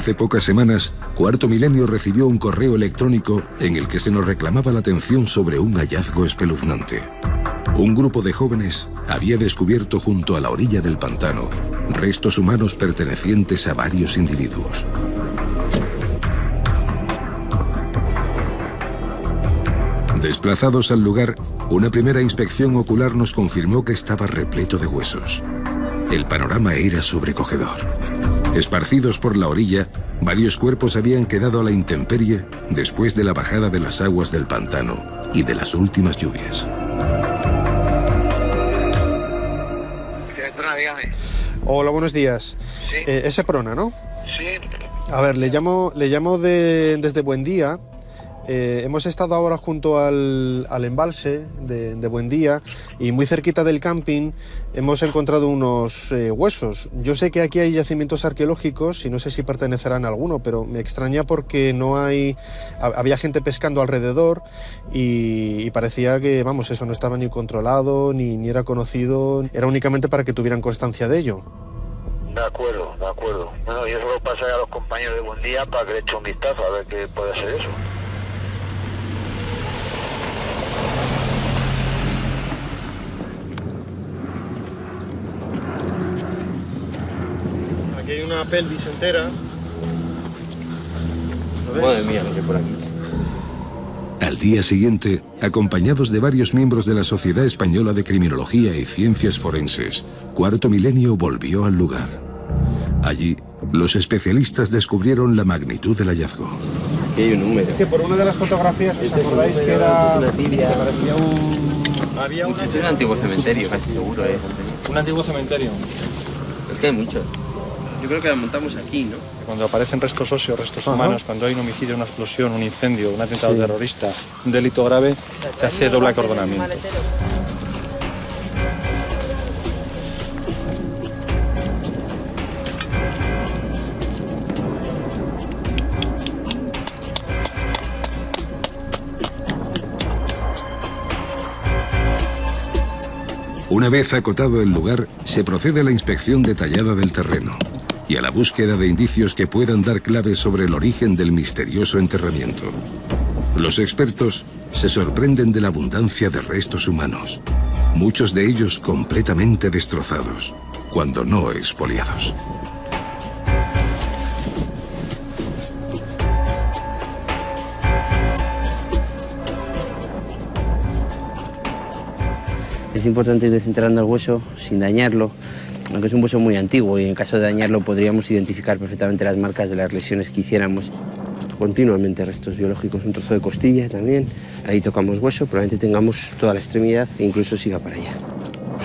Hace pocas semanas, Cuarto Milenio recibió un correo electrónico en el que se nos reclamaba la atención sobre un hallazgo espeluznante. Un grupo de jóvenes había descubierto junto a la orilla del pantano restos humanos pertenecientes a varios individuos. Desplazados al lugar, una primera inspección ocular nos confirmó que estaba repleto de huesos. El panorama era sobrecogedor. Esparcidos por la orilla, varios cuerpos habían quedado a la intemperie después de la bajada de las aguas del pantano y de las últimas lluvias. Hola, buenos días. Sí. Es Seprona, ¿no? Sí. A ver, le llamo desde Buendía. Hemos estado ahora junto al embalse de Buendía y muy cerquita del camping hemos encontrado unos huesos. Yo sé que aquí hay yacimientos arqueológicos y no sé si pertenecerán a alguno, pero me extraña porque había gente pescando alrededor y parecía que, vamos, eso no estaba ni controlado ni era conocido, era únicamente para que tuvieran constancia de ello. De acuerdo. Bueno, yo solo pasaré a los compañeros de Buendía para que le echen un vistazo a ver qué puede ser eso. Aquí hay una pelvis entera. Madre mía, lo que por aquí. Al día siguiente, acompañados de varios miembros de la Sociedad Española de Criminología y Ciencias Forenses, Cuarto Milenio volvió al lugar. Allí, los especialistas descubrieron la magnitud del hallazgo. Aquí hay un número. Es que por una de las fotografías, ¿os acordáis que era una tibia? que parecía Había un antiguo cementerio, casi seguro, Un antiguo cementerio. Es que hay muchos. Yo creo que la montamos aquí, ¿no? Cuando aparecen restos óseos, restos humanos, cuando hay un homicidio, una explosión, un incendio, un atentado terrorista, un delito grave, se hace doble acordonamiento. Una vez acotado el lugar, se procede a la inspección detallada del terreno y a la búsqueda de indicios que puedan dar claves sobre el origen del misterioso enterramiento. Los expertos se sorprenden de la abundancia de restos humanos, muchos de ellos completamente destrozados, cuando no expoliados. Es importante ir desenterrando el hueso sin dañarlo, aunque es un hueso muy antiguo y en caso de dañarlo podríamos identificar perfectamente las marcas de las lesiones que hiciéramos. Continuamente restos biológicos, un trozo de costilla también. Ahí tocamos hueso, probablemente tengamos toda la extremidad e incluso siga para allá.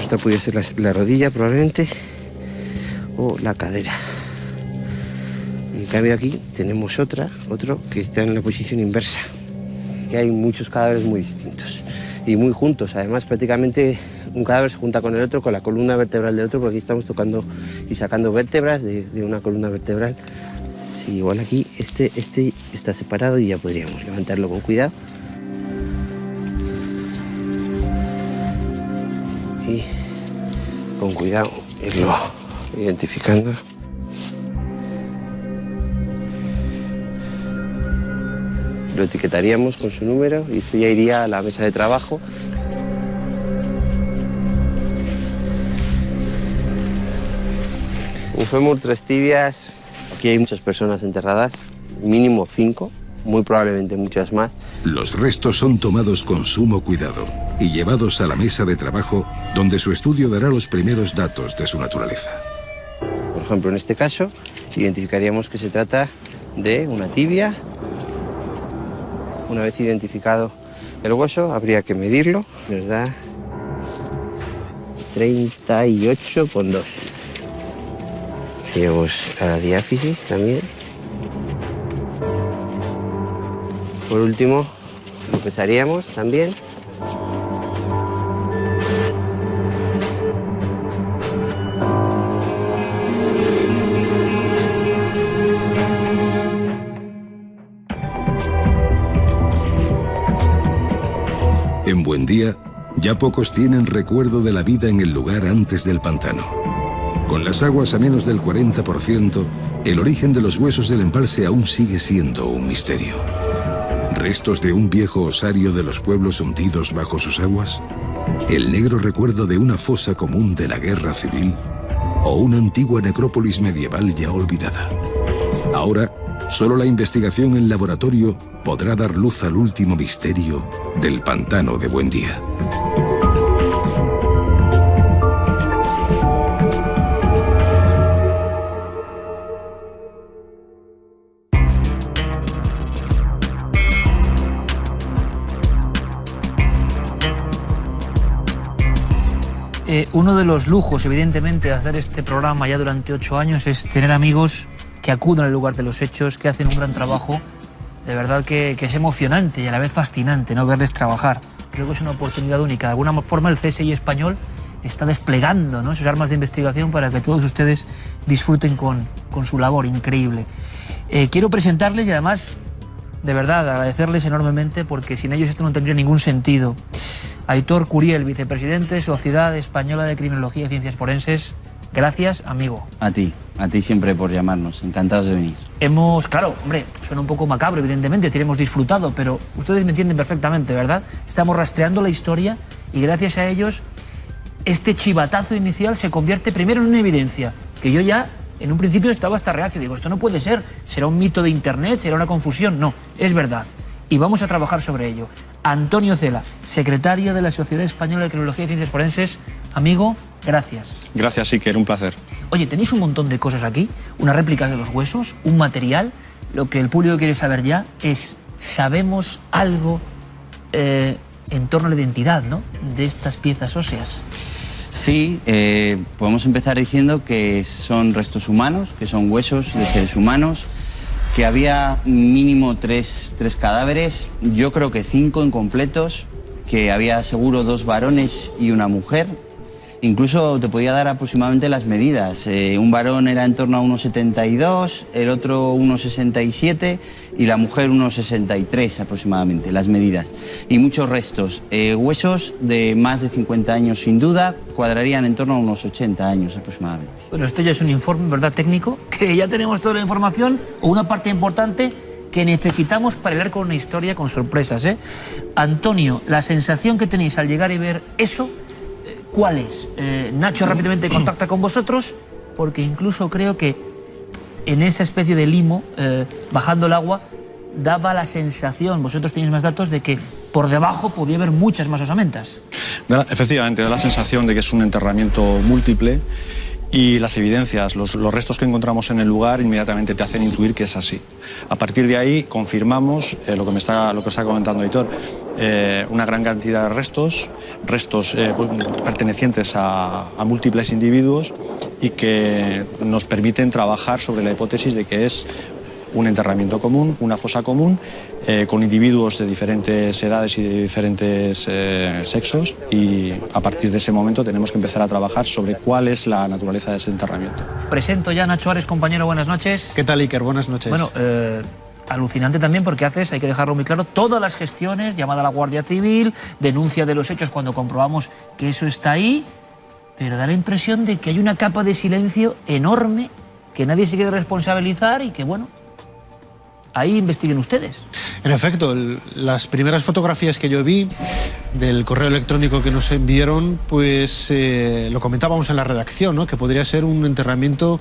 Esta podría ser la rodilla probablemente o la cadera. En cambio aquí tenemos otro que está en la posición inversa. Que hay muchos cadáveres muy distintos y muy juntos. Además, prácticamente un cadáver se junta con el otro, con la columna vertebral del otro, porque aquí estamos tocando y sacando vértebras de una columna vertebral. Sí, igual aquí este está separado y ya podríamos levantarlo con cuidado. Y con cuidado irlo identificando. Lo etiquetaríamos con su número y esto ya iría a la mesa de trabajo. Un fémur, 3 tibias. Aquí hay muchas personas enterradas, mínimo 5, muy probablemente muchas más. Los restos son tomados con sumo cuidado y llevados a la mesa de trabajo, donde su estudio dará los primeros datos de su naturaleza. Por ejemplo, en este caso, identificaríamos que se trata de una tibia. Una vez identificado el hueso, habría que medirlo. Nos da 38,2. Iremos a la diáfisis también. Por último, lo pesaríamos también. En Buendía, ya pocos tienen recuerdo de la vida en el lugar antes del pantano. Con las aguas a menos del 40%, el origen de los huesos del embalse aún sigue siendo un misterio. ¿Restos de un viejo osario de los pueblos hundidos bajo sus aguas? ¿El negro recuerdo de una fosa común de la guerra civil? ¿O una antigua necrópolis medieval ya olvidada? Ahora, solo la investigación en laboratorio podrá dar luz al último misterio del pantano de Buendía. Uno de los lujos, evidentemente, de hacer este programa ya durante 8 años es tener amigos que acuden al lugar de los hechos, que hacen un gran trabajo. De verdad que es emocionante y a la vez fascinante, ¿no?, verles trabajar. Creo que es una oportunidad única. De alguna forma el CSI español está desplegando, ¿no?, sus armas de investigación para que todos ustedes disfruten con su labor increíble. Quiero presentarles y además, de verdad, agradecerles enormemente, porque sin ellos esto no tendría ningún sentido. Aitor Curiel, vicepresidente, Sociedad Española de Criminología y Ciencias Forenses. Gracias, amigo. A ti siempre por llamarnos, encantados de venir. Claro, hombre, suena un poco macabro, evidentemente, hemos disfrutado, pero ustedes me entienden perfectamente, ¿verdad? Estamos rastreando la historia y gracias a ellos este chivatazo inicial se convierte primero en una evidencia, que yo ya en un principio estaba hasta reacio, digo, esto no puede ser, será un mito de internet, será una confusión. No, es verdad. Y vamos a trabajar sobre ello. Antonio Cela, secretario de la Sociedad Española de Criminología y Ciencias Forenses. Amigo, gracias. Gracias, Iker, un placer. Oye, tenéis un montón de cosas aquí, unas réplicas de los huesos, un material. Lo que el público quiere saber ya es, ¿sabemos algo en torno a la identidad, ¿no?, de estas piezas óseas? Sí, podemos empezar diciendo que son restos humanos, que son huesos de seres humanos, que había mínimo tres cadáveres, yo creo que 5 incompletos, que había seguro 2 varones y una mujer. Incluso te podía dar aproximadamente las medidas. Un varón era en torno a 1,72, el otro 1,67 y la mujer 1,63 aproximadamente, las medidas. Y muchos restos. Huesos de más de 50 años sin duda, cuadrarían en torno a unos 80 años aproximadamente. Bueno, esto ya es un informe, ¿verdad?, técnico, que ya tenemos toda la información o una parte importante que necesitamos para hilar con una historia con sorpresas, ¿eh? Antonio, la sensación que tenéis al llegar y ver eso, ¿cuál es? Nacho rápidamente contacta con vosotros, porque incluso creo que en esa especie de limo, bajando el agua, daba la sensación, vosotros tenéis más datos, de que por debajo podía haber muchas más osamentas. Efectivamente, da la sensación de que es un enterramiento múltiple y las evidencias, los restos que encontramos en el lugar inmediatamente te hacen intuir que es así. A partir de ahí confirmamos lo que está comentando Aitor, una gran cantidad de restos pertenecientes a múltiples individuos y que nos permiten trabajar sobre la hipótesis de que es un enterramiento común, una fosa común, con individuos de diferentes edades y de diferentes sexos, y a partir de ese momento tenemos que empezar a trabajar sobre cuál es la naturaleza de ese enterramiento. Presento ya a Nacho Ares, compañero, buenas noches. ¿Qué tal, Iker? Buenas noches. Bueno, alucinante también porque haces, hay que dejarlo muy claro, todas las gestiones, llamada a la Guardia Civil, denuncia de los hechos cuando comprobamos que eso está ahí, pero da la impresión de que hay una capa de silencio enorme, que nadie se quiere responsabilizar y que, bueno, ahí investiguen ustedes. En efecto, las primeras fotografías que yo vi del correo electrónico que nos enviaron, pues lo comentábamos en la redacción, ¿no?, que podría ser un enterramiento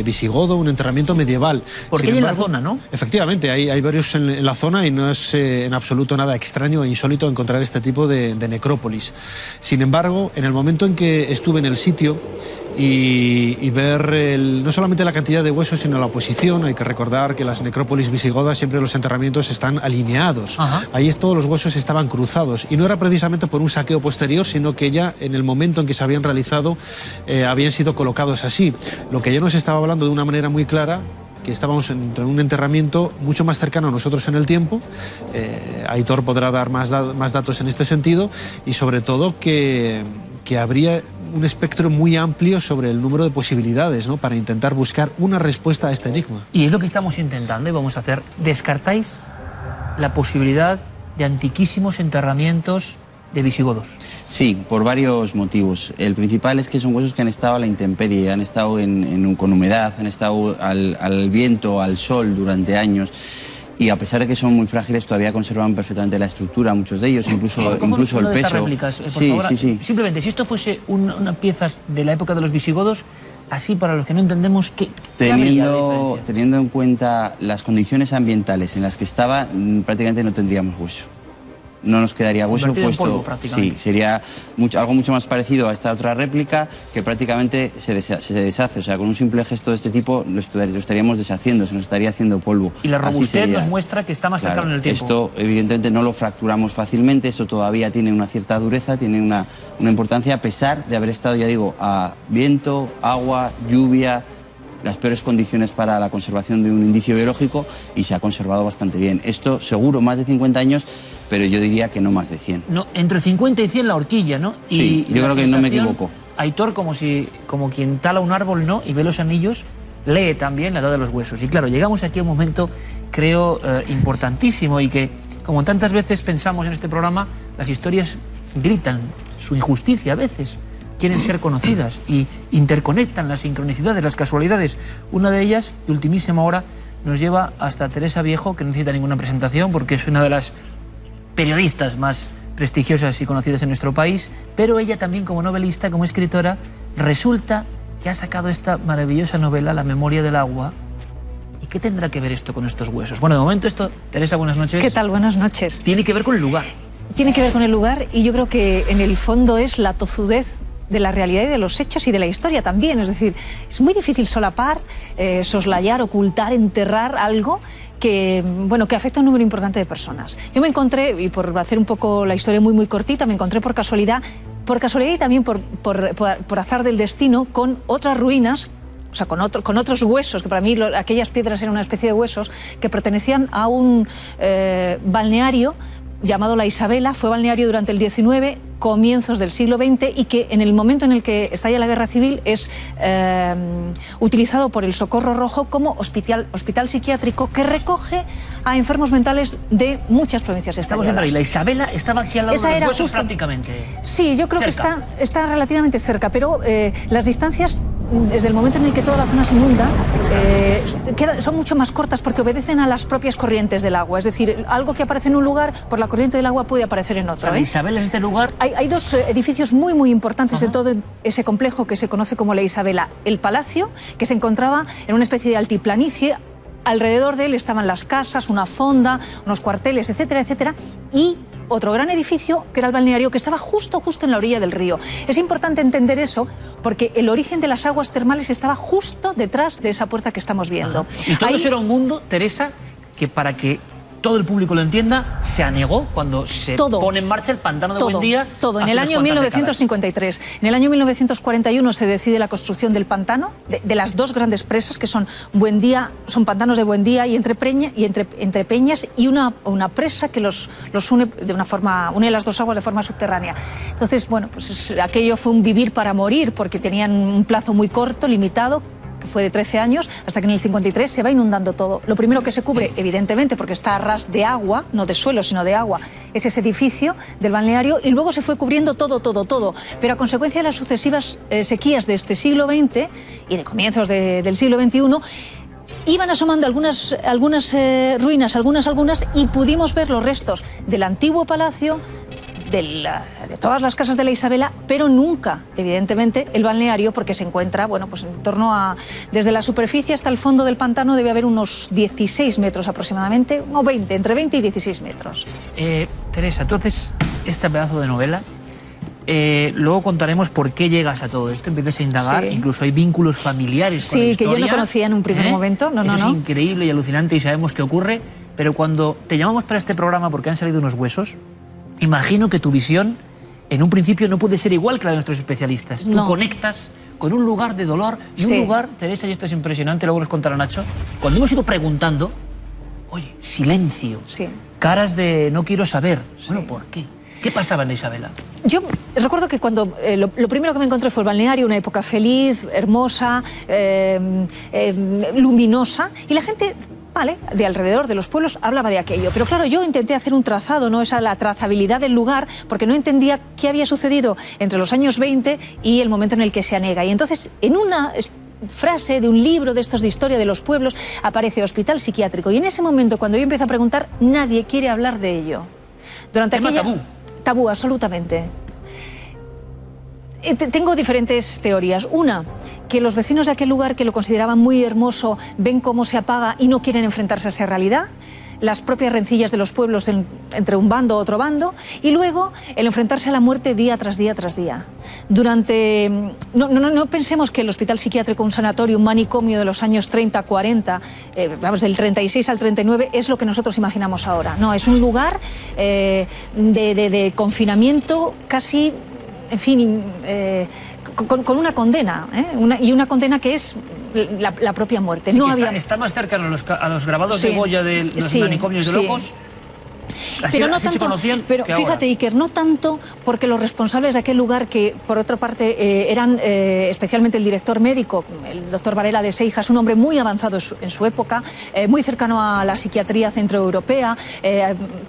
visigodo, un enterramiento medieval. Porque hay en la zona, ¿no? Efectivamente, hay varios en la zona y no es en absoluto nada extraño e insólito encontrar este tipo de necrópolis. Sin embargo, en el momento en que estuve en el sitio y ver no solamente la cantidad de huesos, sino la posición, hay que recordar que las necrópolis visigodas siempre los enterramientos están alineados. Ajá. Ahí todos los huesos estaban cruzados y no era precisamente por un saqueo posterior, sino que ya en el momento en que se habían realizado habían sido colocados así, lo que ya nos estaba hablando de una manera muy clara que estábamos en un enterramiento mucho más cercano a nosotros en el tiempo. Aitor podrá dar más datos en este sentido, y sobre todo que habría un espectro muy amplio sobre el número de posibilidades, ¿no?, para intentar buscar una respuesta a este enigma. Y es lo que estamos intentando y vamos a hacer. ¿Descartáis la posibilidad de antiquísimos enterramientos de visigodos? Sí, por varios motivos. El principal es que son huesos que han estado a la intemperie, han estado con humedad, han estado al viento, al sol durante años. Y a pesar de que son muy frágiles, todavía conservan perfectamente la estructura, muchos de ellos, incluso el peso. Réplicas, por favor. Sí. Simplemente, si esto fuese una pieza de la época de los visigodos, así para los que no entendemos, ¿qué teniendo en cuenta las condiciones ambientales en las que estaba, prácticamente no tendríamos hueso. No nos quedaría hueso puesto. Sí, sería algo mucho más parecido a esta otra réplica que prácticamente se deshace. O sea, con un simple gesto de este tipo lo estaríamos deshaciendo, se nos estaría haciendo polvo. Y la robustez nos muestra que está más cercano en el tiempo. Esto evidentemente no lo fracturamos fácilmente, esto todavía tiene una cierta dureza, tiene una importancia a pesar de haber estado, ya digo, a viento, agua, lluvia, las peores condiciones para la conservación de un indicio biológico, y se ha conservado bastante bien. Esto seguro más de 50 años, pero yo diría que no más de 100. No, entre 50 y 100 la horquilla, ¿no? Sí, yo creo que no me equivoco. Aitor, como quien tala un árbol, ¿no? Y ve los anillos, lee también la edad de los huesos. Y claro, llegamos aquí a un momento, creo, importantísimo, y que, como tantas veces pensamos en este programa, las historias gritan su injusticia a veces. Quieren ser conocidas y interconectan las sincronicidades, las casualidades. Una de ellas, de ultimísima hora, nos lleva hasta Teresa Viejo, que no necesita ninguna presentación porque es una de las periodistas más prestigiosas y conocidas en nuestro país, pero ella también, como novelista, como escritora, resulta que ha sacado esta maravillosa novela, La memoria del agua. ¿Y qué tendrá que ver esto con estos huesos? Bueno, de momento esto, Teresa, buenas noches. ¿Qué tal? Buenas noches. Tiene que ver con el lugar. Tiene que ver con el lugar, y yo creo que en el fondo es la tozudez de la realidad y de los hechos y de la historia también. Es decir, es muy difícil solapar, soslayar, ocultar, enterrar algo que afecta a un número importante de personas. Yo me encontré, y por hacer un poco la historia muy cortita, me encontré por casualidad y también por azar del destino, con otras ruinas, o sea, con otros huesos, que para mí aquellas piedras eran una especie de huesos que pertenecían a un balneario llamado La Isabela. Fue balneario durante el XIX, comienzos del siglo XX, y que en el momento en el que estalla la Guerra Civil es utilizado por el Socorro Rojo como hospital psiquiátrico que recoge a enfermos mentales de muchas provincias españolas. Y La Isabela estaba aquí al lado de los huesos prácticamente. Sí, yo creo que está relativamente cerca, pero las distancias, desde el momento en el que toda la zona se inunda, son mucho más cortas porque obedecen a las propias corrientes del agua. Es decir, algo que aparece en un lugar, por la corriente del agua puede aparecer en otro. La Isabela es este lugar. Hay dos edificios muy importantes de todo ese complejo que se conoce como La Isabela. El palacio, que se encontraba en una especie de altiplanicie. Alrededor de él estaban las casas, una fonda, unos cuarteles, etcétera, etcétera, y otro gran edificio, que era el balneario, que estaba justo en la orilla del río. Es importante entender eso porque el origen de las aguas termales estaba justo detrás de esa puerta que estamos viendo. Y todo eso era un mundo, Teresa, que para que todo el público lo entienda, se anegó cuando se pone en marcha el pantano de Buendía. Todo, en el año 1953. En el año 1941 se decide la construcción del pantano, de las dos grandes presas que son Buendía, son pantanos de Buendía y entre Peñas, y una presa que los une de una forma, une las dos aguas de forma subterránea. Entonces, pues aquello fue un vivir para morir, porque tenían un plazo muy corto, limitado, que fue de 13 años, hasta que en el 53 se va inundando todo. Lo primero que se cubre, evidentemente, porque está a ras de agua, no de suelo, sino de agua, es ese edificio del balneario, y luego se fue cubriendo todo. Pero a consecuencia de las sucesivas sequías de este siglo XX y de comienzos del siglo XXI, iban asomando algunas ruinas, algunas, y pudimos ver los restos del antiguo palacio, de todas las casas de La Isabela, pero nunca, evidentemente, el balneario, porque se encuentra, pues en torno a, desde la superficie hasta el fondo del pantano debe haber unos 16 metros aproximadamente, o 20, entre 20 y 16 metros. Teresa, tú haces este pedazo de novela, luego contaremos por qué llegas a todo esto, empiezas a indagar, incluso hay vínculos familiares con la historia. Sí, que yo no conocía en un primer momento, Eso es increíble y alucinante y sabemos qué ocurre, pero cuando te llamamos para este programa porque han salido unos huesos, imagino que tu visión en un principio no puede ser igual que la de nuestros especialistas. Tú conectas con un lugar de dolor y un lugar, Teresa, y esto es impresionante, luego nos contará Nacho, cuando hemos ido preguntando, oye, silencio, caras de no quiero saber. Bueno, ¿por qué? ¿Qué pasaba en La Isabela? Yo recuerdo que cuando lo primero que me encontré fue el balneario, una época feliz, hermosa, luminosa, y la gente Vale, de alrededor de los pueblos hablaba de aquello. Pero claro, yo intenté hacer un trazado, ¿no? Esa la trazabilidad del lugar, porque no entendía qué había sucedido entre los años 20 y el momento en el que se anega. Y entonces, en una frase de un libro de estos de historia de los pueblos, aparece hospital psiquiátrico. Y en ese momento, cuando yo empiezo a preguntar, nadie quiere hablar de ello. Durante ¿Tema aquella... tabú? Tabú, absolutamente. Tengo diferentes teorías. Una, que los vecinos de aquel lugar, que lo consideraban muy hermoso, ven cómo se apaga y no quieren enfrentarse a esa realidad. Las propias rencillas de los pueblos entre un bando u otro bando. Y luego, el enfrentarse a la muerte día tras día tras día. No pensemos que el hospital psiquiátrico, un sanatorio, un manicomio de los años 30, 40, vamos, del 36 al 39, es lo que nosotros imaginamos ahora. No, es un lugar de confinamiento casi... En fin, con una condena, y una condena que es la propia muerte. Sí, no había... está más cercano a los grabados de Goya de los manicomios de locos. Pero no tanto, pero fíjate, Iker, no tanto porque los responsables de aquel lugar, que por otra parte eran especialmente el director médico, el doctor Varela de Seijas, un hombre muy avanzado en su época, muy cercano a la psiquiatría centroeuropea,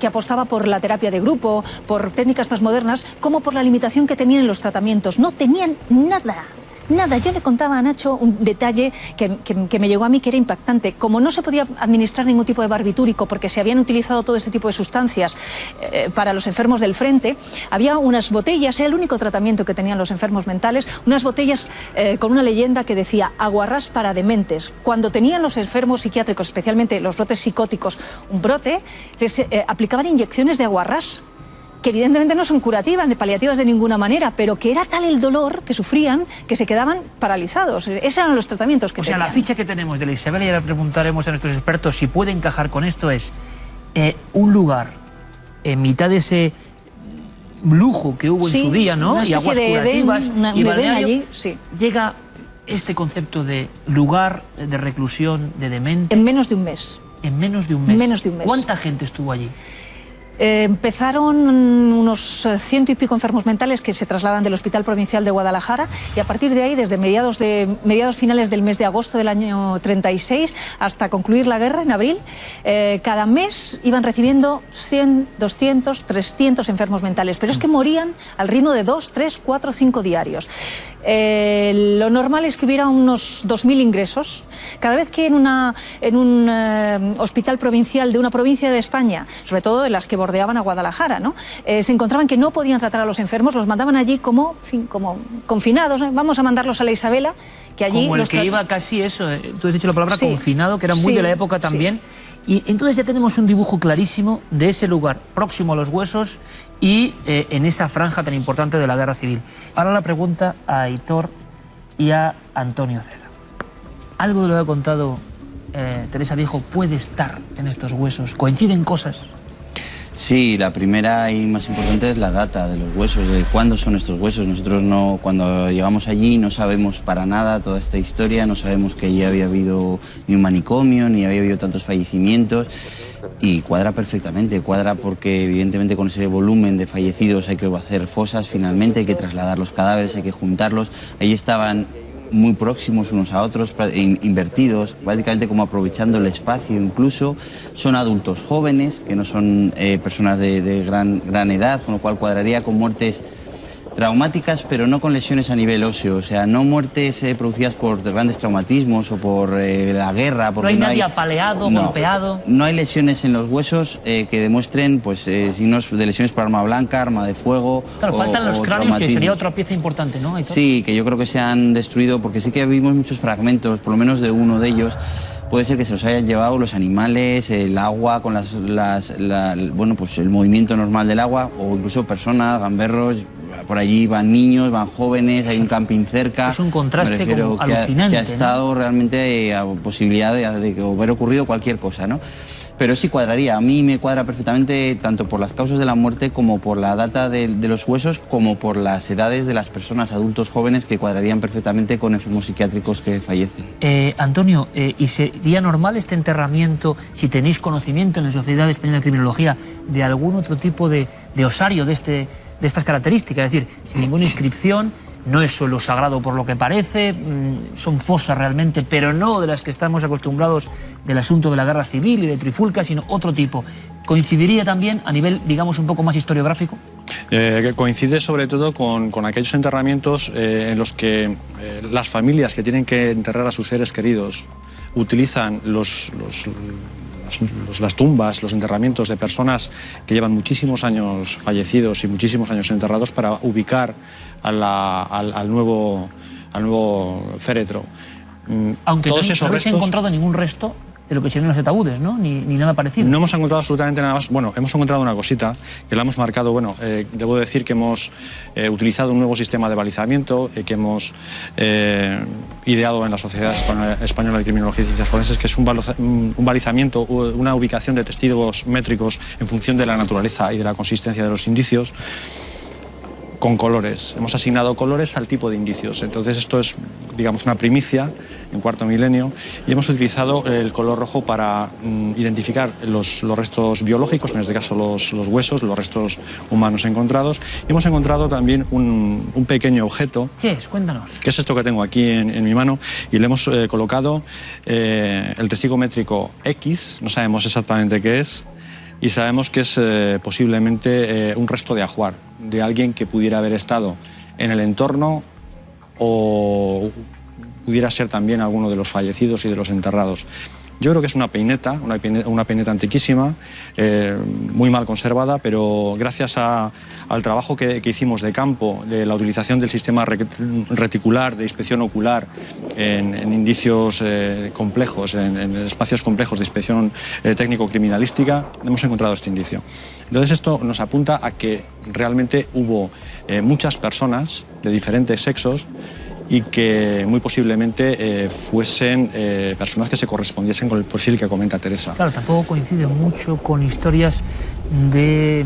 que apostaba por la terapia de grupo, por técnicas más modernas, como por la limitación que tenían en los tratamientos. No tenían nada. Nada, yo le contaba a Nacho un detalle que me llegó a mí, que era impactante. Como no se podía administrar ningún tipo de barbitúrico porque se habían utilizado todo este tipo de sustancias para los enfermos del frente, había unas botellas, era el único tratamiento que tenían los enfermos mentales, unas botellas con una leyenda que decía aguarrás para dementes. Cuando tenían los enfermos psiquiátricos, especialmente los brotes psicóticos, un brote, les aplicaban inyecciones de aguarrás, que evidentemente no son curativas ni paliativas de ninguna manera, pero que era tal el dolor que sufrían que se quedaban paralizados. Esos eran los tratamientos que tenían. O sea, la ficha que tenemos de la Isabel, y ahora preguntaremos a nuestros expertos si puede encajar con esto, es un lugar en mitad de ese lujo que hubo en su día, ¿no? Y aguas curativas y balneario, allí, llega este concepto de lugar de reclusión de demente. En menos de un mes. En menos de un mes. Menos de un mes. ¿Cuánta gente estuvo allí? Empezaron unos 100 y pico enfermos mentales que se trasladan del Hospital Provincial de Guadalajara, y a partir de ahí, desde mediados finales del mes de agosto del año 36 hasta concluir la guerra en abril, cada mes iban recibiendo 100, 200, 300 enfermos mentales, pero es que morían al ritmo de 2, 3, 4, 5 diarios. Lo normal es que hubiera unos 2.000 ingresos. Cada vez que en un hospital provincial de una provincia de España, sobre todo de las que bordeaban a Guadalajara, ¿no? Se encontraban que no podían tratar a los enfermos, los mandaban allí como confinados, ¿no? Vamos a mandarlos a la Isabela, que allí... Como el que iba casi eso, tú has dicho la palabra confinado, que era muy de la época también. Y entonces ya tenemos un dibujo clarísimo de ese lugar próximo a los huesos y en esa franja tan importante de la guerra civil. Ahora la pregunta a Aitor y a Antonio Cela. ¿Algo de lo que ha contado Teresa Viejo puede estar en estos huesos? ¿Coinciden cosas? Sí, la primera y más importante es la data de los huesos, de cuándo son estos huesos. Nosotros cuando llegamos allí no sabemos para nada toda esta historia, no sabemos que allí había habido ni un manicomio, ni había habido tantos fallecimientos, y cuadra perfectamente, cuadra porque evidentemente con ese volumen de fallecidos hay que hacer fosas finalmente, hay que trasladar los cadáveres, hay que juntarlos. Ahí estaban muy próximos unos a otros, invertidos, prácticamente como aprovechando el espacio. Incluso son adultos jóvenes, que no son personas de gran edad, con lo cual cuadraría con muertes traumáticas, pero no con lesiones a nivel óseo, o sea, no muertes producidas por grandes traumatismos o por la guerra. Porque no hay nadie apaleado, golpeado. No hay lesiones en los huesos que demuestren signos de lesiones por arma blanca, arma de fuego. Claro, faltan los cráneos, que sería otra pieza importante, ¿no? Sí, que yo creo que se han destruido, porque sí que vimos muchos fragmentos, por lo menos de uno de ellos. Puede ser que se los hayan llevado los animales, el agua, con el movimiento normal del agua, o incluso personas, gamberros. Por allí van niños, van jóvenes, hay un camping cerca. Es un contraste como alucinante. Que ha estado realmente a posibilidad de haber ocurrido cualquier cosa, ¿no? Pero sí cuadraría, a mí me cuadra perfectamente tanto por las causas de la muerte como por la data de los huesos, como por las edades de las personas, adultos jóvenes, que cuadrarían perfectamente con enfermos psiquiátricos que fallecen. Antonio, ¿y sería normal este enterramiento, si tenéis conocimiento en la Sociedad Española de Criminología, de algún otro tipo de osario de estas características? Es decir, sin ninguna inscripción, no es suelo sagrado por lo que parece, son fosas realmente, pero no de las que estamos acostumbrados del asunto de la guerra civil y de Trifulca, sino otro tipo. ¿Coincidiría también a nivel, digamos, un poco más historiográfico? Coincide sobre todo con aquellos enterramientos en los que las familias que tienen que enterrar a sus seres queridos utilizan las tumbas, los enterramientos de personas que llevan muchísimos años fallecidos y muchísimos años enterrados para ubicar al nuevo féretro. Aunque todos no esos habéis restos, encontrado ningún resto de lo que serían los ataúdes, ¿no? Ni nada parecido. No hemos encontrado absolutamente nada más. Bueno, hemos encontrado una cosita que la hemos marcado. Bueno, debo decir que hemos utilizado un nuevo sistema de balizamiento que hemos ideado en la Sociedad Española de Criminología y Ciencias Forenses, que es un balizamiento, una ubicación de testigos métricos en función de la naturaleza y de la consistencia de los indicios, con colores. Hemos asignado colores al tipo de indicios. Entonces esto es, digamos, una primicia en cuarto milenio, y hemos utilizado el color rojo para identificar los restos biológicos, en este caso los huesos, los restos humanos encontrados. Y hemos encontrado también un pequeño objeto. ¿Qué es? Cuéntanos. Que es esto que tengo aquí en mi mano, y le hemos colocado el testigo métrico X, no sabemos exactamente qué es, y sabemos que es posiblemente un resto de ajuar, de alguien que pudiera haber estado en el entorno o pudiera ser también alguno de los fallecidos y de los enterrados. Yo creo que es una peineta antiquísima, muy mal conservada, pero gracias al trabajo que hicimos de campo, de la utilización del sistema reticular de inspección ocular en indicios complejos, en espacios complejos de inspección técnico-criminalística, hemos encontrado este indicio. Entonces esto nos apunta a que realmente hubo muchas personas de diferentes sexos y que muy posiblemente fuesen personas que se correspondiesen con el perfil que comenta Teresa. Claro, tampoco coincide mucho con historias de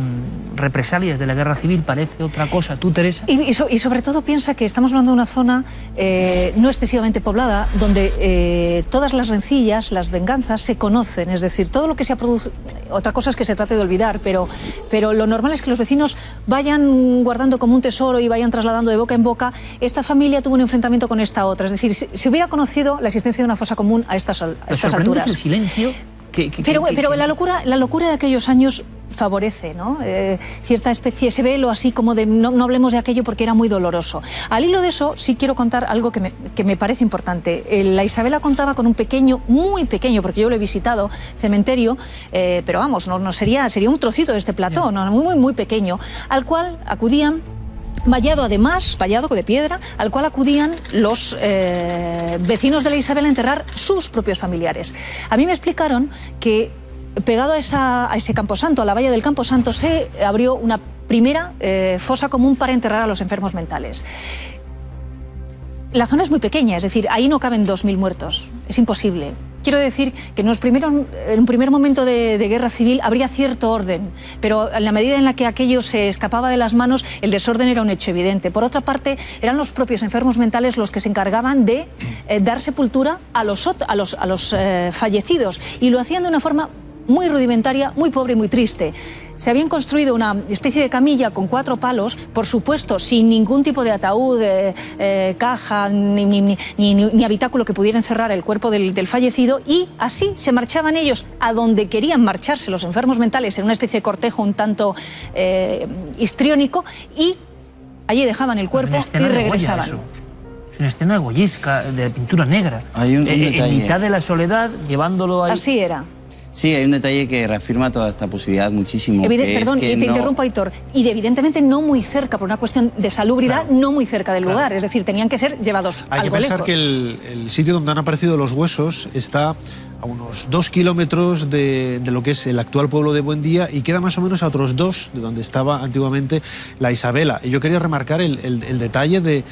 represalias de la guerra civil, parece otra cosa. ¿Tú, Teresa? Y sobre todo piensa que estamos hablando de una zona no excesivamente poblada, donde todas las rencillas, las venganzas se conocen, es decir, todo lo que se ha producido. Otra cosa es que se trate de olvidar, pero lo normal es que los vecinos vayan guardando como un tesoro y vayan trasladando de boca en boca. Esta familia tuvo un enfrentamiento con esta otra, es decir, si hubiera conocido la existencia de una fosa común a estas alturas. El silencio. Pero la locura de aquellos años favorece, ¿no? Cierta especie, ese velo así como de no hablemos de aquello porque era muy doloroso. Al hilo de eso sí quiero contar algo que me parece importante. La Isabela contaba con un pequeño, muy pequeño, porque yo lo he visitado, cementerio, pero vamos, no sería un trocito de este plató, no, muy pequeño, al cual acudían, vallado de piedra, al cual acudían los vecinos de la Isabela a enterrar sus propios familiares. A mí me explicaron que pegado a ese camposanto, a la valla del Camposanto, se abrió una primera fosa común para enterrar a los enfermos mentales. La zona es muy pequeña, es decir, ahí no caben 2.000 muertos, es imposible. Quiero decir que en un primer momento de guerra civil habría cierto orden, pero en la medida en la que aquello se escapaba de las manos, el desorden era un hecho evidente. Por otra parte, eran los propios enfermos mentales los que se encargaban de dar sepultura a los fallecidos, y lo hacían de una forma muy rudimentaria, muy pobre y muy triste. Se habían construido una especie de camilla con 4 palos, por supuesto, sin ningún tipo de ataúd, caja, ni habitáculo que pudiera encerrar el cuerpo del fallecido, y así se marchaban ellos a donde querían marcharse los enfermos mentales, en una especie de cortejo un tanto histriónico, y allí dejaban el cuerpo y regresaban. Es una escena goyesca, de pintura negra. Hay un detalle. En mitad de la soledad, llevándolo ahí. Así era. Sí, hay un detalle que reafirma toda esta posibilidad muchísimo. Perdón, te interrumpo, Aitor. Y evidentemente no muy cerca, por una cuestión de salubridad, claro, no muy cerca del lugar. Es decir, tenían que ser llevados algo lejos. Hay que pensar que el sitio donde han aparecido los huesos está a unos 2 kilómetros de lo que es el actual pueblo de Buendía, y queda más o menos a otros 2 de donde estaba antiguamente la Isabela. Y yo quería remarcar el detalle de...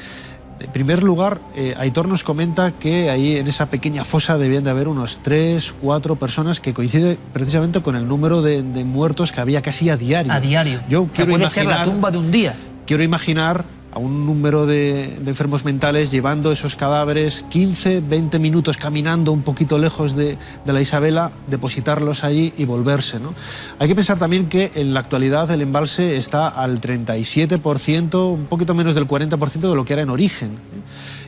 En primer lugar, Aitor nos comenta que ahí en esa pequeña fosa debían de haber unos 3, 4 personas, que coincide precisamente con el número de muertos que había casi a diario. A diario. Yo quiero puede ser la tumba de un día. Quiero imaginar a un número de enfermos mentales llevando esos cadáveres 15, 20 minutos caminando un poquito lejos de la Isabela, depositarlos allí y volverse, ¿no? Hay que pensar también que en la actualidad el embalse está al 37%, un poquito menos del 40% de lo que era en origen, ¿eh?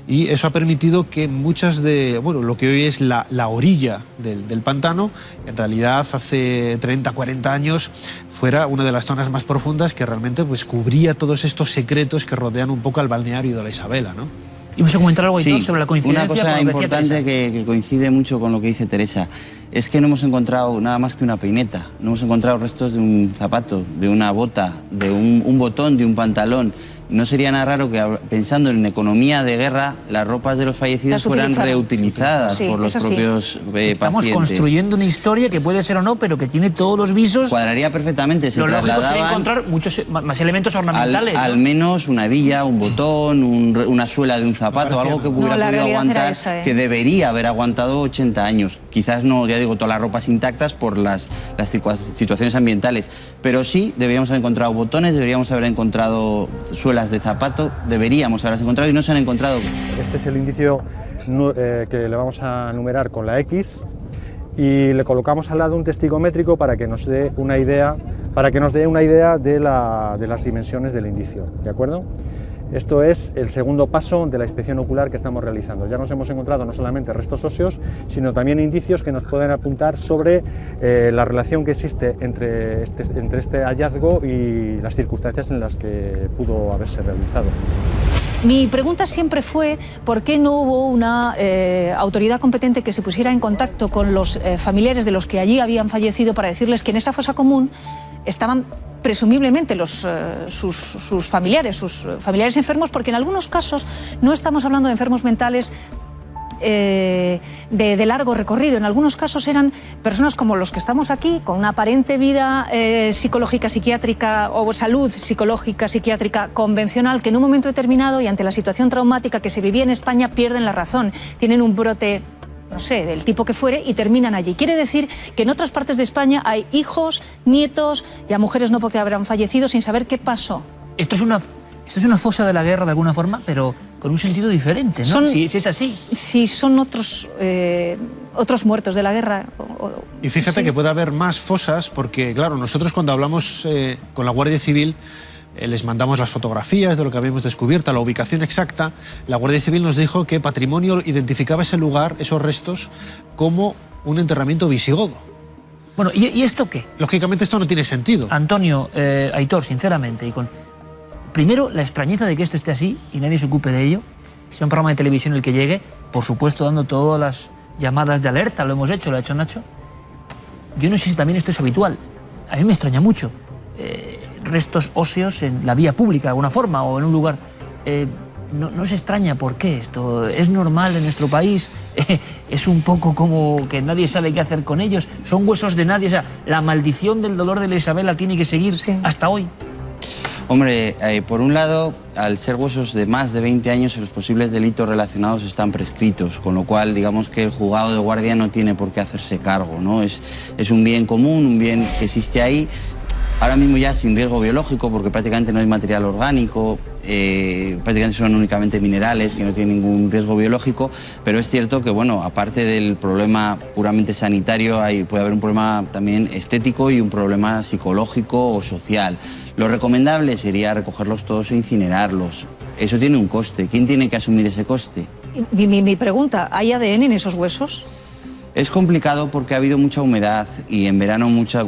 Y eso ha permitido que muchas de, bueno, lo que hoy es la orilla del pantano, en realidad hace 30, 40 años fuera una de las zonas más profundas que realmente pues cubría todos estos secretos que rodean un poco al balneario de la Isabela, ¿no? Y vamos a comentar algo, Aitor, Sí, sobre la coincidencia. una cosa importante que coincide mucho con lo que dice Teresa es que no hemos encontrado nada más que una peineta, no hemos encontrado restos de un zapato, de una bota, de un botón, de un pantalón. No sería nada raro que, pensando en economía de guerra, las ropas de los fallecidos fueran reutilizadas por los propios pacientes. Estamos construyendo una historia que puede ser o no, pero que tiene todos los visos. Cuadraría perfectamente. Se lo lógico sería trasladaban encontrar muchos más elementos ornamentales. Al menos una hebilla, un botón, una suela de un zapato, algo que hubiera podido aguantar, que debería haber aguantado 80 años. Quizás no, ya digo, todas las ropas intactas por las situaciones ambientales, pero sí deberíamos haber encontrado botones, deberíamos haber encontrado suelas de zapato, deberíamos haberlas encontrado y no se han encontrado. Este es el indicio que le vamos a numerar con la X y le colocamos al lado un testigo métrico para que nos dé una idea, de las dimensiones del indicio, ¿de acuerdo? Esto es el segundo paso de la inspección ocular que estamos realizando. Ya nos hemos encontrado no solamente restos óseos, sino también indicios que nos pueden apuntar sobre la relación que existe entre este hallazgo y las circunstancias en las que pudo haberse realizado. Mi pregunta siempre fue por qué no hubo una autoridad competente que se pusiera en contacto con los familiares de los que allí habían fallecido para decirles que en esa fosa común estaban presumiblemente sus familiares enfermos, porque en algunos casos no estamos hablando de enfermos mentales de largo recorrido. En algunos casos eran personas como los que estamos aquí, con una aparente vida psicológica, psiquiátrica o salud psicológica, psiquiátrica convencional, que en un momento determinado y ante la situación traumática que se vivía en España pierden la razón, tienen un brote, no sé, del tipo que fuere, y terminan allí. Quiere decir que en otras partes de España hay hijos, nietos, ya mujeres no porque habrán fallecido sin saber qué pasó. Esto es una fosa de la guerra de alguna forma, pero con un sentido diferente, ¿no? Si es así. Sí, son otros muertos de la guerra. Y fíjate que puede haber más fosas porque, claro, nosotros cuando hablamos con la Guardia Civil les mandamos las fotografías de lo que habíamos descubierto, la ubicación exacta. La Guardia Civil nos dijo que Patrimonio identificaba ese lugar, esos restos, como un enterramiento visigodo. Bueno, ¿y esto qué? Lógicamente esto no tiene sentido. Antonio, Aitor, sinceramente, primero, la extrañeza de que esto esté así y nadie se ocupe de ello, que sea un programa de televisión el que llegue, por supuesto dando todas las llamadas de alerta, lo hemos hecho, lo ha hecho Nacho. Yo no sé si también esto es habitual, a mí me extraña mucho. Restos óseos en la vía pública de alguna forma o en un lugar. No se extraña por qué esto es normal en nuestro país. Es un poco como que nadie sabe qué hacer con ellos, son huesos de nadie, o sea, la maldición del dolor de la Isabela tiene que seguir hasta hoy. Hombre, por un lado, al ser huesos de más de 20 años, los posibles delitos relacionados están prescritos, con lo cual, digamos que el juzgado de guardia no tiene por qué hacerse cargo, ¿no? Es un bien común, un bien que existe ahí, ahora mismo ya sin riesgo biológico, porque prácticamente no hay material orgánico, prácticamente son únicamente minerales que no tienen ningún riesgo biológico, pero es cierto que, bueno, aparte del problema puramente sanitario, puede haber un problema también estético y un problema psicológico o social. Lo recomendable sería recogerlos todos e incinerarlos. Eso tiene un coste. ¿Quién tiene que asumir ese coste? Mi pregunta, ¿hay ADN en esos huesos? Es complicado porque ha habido mucha humedad y en verano mucha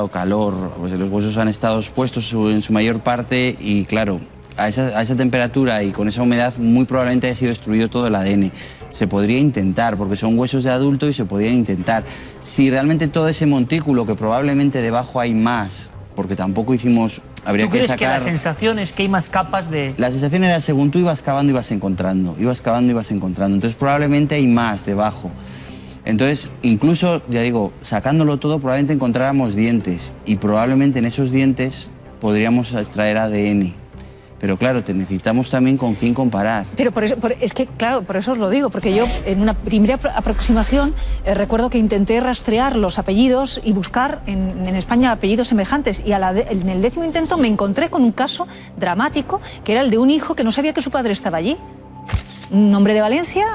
calor. Pues los huesos han estado expuestos en su mayor parte y, claro, a esa temperatura y con esa humedad muy probablemente haya sido destruido todo el ADN. Se podría intentar, porque son huesos de adulto y se podrían intentar. Si realmente todo ese montículo, que probablemente debajo hay más, porque tampoco hicimos... Habría que sacar... que la sensación es que hay más capas de...? La sensación era según tú ibas cavando, ibas encontrando. Entonces probablemente hay más debajo. Entonces, incluso, ya digo, sacándolo todo, probablemente encontráramos dientes. Y probablemente en esos dientes podríamos extraer ADN. pero claro, necesitamos también con quién comparar. Pero es que, claro, por eso os lo digo, porque yo en una primera aproximación recuerdo que intenté rastrear los apellidos y buscar en España apellidos semejantes, y en el 10º intento me encontré con un caso dramático, que era el de un hijo que no sabía que su padre estaba allí. Un hombre de Valencia,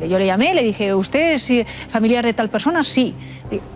yo le llamé, le dije, ¿usted es familiar de tal persona? Sí.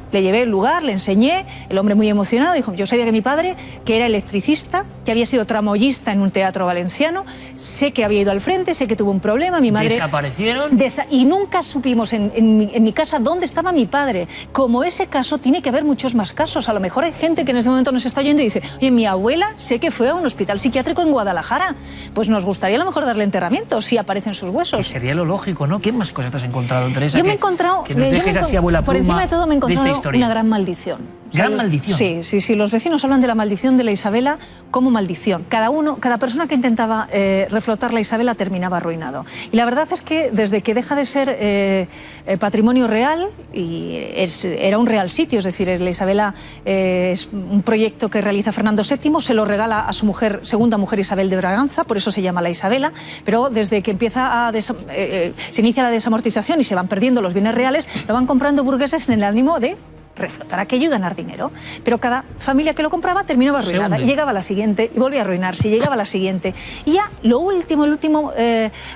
Le llevé el lugar, le enseñé, el hombre muy emocionado, dijo, yo sabía que mi padre, que era electricista, que había sido tramoyista en un teatro valenciano, sé que había ido al frente, sé que tuvo un problema, mi madre... ¿Desaparecieron? Y nunca supimos en mi casa dónde estaba mi padre. Como ese caso, tiene que haber muchos más casos. A lo mejor hay gente que en este momento nos está oyendo y dice, oye, mi abuela sé que fue a un hospital psiquiátrico en Guadalajara, pues nos gustaría a lo mejor darle enterramiento si aparecen sus huesos. Que sería lo lógico, ¿no? ¿Qué más cosas te has encontrado, Teresa? Yo me he encontrado... Que nos dejes así, abuela por pluma, encima de todo me he encontrado una gran maldición. ¿Gran maldición? Sí. Los vecinos hablan de la maldición de la Isabela como maldición. Cada persona que intentaba reflotar la Isabela terminaba arruinado. Y la verdad es que desde que deja de ser patrimonio real, y era un real sitio, es decir, la Isabela es un proyecto que realiza Fernando VII, se lo regala a su mujer, segunda mujer Isabel de Braganza, por eso se llama la Isabela, pero desde que se inicia la desamortización y se van perdiendo los bienes reales, lo van comprando burgueses en el ánimo de reflotar aquello y ganar dinero. Pero cada familia que lo compraba terminaba arruinada. Y llegaba la siguiente y volvía a arruinarse, y llegaba la siguiente. Y ya el último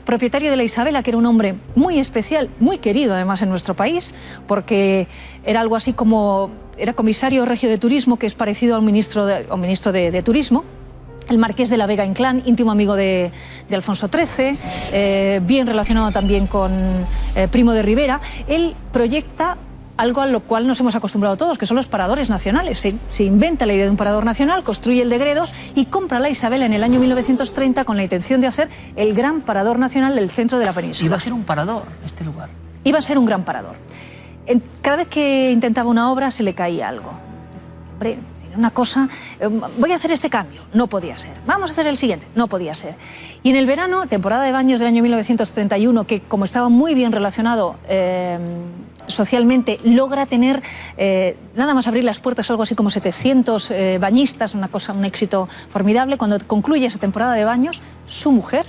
propietario de la Isabela, que era un hombre muy especial, muy querido además en nuestro país, porque era algo así como... Era comisario regio de turismo, que es parecido al ministro de Turismo, el marqués de la Vega Inclán, íntimo amigo de Alfonso XIII, bien relacionado también con Primo de Rivera. Él proyecta algo a lo cual nos hemos acostumbrado todos, que son los paradores nacionales. Se inventa la idea de un parador nacional, construye el de Gredos y compra la Isabela en el año 1930 con la intención de hacer el gran parador nacional del centro de la península. Iba a ser un parador este lugar. Iba a ser un gran parador. Cada vez que intentaba una obra se le caía algo. Hombre, una cosa, voy a hacer este cambio, no podía ser. Vamos a hacer el siguiente, no podía ser. Y en el verano, temporada de baños del año 1931, que como estaba muy bien relacionado socialmente, logra tener, nada más abrir las puertas, algo así como 700 bañistas, un éxito formidable. Cuando concluye esa temporada de baños, su mujer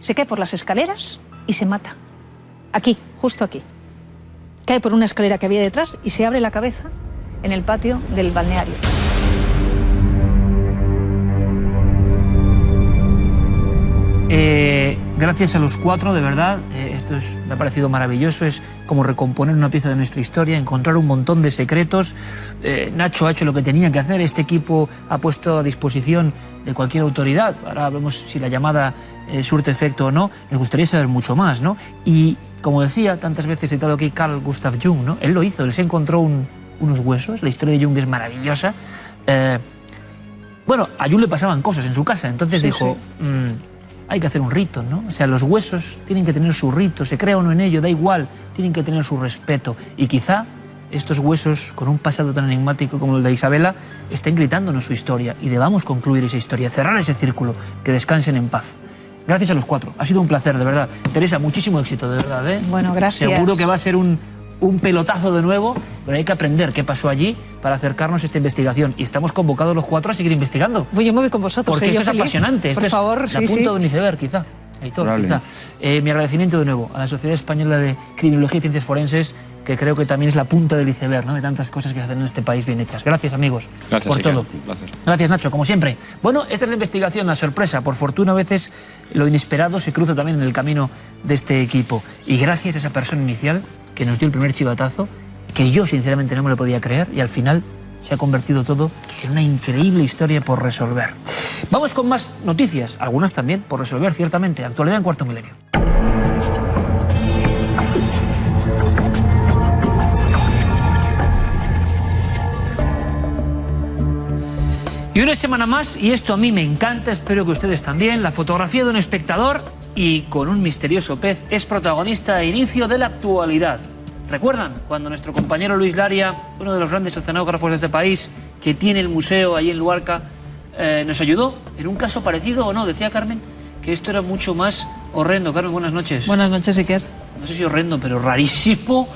se cae por las escaleras y se mata. Aquí, justo aquí. Cae por una escalera que había detrás y se abre la cabeza en el patio del balneario. Gracias a los cuatro, de verdad, esto me ha parecido maravilloso, es como recomponer una pieza de nuestra historia, encontrar un montón de secretos. Nacho ha hecho lo que tenía que hacer, este equipo ha puesto a disposición de cualquier autoridad. Ahora vemos si la llamada surte efecto o no. Nos gustaría saber mucho más, ¿no? Y como decía, tantas veces he citado aquí Carl Gustav Jung, ¿no? Él lo hizo, él se encontró unos huesos, la historia de Jung es maravillosa. Bueno, a Jung le pasaban cosas en su casa, entonces dijo... hay que hacer un rito, ¿no? O sea, los huesos tienen que tener su rito, se crea o no en ello, da igual, tienen que tener su respeto. Y quizá estos huesos, con un pasado tan enigmático como el de Isabela, estén gritándonos su historia y debamos concluir esa historia, cerrar ese círculo, que descansen en paz. Gracias a los cuatro, ha sido un placer, de verdad. Teresa, muchísimo éxito, de verdad, ¿eh? Bueno, gracias. Seguro que va a ser un pelotazo de nuevo, pero hay que aprender qué pasó allí para acercarnos a esta investigación. Y estamos convocados los cuatro a seguir investigando. Pues yo me voy con vosotros. Porque esto es apasionante. Por esto favor, es la punta de un iceberg, quizá. Quizá. Mi agradecimiento de nuevo a la Sociedad Española de Criminología y Ciencias Forenses, que creo que también es la punta del iceberg, ¿no?, de tantas cosas que se hacen en este país bien hechas. Gracias, amigos. Gracias por todo. Gracias, Nacho, como siempre. Bueno, esta es la investigación, la sorpresa. Por fortuna, a veces lo inesperado se cruza también en el camino de este equipo. Y gracias a esa persona inicial que nos dio el primer chivatazo, que yo sinceramente no me lo podía creer, y al final se ha convertido todo en una increíble historia por resolver. Vamos con más noticias, algunas también por resolver, ciertamente. Actualidad en Cuarto Milenio. Y una semana más, y esto a mí me encanta, espero que ustedes también, la fotografía de un espectador y con un misterioso pez es protagonista e inicio de la actualidad. ¿Recuerdan cuando nuestro compañero Luis Laria, uno de los grandes oceanógrafos de este país, que tiene el museo allí en Luarca, nos ayudó en un caso parecido o no? Decía Carmen que esto era mucho más horrendo. Carmen, buenas noches. Buenas noches, Iker. No sé si horrendo, pero rarísimo.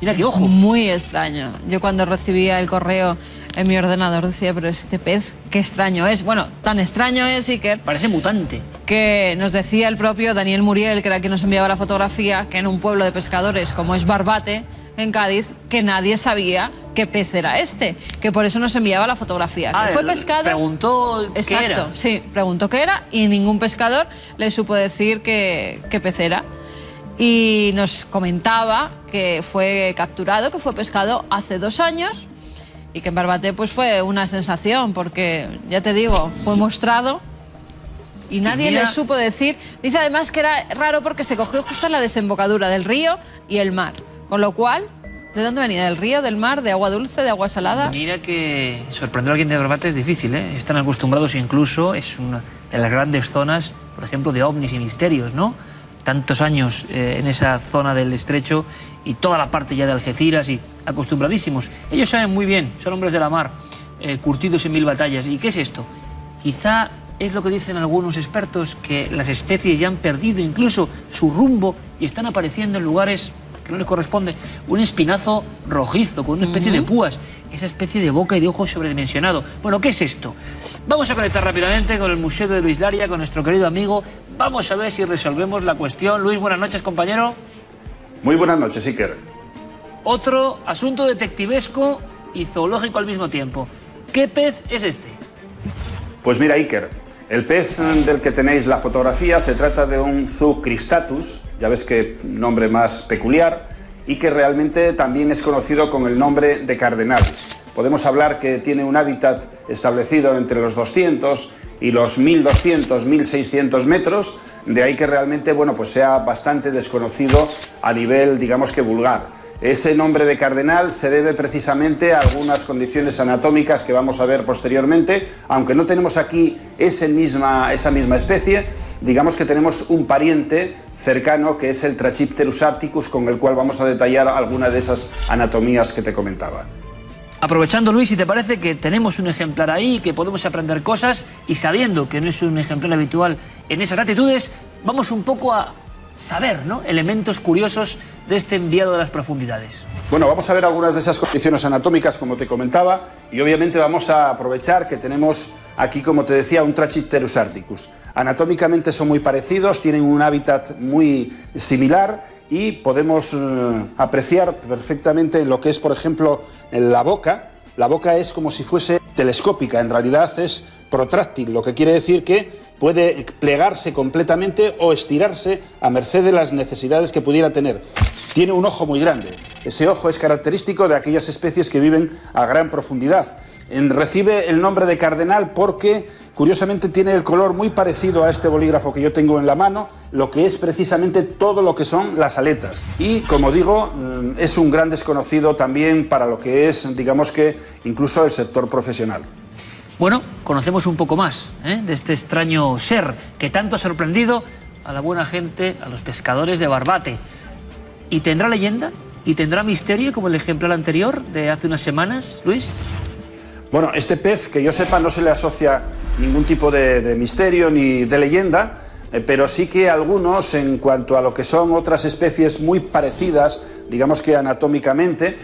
Mira qué ojo. Muy extraño. Yo cuando recibía el correo en mi ordenador, decía, pero este pez, qué extraño es. Bueno, tan extraño es, Iker. Parece mutante. Que nos decía el propio Daniel Muriel, que era quien nos enviaba la fotografía, que en un pueblo de pescadores como es Barbate, en Cádiz, que nadie sabía qué pez era este, que por eso nos enviaba la fotografía. Que fue pescado. Preguntó Exacto, qué era. Sí, preguntó qué era y ningún pescador le supo decir qué pez era. Y nos comentaba que fue capturado, que fue pescado hace 2 años y que en Barbate pues fue una sensación porque, ya te digo, fue mostrado y nadie le supo decir. Dice además que era raro porque se cogió justo en la desembocadura del río y el mar. Con lo cual, ¿de dónde venía? ¿Del río, del mar, de agua dulce, de agua salada? Mira que sorprender a alguien de Barbate es difícil, ¿eh? Están acostumbrados incluso, es una de las grandes zonas, por ejemplo, de ovnis y misterios, ¿no? Tantos años en esa zona del estrecho y toda la parte ya de Algeciras y acostumbradísimos. Ellos saben muy bien, son hombres de la mar, curtidos en 1000 batallas. ¿Y qué es esto? Quizá es lo que dicen algunos expertos, que las especies ya han perdido incluso su rumbo y están apareciendo en lugares que no les corresponde. Un espinazo rojizo con una especie de púas, esa especie de boca y de ojo sobredimensionado. Bueno, ¿qué es esto? Vamos a conectar rápidamente con el Museo de Luis Laria, con nuestro querido amigo. Vamos a ver si resolvemos la cuestión. Luis, buenas noches, compañero. Muy buenas noches, Iker. Otro asunto detectivesco y zoológico al mismo tiempo. ¿Qué pez es este? Pues mira, Iker, el pez del que tenéis la fotografía se trata de un Zoocristatus, ya ves qué nombre más peculiar, y que realmente también es conocido con el nombre de cardenal. Podemos hablar que tiene un hábitat establecido entre los 200 y los 1200, 1600 metros, de ahí que realmente, bueno, pues sea bastante desconocido a nivel, digamos que vulgar. Ese nombre de cardenal se debe precisamente a algunas condiciones anatómicas que vamos a ver posteriormente. Aunque no tenemos aquí esa misma especie, digamos que tenemos un pariente cercano que es el Trachypterus arcticus, con el cual vamos a detallar alguna de esas anatomías que te comentaba. Aprovechando, Luis, si te parece que tenemos un ejemplar ahí, que podemos aprender cosas, y sabiendo que no es un ejemplar habitual en esas latitudes, vamos un poco a saber, ¿no?, elementos curiosos de este enviado de las profundidades. Bueno, vamos a ver algunas de esas condiciones anatómicas, como te comentaba, y obviamente vamos a aprovechar que tenemos aquí, como te decía, un Trachypterus arcticus. Anatómicamente son muy parecidos, tienen un hábitat muy similar y podemos apreciar perfectamente lo que es, por ejemplo, la boca. La boca es como si fuese telescópica, en realidad es protráctil, lo que quiere decir que puede plegarse completamente o estirarse a merced de las necesidades que pudiera tener. Tiene un ojo muy grande. Ese ojo es característico de aquellas especies que viven a gran profundidad. Recibe el nombre de cardenal porque, curiosamente, tiene el color muy parecido a este bolígrafo que yo tengo en la mano, lo que es precisamente todo lo que son las aletas. Y, como digo, es un gran desconocido también para lo que es, digamos que, incluso el sector profesional. Bueno, conocemos un poco más de este extraño ser que tanto ha sorprendido a la buena gente, a los pescadores de Barbate. ¿Y tendrá leyenda? ¿Y tendrá misterio como el ejemplar anterior de hace unas semanas, Luis? Bueno, este pez, que yo sepa, no se le asocia ningún tipo de misterio ni de leyenda, pero sí que algunos, en cuanto a lo que son otras especies muy parecidas, digamos que anatómicamente,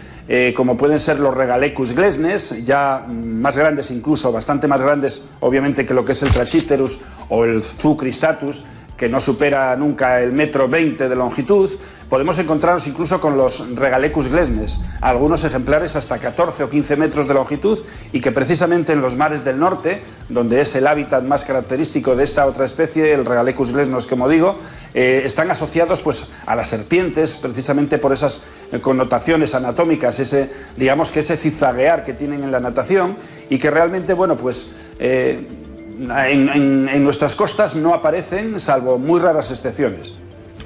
como pueden ser los Regalecus glesnes, ya más grandes incluso, bastante más grandes obviamente que lo que es el Trachypterus o el Zoocristatus, que no supera nunca el 1,20 m de longitud. Podemos encontrarnos incluso con los Regalecus glesnes, algunos ejemplares hasta 14 o 15 metros de longitud, y que precisamente en los mares del norte, donde es el hábitat más característico de esta otra especie, el Regalecus glesnes, como digo, están asociados pues a las serpientes, precisamente por esas connotaciones anatómicas, digamos que ese zigzaguear que tienen en la natación, y que realmente, bueno, pues en nuestras costas no aparecen, salvo muy raras excepciones.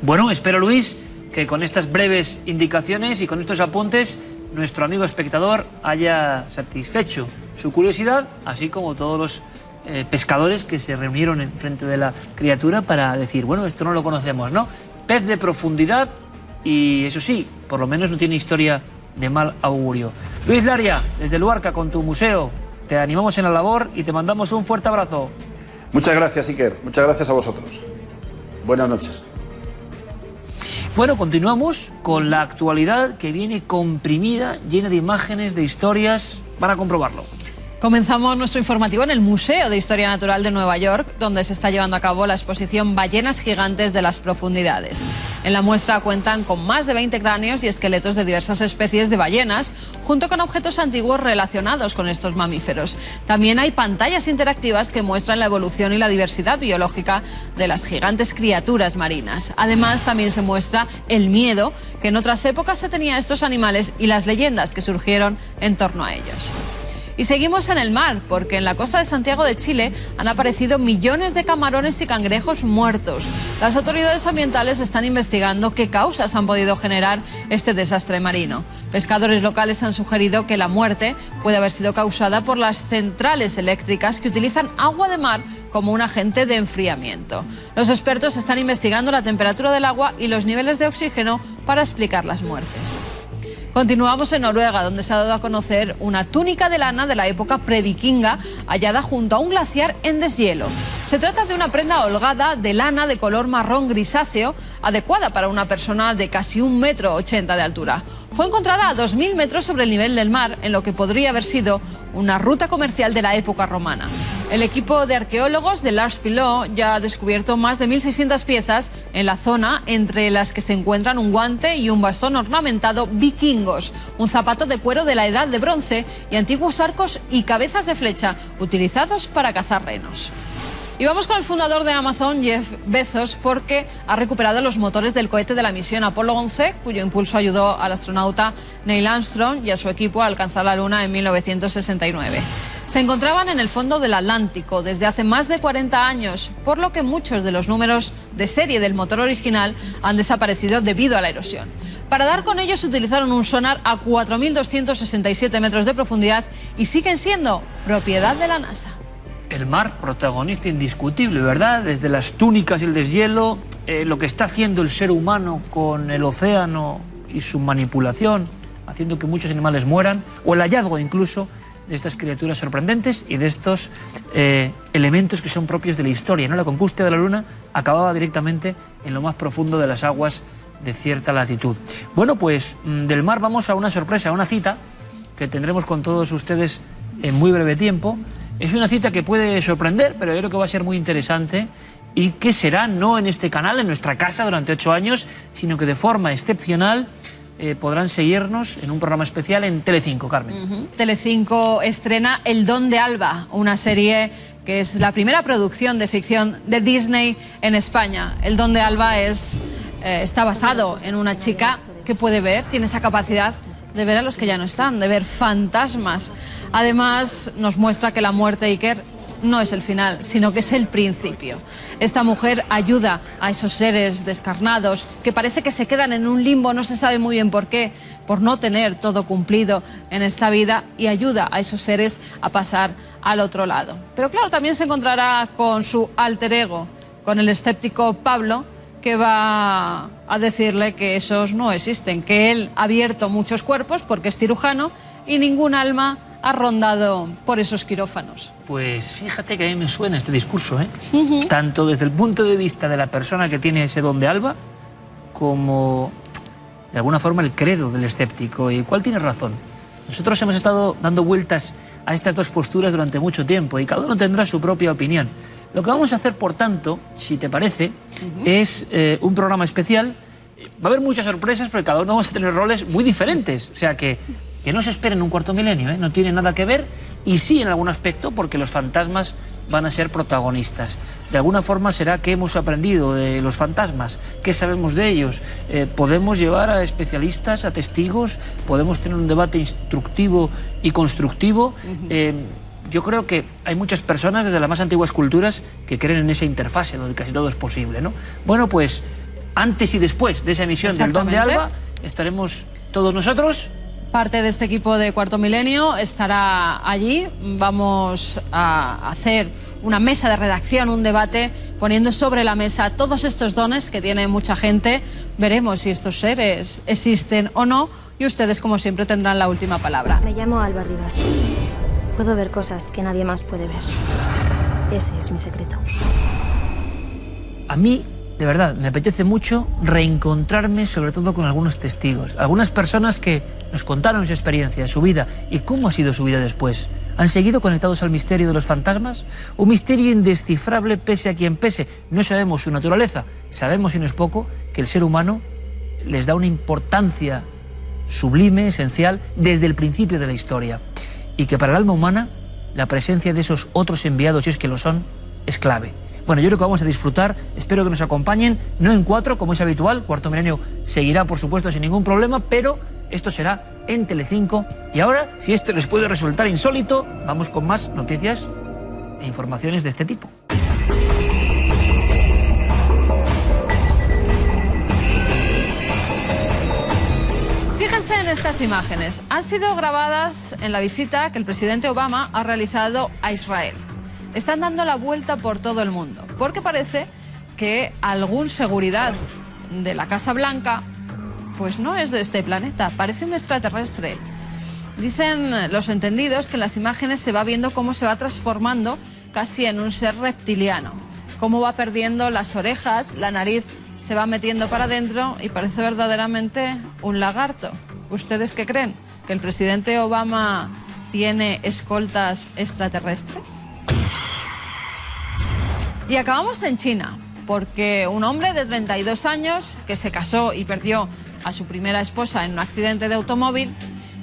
Bueno, espero, Luis, que con estas breves indicaciones y con estos apuntes nuestro amigo espectador haya satisfecho su curiosidad, así como todos los pescadores que se reunieron en frente de la criatura para decir, bueno, esto no lo conocemos, ¿no? Pez de profundidad y, eso sí, por lo menos no tiene historia de mal augurio. Luis Laria, desde Luarca, con tu museo, te animamos en la labor y te mandamos un fuerte abrazo. Muchas gracias, Iker. Muchas gracias a vosotros. Buenas noches. Bueno, continuamos con la actualidad que viene comprimida, llena de imágenes, de historias, van a comprobarlo. Comenzamos nuestro informativo en el Museo de Historia Natural de Nueva York, donde se está llevando a cabo la exposición Ballenas gigantes de las profundidades. En la muestra cuentan con más de 20 cráneos y esqueletos de diversas especies de ballenas, junto con objetos antiguos relacionados con estos mamíferos. También hay pantallas interactivas que muestran la evolución y la diversidad biológica de las gigantes criaturas marinas. Además, también se muestra el miedo que en otras épocas se tenía a estos animales y las leyendas que surgieron en torno a ellos. Y seguimos en el mar, porque en la costa de Santiago de Chile han aparecido millones de camarones y cangrejos muertos. Las autoridades ambientales están investigando qué causas han podido generar este desastre marino. Pescadores locales han sugerido que la muerte puede haber sido causada por las centrales eléctricas que utilizan agua de mar como un agente de enfriamiento. Los expertos están investigando la temperatura del agua y los niveles de oxígeno para explicar las muertes. Continuamos en Noruega, donde se ha dado a conocer una túnica de lana de la época previkinga hallada junto a un glaciar en deshielo. Se trata de una prenda holgada de lana de color marrón grisáceo, adecuada para una persona de casi 1,80 m de altura. Fue encontrada a 2.000 metros sobre el nivel del mar, en lo que podría haber sido una ruta comercial de la época romana. El equipo de arqueólogos de Lars Pilot ya ha descubierto más de 1.600 piezas en la zona, entre las que se encuentran un guante y un bastón ornamentado vikingos, un zapato de cuero de la Edad de Bronce y antiguos arcos y cabezas de flecha utilizados para cazar renos. Y vamos con el fundador de Amazon, Jeff Bezos, porque ha recuperado los motores del cohete de la misión Apolo 11, cuyo impulso ayudó al astronauta Neil Armstrong y a su equipo a alcanzar la Luna en 1969. Se encontraban en el fondo del Atlántico desde hace más de 40 años, por lo que muchos de los números de serie del motor original han desaparecido debido a la erosión. Para dar con ellos utilizaron un sonar a 4.267 metros de profundidad y siguen siendo propiedad de la NASA. El mar, protagonista indiscutible, ¿verdad? Desde las túnicas y el deshielo, lo que está haciendo el ser humano con el océano y su manipulación, haciendo que muchos animales mueran, o el hallazgo incluso de estas criaturas sorprendentes y de estos elementos que son propios de la historia, ¿no? La conquista de la Luna acababa directamente en lo más profundo de las aguas de cierta latitud. Bueno, pues del mar vamos a una sorpresa, a una cita que tendremos con todos ustedes en muy breve tiempo. Es una cita que puede sorprender, pero yo creo que va a ser muy interesante y que será no en este canal, en nuestra casa durante 8 años, sino que de forma excepcional podrán seguirnos en un programa especial en Telecinco, Carmen. Telecinco estrena El Don de Alba, una serie que es la primera producción de ficción de Disney en España. El Don de Alba está basado en una chica que puede ver, tiene esa capacidad de ver a los que ya no están, de ver fantasmas. Además, nos muestra que la muerte de Iker no es el final, sino que es el principio. Esta mujer ayuda a esos seres descarnados que parece que se quedan en un limbo, no se sabe muy bien por qué, por no tener todo cumplido en esta vida, y ayuda a esos seres a pasar al otro lado. Pero claro, también se encontrará con su alter ego, con el escéptico Pablo, que va a decirle que esos no existen, que él ha abierto muchos cuerpos porque es cirujano y ningún alma ha rondado por esos quirófanos. Pues fíjate que a mí me suena este discurso, tanto desde el punto de vista de la persona que tiene ese don de alba, como de alguna forma el credo del escéptico. ¿Y cuál tiene razón? Nosotros hemos estado dando vueltas a estas dos posturas durante mucho tiempo y cada uno tendrá su propia opinión. Lo que vamos a hacer, por tanto, si te parece, es un programa especial. Va a haber muchas sorpresas porque cada uno vamos a tener roles muy diferentes. O sea que no se esperen un cuarto milenio, no tiene nada que ver, y sí en algún aspecto, porque los fantasmas van a ser protagonistas. De alguna forma será que hemos aprendido de los fantasmas, qué sabemos de ellos. Podemos llevar a especialistas, a testigos, podemos tener un debate instructivo y constructivo. Yo creo que hay muchas personas desde las más antiguas culturas que creen en esa interfase donde casi todo es posible, ¿no? Bueno, pues antes y después de esa emisión del Don de Alba estaremos todos nosotros. Parte de este equipo de Cuarto Milenio estará allí. Vamos a hacer una mesa de redacción, un debate, poniendo sobre la mesa todos estos dones que tiene mucha gente. Veremos si estos seres existen o no y ustedes, como siempre, tendrán la última palabra. Me llamo Alba Rivas. Puedo ver cosas que nadie más puede ver. Ese es mi secreto. A mí, de verdad, me apetece mucho reencontrarme sobre todo con algunos testigos, algunas personas que nos contaron su experiencia, su vida y cómo ha sido su vida después. ¿Han seguido conectados al misterio de los fantasmas? Un misterio indescifrable pese a quien pese. No sabemos su naturaleza, sabemos, y no es poco, que el ser humano les da una importancia sublime, esencial, desde el principio de la historia. Y que para el alma humana, la presencia de esos otros enviados, si es que lo son, es clave. Bueno, yo creo que vamos a disfrutar, espero que nos acompañen, no en 4, como es habitual, Cuarto Milenio seguirá, por supuesto, sin ningún problema, pero esto será en Telecinco. Y ahora, si esto les puede resultar insólito, vamos con más noticias e informaciones de este tipo. Fíjense en estas imágenes. Han sido grabadas en la visita que el presidente Obama ha realizado a Israel. Están dando la vuelta por todo el mundo, porque parece que algún seguridad de la Casa Blanca pues no es de este planeta, parece un extraterrestre. Dicen los entendidos que en las imágenes se va viendo cómo se va transformando casi en un ser reptiliano, cómo va perdiendo las orejas, la nariz se va metiendo para adentro y parece verdaderamente un lagarto. ¿Ustedes qué creen? ¿Que el presidente Obama tiene escoltas extraterrestres? Y acabamos en China, porque un hombre de 32 años que se casó y perdió a su primera esposa en un accidente de automóvil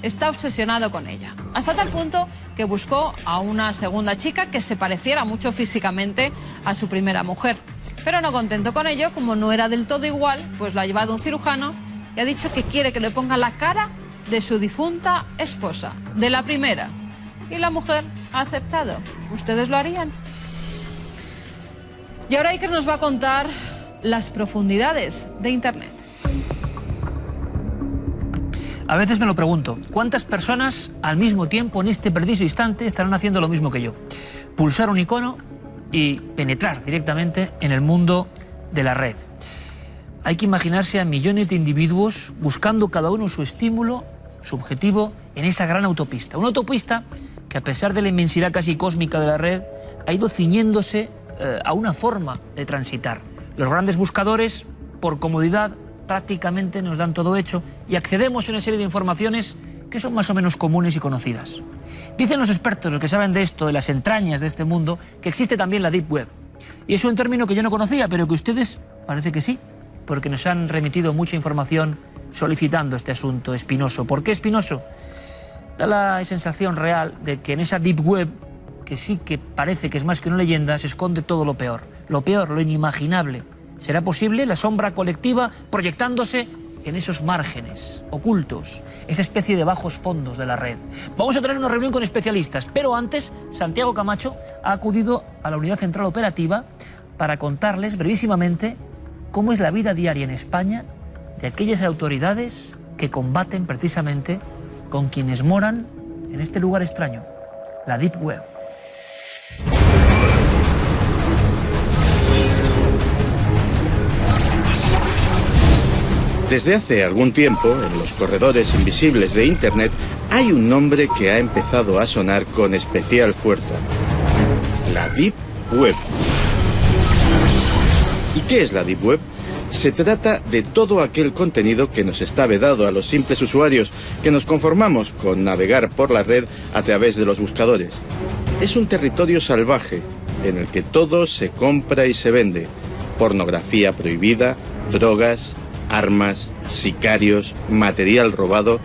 está obsesionado con ella, hasta tal punto que buscó a una segunda chica que se pareciera mucho físicamente a su primera mujer. Pero no contento con ello, como no era del todo igual, pues lo ha llevado un cirujano y ha dicho que quiere que le ponga la cara de su difunta esposa, de la primera. Y la mujer ha aceptado. ¿Ustedes lo harían? Y ahora Iker nos va a contar las profundidades de Internet. A veces me lo pregunto, ¿cuántas personas al mismo tiempo en este preciso instante estarán haciendo lo mismo que yo? Pulsar un icono y penetrar directamente en el mundo de la red. Hay que imaginarse a millones de individuos buscando cada uno su estímulo, su objetivo en esa gran autopista. Una autopista que, a pesar de la inmensidad casi cósmica de la red, ha ido ciñéndose a una forma de transitar. Los grandes buscadores, por comodidad, prácticamente nos dan todo hecho y accedemos a una serie de informaciones que son más o menos comunes y conocidas. Dicen los expertos, los que saben de esto, de las entrañas de este mundo, que existe también la Deep Web. Y es un término que yo no conocía, pero que ustedes parece que sí, porque nos han remitido mucha información solicitando este asunto espinoso. ¿Por qué espinoso? Da la sensación real de que en esa Deep Web, que sí que parece que es más que una leyenda, se esconde todo lo peor, lo inimaginable. ¿Será posible la sombra colectiva proyectándose en esos márgenes ocultos, esa especie de bajos fondos de la red? Vamos a tener una reunión con especialistas, pero antes Santiago Camacho ha acudido a la Unidad Central Operativa para contarles brevísimamente cómo es la vida diaria en España de aquellas autoridades que combaten precisamente con quienes moran en este lugar extraño, la Deep Web. Desde hace algún tiempo, en los corredores invisibles de Internet, hay un nombre que ha empezado a sonar con especial fuerza: la Deep Web. ¿Y qué es la Deep Web? Se trata de todo aquel contenido que nos está vedado a los simples usuarios, que nos conformamos con navegar por la red a través de los buscadores. Es un territorio salvaje, en el que todo se compra y se vende: pornografía prohibida, drogas, armas, sicarios, material robado.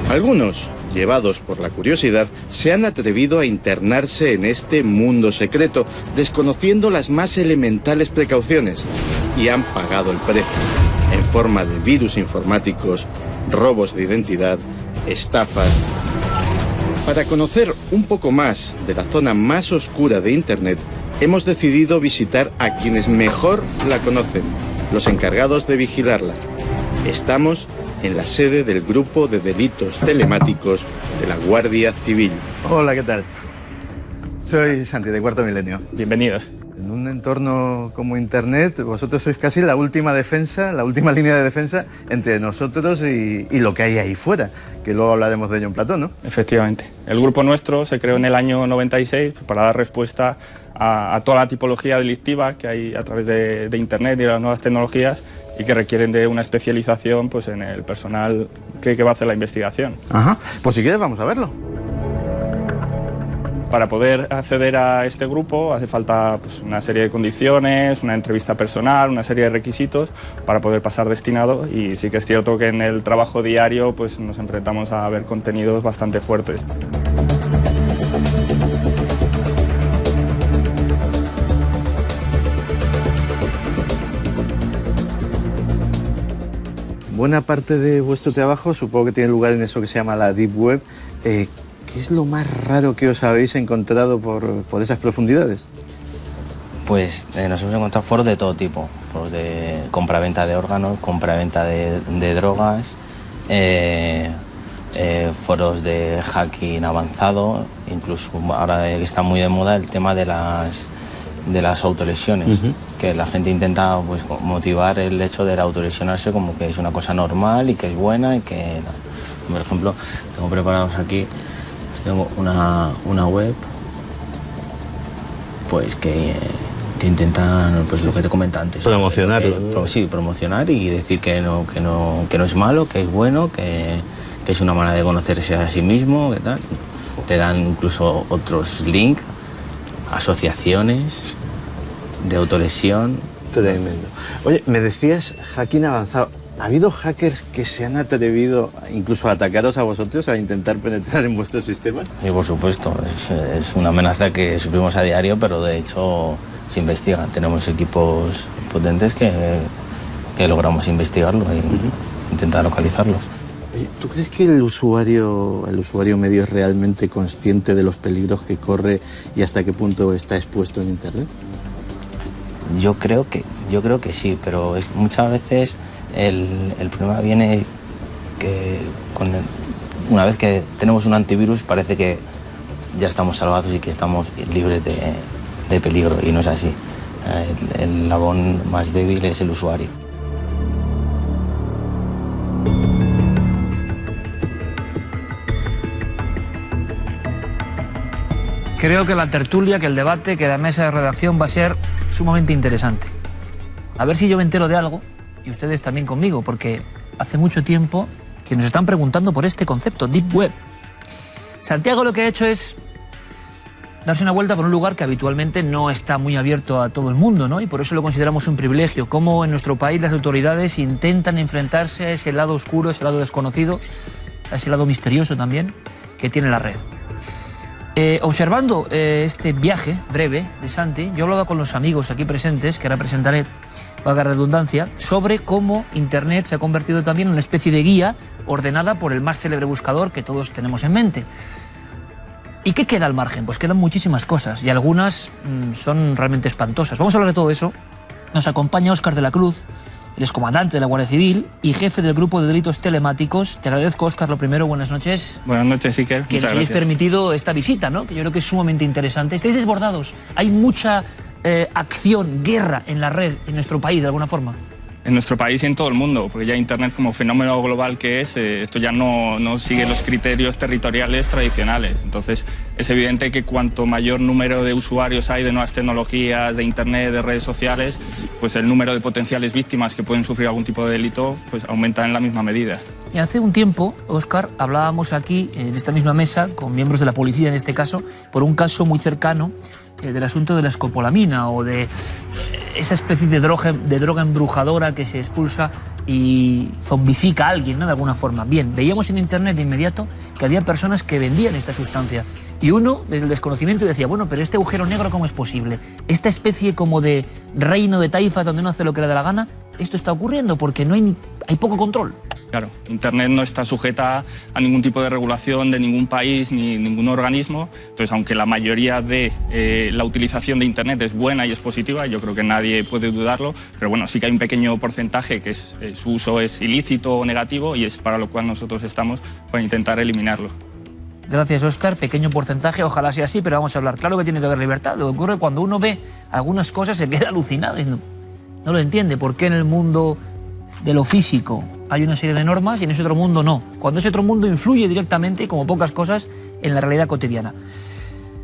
Algunos, llevados por la curiosidad, se han atrevido a internarse en este mundo secreto, desconociendo las más elementales precauciones, y han pagado el precio, en forma de virus informáticos, robos de identidad, estafas. Para conocer un poco más de la zona más oscura de Internet, hemos decidido visitar a quienes mejor la conocen, los encargados de vigilarla. Estamos en la sede del Grupo de Delitos Telemáticos de la Guardia Civil. Hola, ¿qué tal? Soy Santi, de Cuarto Milenio. Bienvenidos. En un entorno como Internet, vosotros sois casi la última defensa, la última línea de defensa entre nosotros y lo que hay ahí fuera, que luego hablaremos de ello en plató, ¿no? Efectivamente. El grupo nuestro se creó en el año 96 para dar respuesta a toda la tipología delictiva que hay a través de Internet y las nuevas tecnologías y que requieren de una especialización pues, en el personal que va a hacer la investigación. Ajá, pues si quieres vamos a verlo. Para poder acceder a este grupo hace falta pues, una serie de condiciones, una entrevista personal, una serie de requisitos para poder pasar destinado y sí que es cierto que en el trabajo diario pues, nos enfrentamos a ver contenidos bastante fuertes. Buena parte de vuestro trabajo supongo que tiene lugar en eso que se llama la Deep Web. ¿Qué es lo más raro que os habéis encontrado por esas profundidades? Pues nos hemos encontrado foros de todo tipo, foros de compraventa de órganos, compraventa de drogas, foros de hacking avanzado, incluso ahora está muy de moda el tema de las autolesiones, que la gente intenta pues, motivar el hecho de autolesionarse como que es una cosa normal y que es buena y que, por ejemplo, tengo preparados aquí. Tengo una web pues que intentan pues lo que te comentaba antes. Promocionarlo. Sí, promocionar y decir que no es malo, que es bueno, que es una manera de conocerse a sí mismo, que tal. Te dan incluso otros links, asociaciones de autolesión. Tremendo. Oye, me decías hacking avanzado. ¿Ha habido hackers que se han atrevido incluso a atacaros a vosotros, a intentar penetrar en vuestros sistemas? Sí, por supuesto. Es una amenaza que sufrimos a diario, pero de hecho se investiga. Tenemos equipos potentes que logramos investigarlo e intentar localizarlos. Oye, ¿tú crees que el usuario medio es realmente consciente de los peligros que corre y hasta qué punto está expuesto en Internet? Yo creo que sí, pero muchas veces el problema viene que una vez que tenemos un antivirus parece que ya estamos salvados y que estamos libres de peligro, y no es así. El eslabón más débil es el usuario. Creo que la tertulia, que el debate, que la mesa de redacción va a ser sumamente interesante. A ver si yo me entero de algo, y ustedes también conmigo, porque hace mucho tiempo que nos están preguntando por este concepto, Deep Web. Santiago lo que ha hecho es darse una vuelta por un lugar que habitualmente no está muy abierto a todo el mundo, ¿no? Y por eso lo consideramos un privilegio. Cómo en nuestro país las autoridades intentan enfrentarse a ese lado oscuro, ese lado desconocido, a ese lado misterioso también que tiene la red. Observando este viaje breve de Santi, yo hablaba con los amigos aquí presentes, que ahora presentaré, valga redundancia, sobre cómo Internet se ha convertido también en una especie de guía ordenada por el más célebre buscador que todos tenemos en mente. ¿Y qué queda al margen? Pues quedan muchísimas cosas y algunas son realmente espantosas. Vamos a hablar de todo eso. Nos acompaña Óscar de la Cruz, el excomandante de la Guardia Civil y jefe del grupo de delitos telemáticos. Te agradezco, Óscar, lo primero, buenas noches. Buenas noches, Iker. Que nos hayáis permitido esta visita, ¿no? Que yo creo que es sumamente interesante. Estáis desbordados. Hay mucha acción, guerra en la red, en nuestro país, de alguna forma. En nuestro país y en todo el mundo, porque ya Internet como fenómeno global que es, esto ya no sigue los criterios territoriales tradicionales. Entonces es evidente que cuanto mayor número de usuarios hay de nuevas tecnologías, de Internet, de redes sociales, pues el número de potenciales víctimas que pueden sufrir algún tipo de delito pues aumenta en la misma medida. Y hace un tiempo, Óscar, hablábamos aquí en esta misma mesa, con miembros de la policía en este caso, por un caso muy cercano del asunto de la escopolamina o de esa especie de droga embrujadora que se expulsa y zombifica a alguien, ¿no? De alguna forma. Bien, veíamos en Internet de inmediato que había personas que vendían esta sustancia y uno, desde el desconocimiento, decía, bueno, pero este agujero negro, ¿cómo es posible? Esta especie como de reino de taifas donde uno hace lo que le da la gana, esto está ocurriendo porque no hay poco control. Claro, Internet no está sujeta a ningún tipo de regulación de ningún país ni ningún organismo. Entonces, aunque la mayoría de la utilización de Internet es buena y es positiva, yo creo que nadie puede dudarlo, pero bueno, sí que hay un pequeño porcentaje que su uso es ilícito o negativo y es para lo cual nosotros estamos para intentar eliminarlo. Gracias, Óscar. Pequeño porcentaje, ojalá sea así, pero vamos a hablar. Claro que tiene que haber libertad. Lo que ocurre cuando uno ve algunas cosas se queda alucinado y no lo entiende. ¿Por qué en el mundo de lo físico hay una serie de normas y en ese otro mundo no? Cuando ese otro mundo influye directamente, como pocas cosas, en la realidad cotidiana.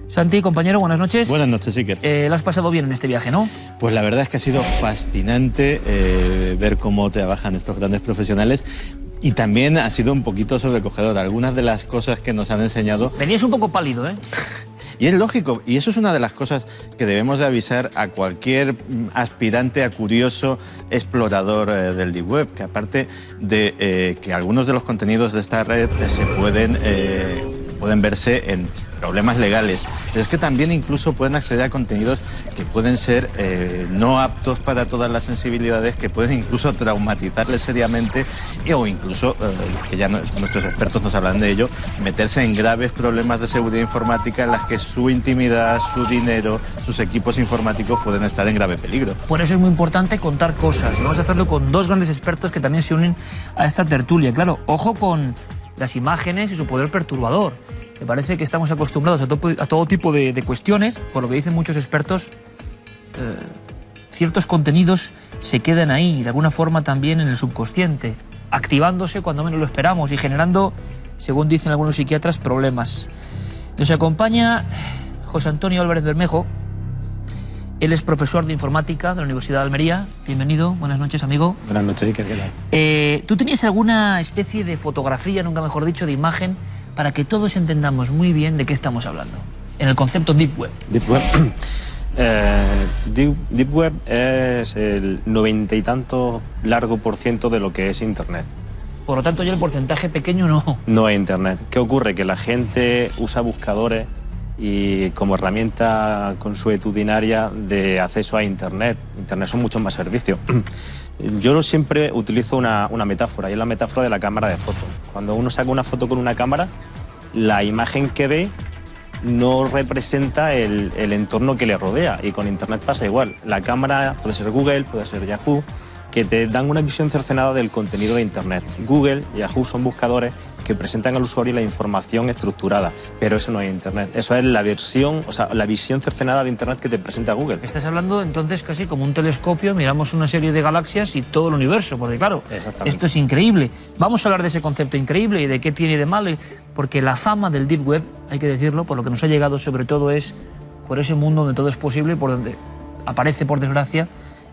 Santi, compañero, buenas noches. Buenas noches, Iker. Lo has pasado bien en este viaje, ¿no? Pues la verdad es que ha sido fascinante ver cómo trabajan estos grandes profesionales. Y también ha sido un poquito sobrecogedor. Algunas de las cosas que nos han enseñado... Venías un poco pálido, ¿eh? Y es lógico, y eso es una de las cosas que debemos de avisar a cualquier aspirante, a curioso explorador del Deep Web, que aparte de que algunos de los contenidos de esta red se pueden verse en problemas legales, pero es que también incluso pueden acceder a contenidos que pueden ser no aptos para todas las sensibilidades, que pueden incluso traumatizarles seriamente o incluso, que ya nuestros expertos nos hablan de ello, meterse en graves problemas de seguridad informática en las que su intimidad, su dinero, sus equipos informáticos pueden estar en grave peligro. Por eso es muy importante contar cosas y vamos a hacerlo con dos grandes expertos que también se unen a esta tertulia. Claro, ojo con las imágenes y su poder perturbador. Me parece que estamos acostumbrados a todo tipo de cuestiones, por lo que dicen muchos expertos, ciertos contenidos se quedan ahí, de alguna forma también en el subconsciente, activándose cuando menos lo esperamos y generando, según dicen algunos psiquiatras, problemas. Nos acompaña José Antonio Álvarez Bermejo. Él es profesor de informática de la Universidad de Almería. Bienvenido, buenas noches, amigo. Buenas noches, Iker, ¿qué tal? ¿Tú tenías alguna especie de fotografía, nunca mejor dicho, de imagen, para que todos entendamos muy bien de qué estamos hablando, en el concepto Deep Web? Deep Web. Deep Web es el 90 y tanto largo por ciento de lo que es Internet. Por lo tanto, ya el porcentaje pequeño no. No es Internet. ¿Qué ocurre? Que la gente usa buscadores y como herramienta consuetudinaria de acceso a Internet. Internet son muchos más servicios. Yo siempre utilizo una metáfora, y es la metáfora de la cámara de fotos. Cuando uno saca una foto con una cámara, la imagen que ve no representa el entorno que le rodea, y con Internet pasa igual. La cámara puede ser Google, puede ser Yahoo, que te dan una visión cercenada del contenido de Internet. Google, Yahoo son buscadores que presentan al usuario la información estructurada, pero eso no es Internet. Eso es la versión, o sea, la visión cercenada de Internet que te presenta Google. Estás hablando entonces casi como un telescopio, miramos una serie de galaxias y todo el universo, porque claro, esto es increíble. Vamos a hablar de ese concepto increíble y de qué tiene de malo, porque la fama del Deep Web, hay que decirlo, por lo que nos ha llegado sobre todo es por ese mundo donde todo es posible, por donde aparece, por desgracia,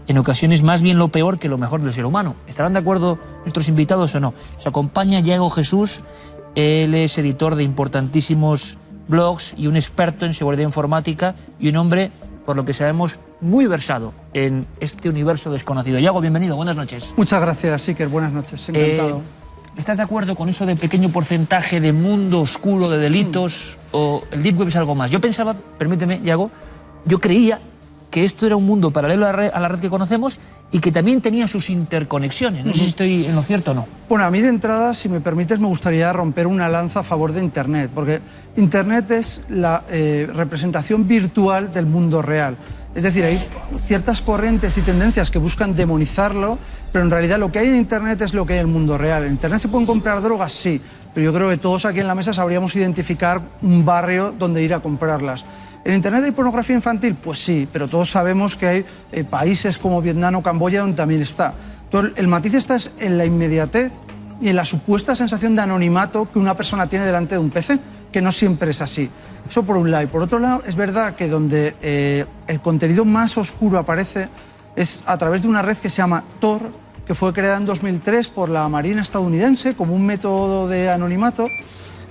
en ocasiones más bien lo peor que lo mejor del ser humano. ¿Estarán de acuerdo nuestros invitados o no? Nos acompaña Yago Jesús, él es editor de importantísimos blogs y un experto en seguridad informática y un hombre, por lo que sabemos, muy versado en este universo desconocido. Yago, bienvenido, buenas noches. Muchas gracias, Iker, buenas noches, encantado. ¿Estás de acuerdo con eso de pequeño porcentaje de mundo oscuro, de delitos, o el Deep Web es algo más? Yo pensaba, permíteme, Yago, yo creía que esto era un mundo paralelo a la red que conocemos y que también tenía sus interconexiones. No sé si estoy en lo cierto o no. Bueno, a mí de entrada, si me permites, me gustaría romper una lanza a favor de Internet, porque Internet es la representación virtual del mundo real. Es decir, hay ciertas corrientes y tendencias que buscan demonizarlo, pero en realidad lo que hay en Internet es lo que hay en el mundo real. En Internet se pueden comprar drogas, sí, pero yo creo que todos aquí en la mesa sabríamos identificar un barrio donde ir a comprarlas. ¿En Internet hay pornografía infantil? Pues sí, pero todos sabemos que hay países como Vietnam o Camboya donde también está. Entonces, el matiz está en la inmediatez y en la supuesta sensación de anonimato que una persona tiene delante de un PC, que no siempre es así. Eso por un lado. Y por otro lado, es verdad que donde el contenido más oscuro aparece es a través de una red que se llama Tor, que fue creada en 2003 por la Marina estadounidense como un método de anonimato.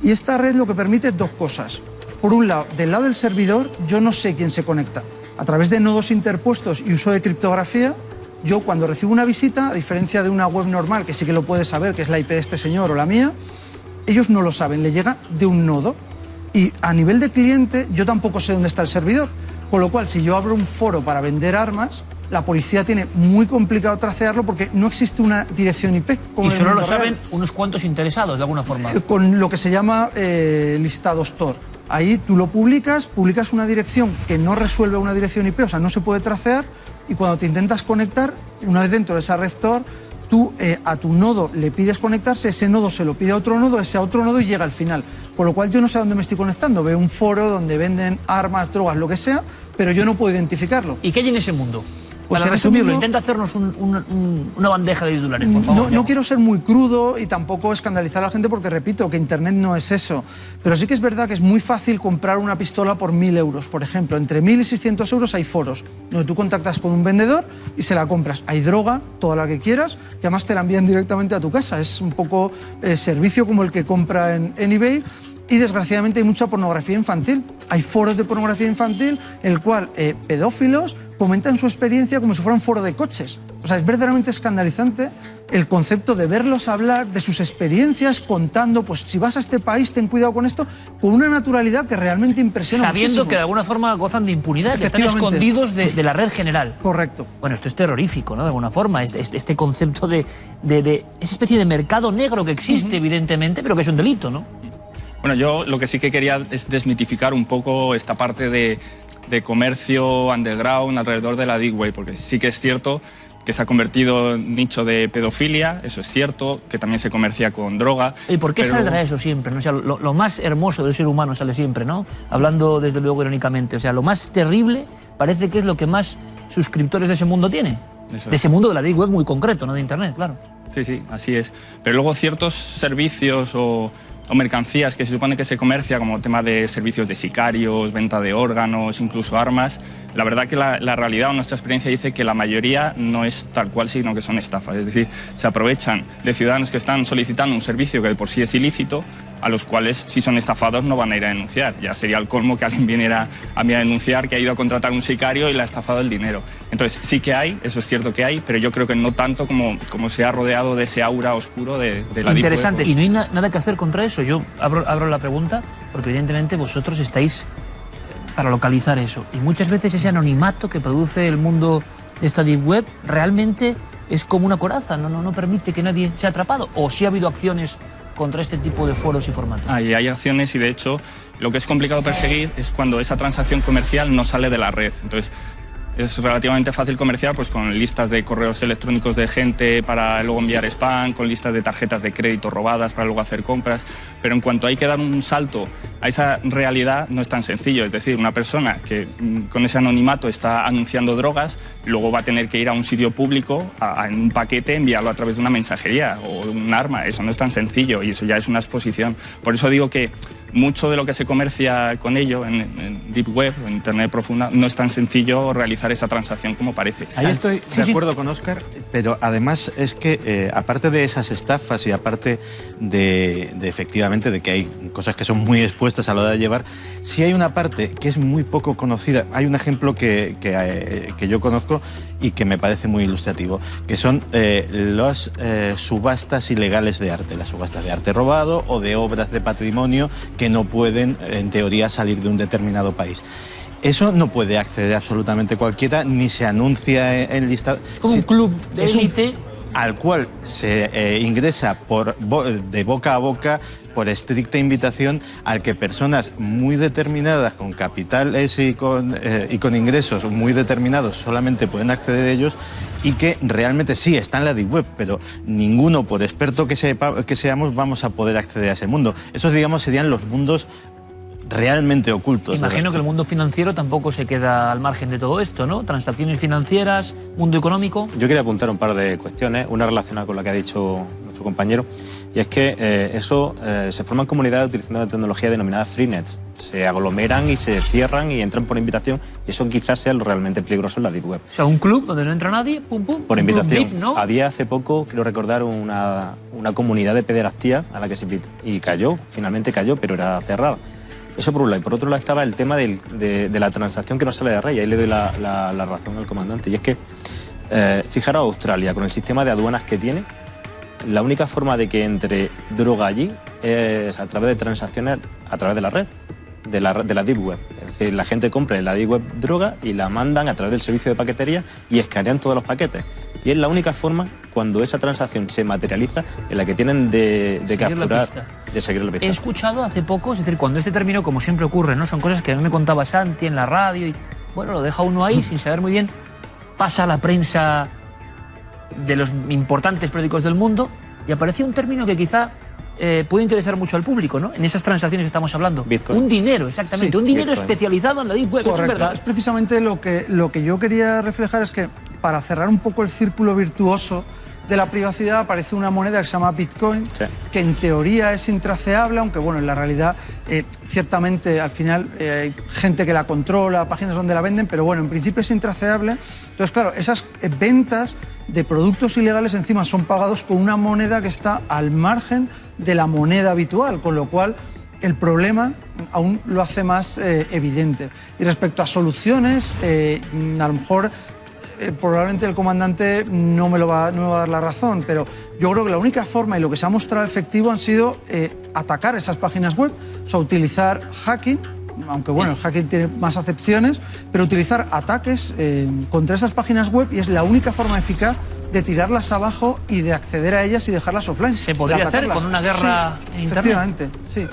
Y esta red lo que permite es dos cosas. Por un lado, del lado del servidor, yo no sé quién se conecta. A través de nodos interpuestos y uso de criptografía, yo cuando recibo una visita, a diferencia de una web normal, que sí que lo puede saber, que es la IP de este señor o la mía, ellos no lo saben, le llega de un nodo. Y a nivel de cliente, yo tampoco sé dónde está el servidor. Con lo cual, si yo abro un foro para vender armas, la policía tiene muy complicado tracearlo porque no existe una dirección IP. Y solo lo saben unos cuantos interesados, de alguna forma. Con lo que se llama listados Tor. Ahí tú lo publicas una dirección que no resuelve una dirección IP, o sea, no se puede tracear, y cuando te intentas conectar, una vez dentro de esa red Tor, tú a tu nodo le pides conectarse, ese nodo se lo pide a otro nodo, ese a otro nodo y llega al final. Con lo cual yo no sé a dónde me estoy conectando. Veo un foro donde venden armas, drogas, lo que sea, pero yo no puedo identificarlo. ¿Y qué hay en ese mundo? Pues Para en ese resumirlo, mundo- intenta hacernos una bandeja de titulares, por favor. No quiero ser muy crudo y tampoco escandalizar a la gente porque, repito, que Internet no es eso. Pero sí que es verdad que es muy fácil comprar una pistola por 1.000 euros, por ejemplo. Entre 1.000 y 600 euros hay foros donde tú contactas con un vendedor y se la compras. Hay droga, toda la que quieras, que además te la envían directamente a tu casa. Es un poco servicio como el que compra en eBay. Y desgraciadamente hay mucha pornografía infantil. Hay foros de pornografía infantil en el cual pedófilos comentan su experiencia como si fuera un foro de coches. O sea, es verdaderamente escandalizante el concepto de verlos hablar de sus experiencias, contando, pues si vas a este país, ten cuidado con esto, con una naturalidad que realmente impresiona Sabiendo muchísimo. que de alguna forma gozan de impunidad, que están Efectivamente. escondidos de la red general. Correcto. Bueno, esto es terrorífico, ¿no? De alguna forma, este concepto de esa especie de mercado negro que existe, evidentemente, pero que es un delito, ¿no? Bueno, yo lo que sí que quería es desmitificar un poco esta parte de comercio underground alrededor de la Deep Web, porque sí que es cierto que se ha convertido en nicho de pedofilia, eso es cierto, que también se comercia con droga. ¿Y por qué pero- saldrá eso siempre? ¿No? O sea, lo más hermoso del ser humano sale siempre, ¿no? Hablando desde luego irónicamente. O sea, lo más terrible parece que es lo que más suscriptores de ese mundo tiene. Eso De es. ese mundo de la Deep Web muy concreto, no de Internet, claro. Sí, sí, así es. Pero luego ciertos servicios o mercancías que se supone que se comercia, como tema de servicios de sicarios, venta de órganos, incluso armas, la verdad que la realidad o nuestra experiencia dice que la mayoría no es tal cual, sino que son estafas. Es decir, se aprovechan de ciudadanos que están solicitando un servicio que de por sí es ilícito, a los cuales, si son estafados, no van a ir a denunciar. Ya sería el colmo que alguien viniera a mí a denunciar que ha ido a contratar un sicario y le ha estafado el dinero. Entonces, sí que hay, eso es cierto que hay, pero yo creo que no tanto como se ha rodeado de ese aura oscuro de la Deep Web. Interesante. Y no hay nada que hacer contra eso. Yo abro la pregunta porque evidentemente vosotros estáis para localizar eso. Y muchas veces ese anonimato que produce el mundo de esta Deep Web realmente es como una coraza, no permite que nadie sea atrapado. O si ha habido acciones contra este tipo de foros y formatos. Y hay acciones y de hecho lo que es complicado perseguir es cuando esa transacción comercial no sale de la red. Entonces es relativamente fácil comerciar pues, con listas de correos electrónicos de gente para luego enviar spam, con listas de tarjetas de crédito robadas para luego hacer compras, pero en cuanto hay que dar un salto a esa realidad no es tan sencillo. Es decir, una persona que con ese anonimato está anunciando drogas, luego va a tener que ir a un sitio público, en un paquete, enviarlo a través de una mensajería o un arma. Eso no es tan sencillo y eso ya es una exposición. Por eso digo que mucho de lo que se comercia con ello en Deep Web, en Internet profunda, no es tan sencillo realizar esa transacción como parece. Ahí estoy de acuerdo con Óscar, pero además es que aparte de esas estafas y aparte de efectivamente de que hay cosas que son muy expuestas a la hora de llevar, sí hay una parte que es muy poco conocida. Hay un ejemplo que yo conozco y que me parece muy ilustrativo, que son las subastas ilegales de arte, las subastas de arte robado o de obras de patrimonio que no pueden, en teoría, salir de un determinado país. Eso no puede acceder absolutamente cualquiera, ni se anuncia en lista. Como un club de élite al cual se ingresa de boca a boca por estricta invitación, al que personas muy determinadas, con capitales y con ingresos muy determinados, solamente pueden acceder a ellos, y que realmente sí está en la Deep Web, pero ninguno, por experto que seamos, vamos a poder acceder a ese mundo. Esos, digamos, serían los mundos realmente ocultos. Imagino que el mundo financiero tampoco se queda al margen de todo esto, ¿no? Transacciones financieras, mundo económico. Yo quería apuntar un par de cuestiones, una relacionada con la que ha dicho nuestro compañero, y es que se forman comunidades utilizando la tecnología denominada Freenets. Se aglomeran y se cierran y entran por invitación, y eso quizás sea lo realmente peligroso en la Deep Web. O sea, un club donde no entra nadie, pum, pum. Por un invitación. club VIP, ¿no? Había hace poco, quiero recordar, una comunidad de pederastía a la que se invitó, y finalmente cayó, pero era cerrada. Eso por un lado. Y por otro lado estaba el tema de la transacción que no sale de red. Ahí le doy la razón al comandante. Y es que, fijaros, Australia, con el sistema de aduanas que tiene, la única forma de que entre droga allí es a través de transacciones a través de la red, de la Deep Web. Es decir, la gente compra en la Deep Web droga y la mandan a través del servicio de paquetería y escanean todos los paquetes. Y es la única forma, cuando esa transacción se materializa, en la que tienen de capturar, de seguir la pista. He escuchado hace poco, es decir, cuando este término, como siempre ocurre, ¿no? Son cosas que a mí me contaba Santi en la radio y, bueno, lo deja uno ahí sin saber muy bien, pasa a la prensa de los importantes periódicos del mundo y aparecía un término que quizá puede interesar mucho al público, ¿no? En esas transacciones que estamos hablando. Bitcoin. Un dinero, exactamente, Sí, un dinero Bitcoin. especializado en la Deep Web. Eso es Correcto. verdad. Es precisamente lo que yo quería reflejar, es que para cerrar un poco el círculo virtuoso de la privacidad aparece una moneda que se llama Bitcoin, que en teoría es intraceable, aunque bueno, en la realidad ciertamente al final hay gente que la controla, páginas donde la venden, pero bueno, en principio es intraceable. Entonces claro, esas ventas de productos ilegales encima son pagados con una moneda que está al margen de la moneda habitual, con lo cual el problema aún lo hace más evidente. Y respecto a soluciones, a lo mejor probablemente el comandante no me va a dar la razón, pero yo creo que la única forma y lo que se ha mostrado efectivo han sido atacar esas páginas web, o sea, utilizar hacking, aunque bueno, el hacking tiene más acepciones, pero utilizar ataques contra esas páginas web, y es la única forma eficaz de tirarlas abajo y de acceder a ellas y dejarlas offline. ¿Se podría hacer con una guerra en Internet? Efectivamente, sí.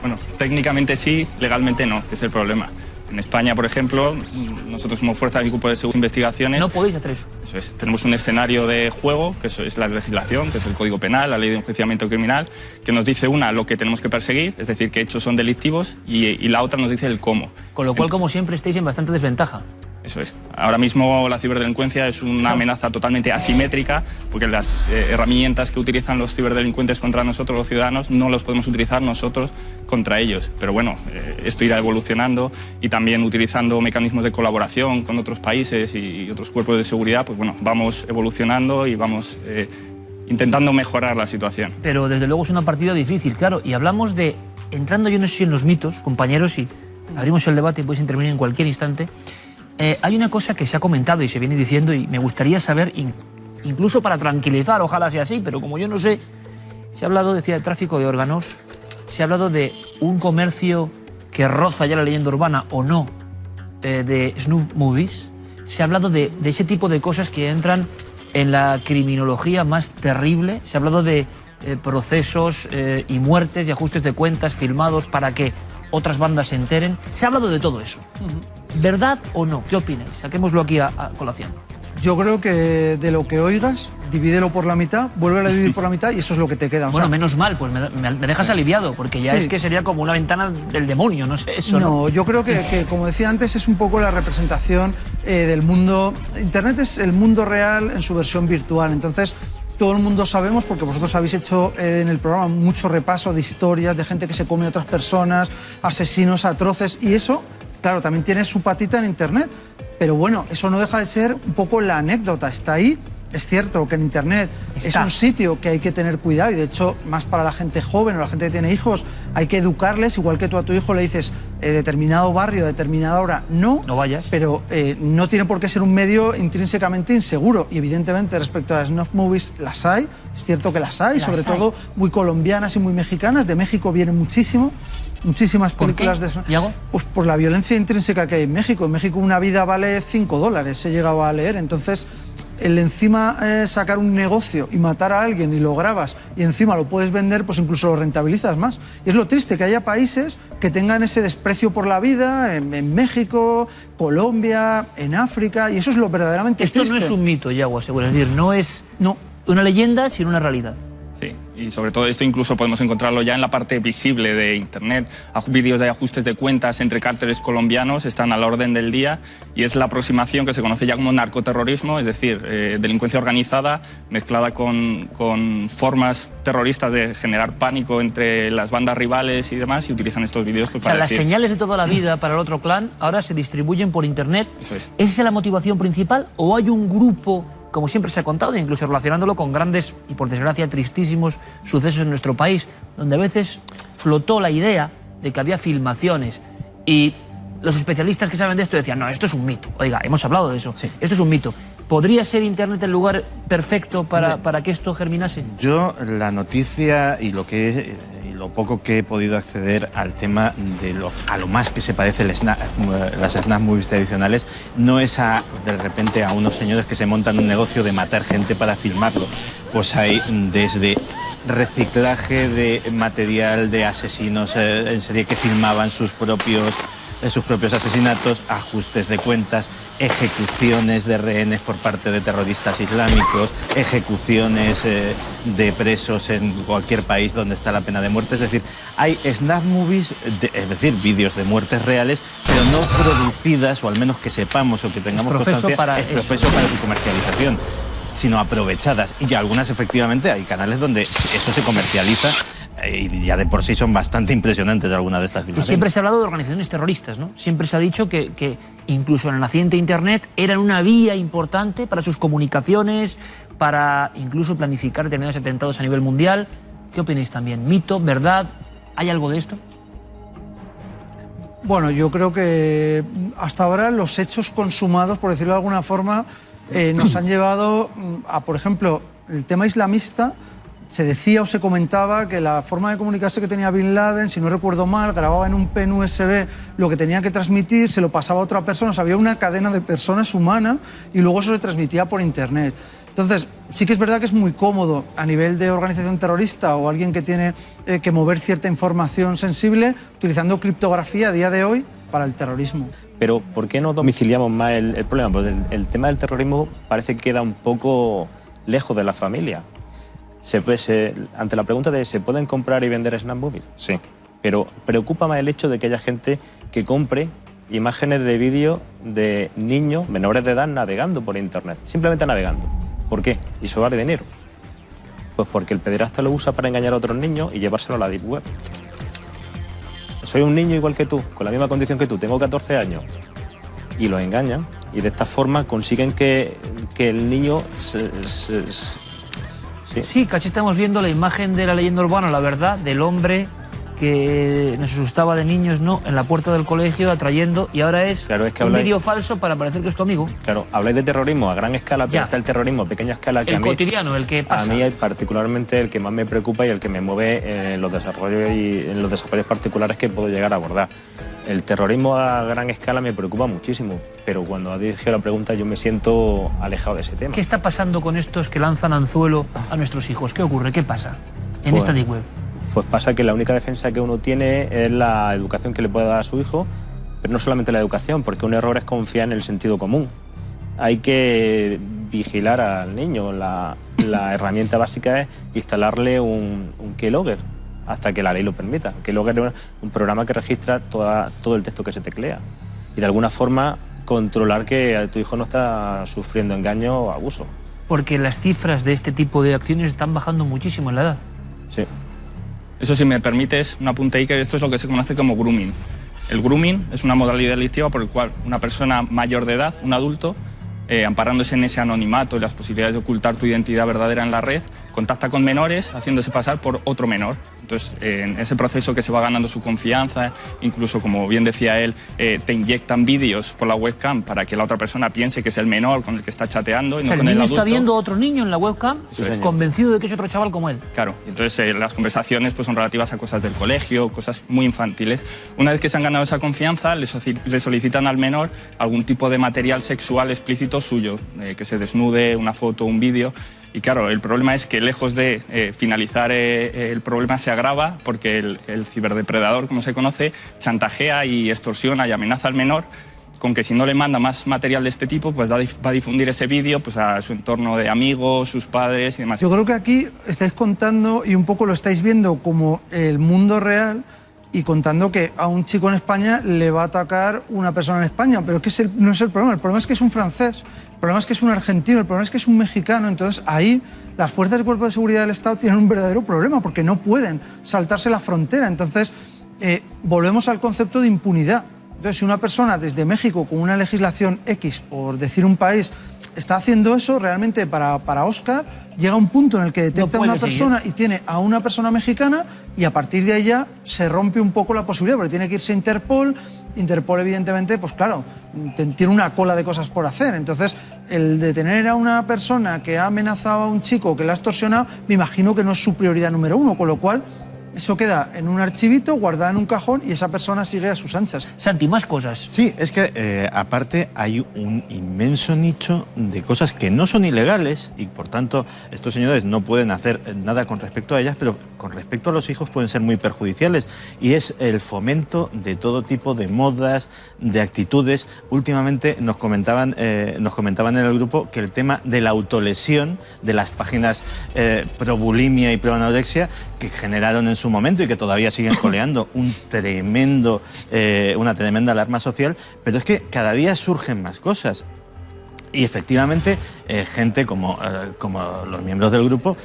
Bueno, técnicamente sí, legalmente no, que es el problema. En España, por ejemplo, nosotros como Fuerza del Grupo de Seguridad e Investigaciones... No podéis hacer eso. Eso es. Tenemos un escenario de juego, que eso es la legislación, que es el Código Penal, la Ley de Enjuiciamiento Criminal, que nos dice lo que tenemos que perseguir, es decir, qué hechos son delictivos, y la otra nos dice el cómo. Con lo cual, como siempre, estáis en bastante desventaja. Eso es. Ahora mismo la ciberdelincuencia es una amenaza totalmente asimétrica, porque las herramientas que utilizan los ciberdelincuentes contra nosotros, los ciudadanos, no los podemos utilizar nosotros contra ellos. Pero bueno, esto irá evolucionando, y también utilizando mecanismos de colaboración con otros países y otros cuerpos de seguridad, pues bueno, vamos evolucionando y vamos intentando mejorar la situación. Pero desde luego es una partida difícil, claro. Y hablamos de, entrando yo no sé si en los mitos, compañeros, y abrimos el debate y podéis intervenir en cualquier instante. Hay una cosa que se ha comentado y se viene diciendo, y me gustaría saber, incluso para tranquilizar, ojalá sea así, pero como yo no sé, se ha hablado, decía, de tráfico de órganos, se ha hablado de un comercio que roza ya la leyenda urbana o no, de snuff movies, se ha hablado de ese tipo de cosas que entran en la criminología más terrible, se ha hablado de procesos y muertes y ajustes de cuentas filmados para que otras bandas se enteren, se ha hablado de todo eso. ¿Verdad o no? ¿Qué opináis? Saquémoslo aquí a colación. Yo creo que de lo que oigas, divídelo por la mitad, vuelve a dividir por la mitad y eso es lo que te queda. Bueno, menos mal, pues me dejas aliviado, porque ya Sí. es que sería como una ventana del demonio, no sé, eso. No, yo creo que, como decía antes, es un poco la representación del mundo. Internet es el mundo real en su versión virtual, entonces todo el mundo sabemos, porque vosotros habéis hecho en el programa mucho repaso de historias de gente que se come a otras personas, asesinos atroces, y eso, claro, también tiene su patita en Internet. Pero bueno, eso no deja de ser un poco la anécdota, está ahí. Es cierto que en Internet es un sitio que hay que tener cuidado, y de hecho, más para la gente joven o la gente que tiene hijos, hay que educarles, igual que tú a tu hijo le dices determinado barrio, determinada hora, no vayas. Pero no tiene por qué ser un medio intrínsecamente inseguro, y evidentemente respecto a snuff movies las hay, es cierto que las hay, sobre todo muy colombianas y muy mexicanas. De México vienen muchísimas películas de eso. Pues por la violencia intrínseca que hay en México. En México una vida vale $5, he llegado a leer. Entonces, el encima sacar un negocio y matar a alguien y lo grabas y encima lo puedes vender, pues incluso lo rentabilizas más. Y es lo triste, que haya países que tengan ese desprecio por la vida, en México, Colombia, en África, y eso es lo verdaderamente Esto triste. no es un mito, Yago, seguro. Es decir, no es una leyenda, sino una realidad. Sí, y sobre todo esto incluso podemos encontrarlo ya en la parte visible de Internet. Vídeos de ajustes de cuentas entre cárteles colombianos están a la orden del día, y es la aproximación que se conoce ya como narcoterrorismo, es decir, delincuencia organizada mezclada con formas terroristas de generar pánico entre las bandas rivales y demás, y utilizan estos vídeos pues, O sea, para las decir... señales de toda la vida para el otro clan ahora se distribuyen por Internet. Eso es. ¿Esa es la motivación principal o hay un grupo, como siempre se ha contado, incluso relacionándolo con grandes y por desgracia tristísimos sucesos en nuestro país, donde a veces flotó la idea de que había filmaciones y los especialistas que saben de esto decían, no, esto es un mito? Oiga, hemos hablado de eso, esto es un mito. ¿Podría ser Internet el lugar perfecto para que esto germinase? Yo, la noticia y lo poco que he podido acceder al tema de a lo más que se parece las snuff movies tradicionales, no es de repente a unos señores que se montan un negocio de matar gente para filmarlo. Pues hay desde reciclaje de material de asesinos en serie que filmaban sus propios sus propios asesinatos, ajustes de cuentas, ejecuciones de rehenes por parte de terroristas islámicos, ejecuciones de presos en cualquier país donde está la pena de muerte. Es decir, hay snap movies, es decir, vídeos de muertes reales, pero no producidas, o al menos que sepamos o que tengamos constancia, es profeso para su comercialización, sino aprovechadas. Y algunas, efectivamente, hay canales donde eso se comercializa y ya de por sí son bastante impresionantes algunas de estas filmaciones. Y siempre se ha hablado de organizaciones terroristas, ¿no? Siempre se ha dicho que incluso en el naciente Internet eran una vía importante para sus comunicaciones, para incluso planificar determinados atentados a nivel mundial. ¿Qué opináis también? ¿Mito? ¿Verdad? ¿Hay algo de esto? Bueno, yo creo que hasta ahora los hechos consumados, por decirlo de alguna forma, nos han llevado a, por ejemplo, el tema islamista. Se decía o se comentaba que la forma de comunicarse que tenía Bin Laden, si no recuerdo mal, grababa en un pen USB lo que tenía que transmitir, se lo pasaba a otra persona, o sea, había una cadena de personas humanas y luego eso se transmitía por Internet. Entonces, sí que es verdad que es muy cómodo a nivel de organización terrorista o alguien que tiene que mover cierta información sensible utilizando criptografía a día de hoy para el terrorismo. Pero ¿por qué no domiciliamos más el problema? Porque el tema del terrorismo parece que queda un poco lejos de la familia. Ante la pregunta de ¿se pueden comprar y vender snap movies? Sí, pero preocupa más el hecho de que haya gente que compre imágenes de vídeo de niños menores de edad navegando por Internet, simplemente navegando. ¿Por qué? Y eso vale dinero. Pues porque el pederasta lo usa para engañar a otros niños y llevárselo a la deep web. Soy un niño igual que tú, con la misma condición que tú, tengo 14 años, y lo engañan, y de esta forma consiguen que el niño Sí, casi estamos viendo la imagen de la leyenda urbana, la verdad, del hombre que nos asustaba de niños, ¿no?, en la puerta del colegio, atrayendo, y ahora es un vídeo falso para parecer que es tu amigo. Claro, habláis de terrorismo a gran escala, pero está el terrorismo a pequeña escala que el cotidiano, el que pasa. A mí particularmente el que más me preocupa y el que me mueve en los desarrollos particulares que puedo llegar a abordar. El terrorismo a gran escala me preocupa muchísimo, pero cuando ha dirigido la pregunta yo me siento alejado de ese tema. ¿Qué está pasando con estos que lanzan anzuelo a nuestros hijos? ¿Qué ocurre? ¿Qué pasa en esta deep web? Pues pasa que la única defensa que uno tiene es la educación que le pueda dar a su hijo, pero no solamente la educación, porque un error es confiar en el sentido común. Hay que vigilar al niño. La herramienta básica es instalarle un keylogger hasta que la ley lo permita. Keylogger es un programa que registra todo el texto que se teclea y de alguna forma controlar que tu hijo no está sufriendo engaño o abuso. Porque las cifras de este tipo de acciones están bajando muchísimo en la edad. Sí. Eso, si me permites, un apunte ahí, que esto es lo que se conoce como grooming. El grooming es una modalidad delictiva por la cual una persona mayor de edad, un adulto, amparándose en ese anonimato y las posibilidades de ocultar tu identidad verdadera en la red, contacta con menores haciéndose pasar por otro menor. Entonces, en ese proceso que se va ganando su confianza, incluso, como bien decía él, te inyectan vídeos por la webcam para que la otra persona piense que es el menor con el que está chateando y no con el adulto. El niño está viendo a otro niño en la webcam, convencido de que es otro chaval como él. Claro, entonces las conversaciones pues, son relativas a cosas del colegio, cosas muy infantiles. Una vez que se han ganado esa confianza, le solicitan al menor algún tipo de material sexual explícito suyo, que se desnude, una foto, un vídeo. Y claro, el problema es que lejos de finalizar el problema se agrava porque el ciberdepredador, como se conoce, chantajea y extorsiona y amenaza al menor con que si no le manda más material de este tipo, pues va a difundir ese vídeo pues, a su entorno de amigos, sus padres y demás. Yo creo que aquí estáis contando y un poco lo estáis viendo como el mundo real y contando que a un chico en España le va a atacar una persona en España, pero que no es el problema es que es un francés. El problema es que es un argentino, el problema es que es un mexicano. Entonces ahí las fuerzas del Cuerpo de Seguridad del Estado tienen un verdadero problema porque no pueden saltarse la frontera. Entonces volvemos al concepto de impunidad. Entonces si una persona desde México con una legislación X, por decir un país, está haciendo eso, realmente para Óscar llega un punto en el que detecta a una persona y tiene a una persona mexicana y a partir de ahí ya se rompe un poco la posibilidad porque tiene que irse a Interpol. Interpol, evidentemente, pues claro, tiene una cola de cosas por hacer. Entonces, el detener a una persona que ha amenazado a un chico, que le ha extorsionado, me imagino que no es su prioridad número uno, con lo cual Eso queda en un archivito, guardado en un cajón, y esa persona sigue a sus anchas. Santi, más cosas. Sí, es que aparte hay un inmenso nicho de cosas que no son ilegales y por tanto estos señores no pueden hacer nada con respecto a ellas, pero con respecto a los hijos pueden ser muy perjudiciales, y es el fomento de todo tipo de modas, de actitudes. Últimamente nos comentaban en el grupo que el tema de la autolesión de las páginas pro bulimia y pro anorexia, que generaron en su momento y que todavía siguen coleando una tremenda alarma social, pero es que cada día surgen más cosas. Y efectivamente, gente como los miembros del grupo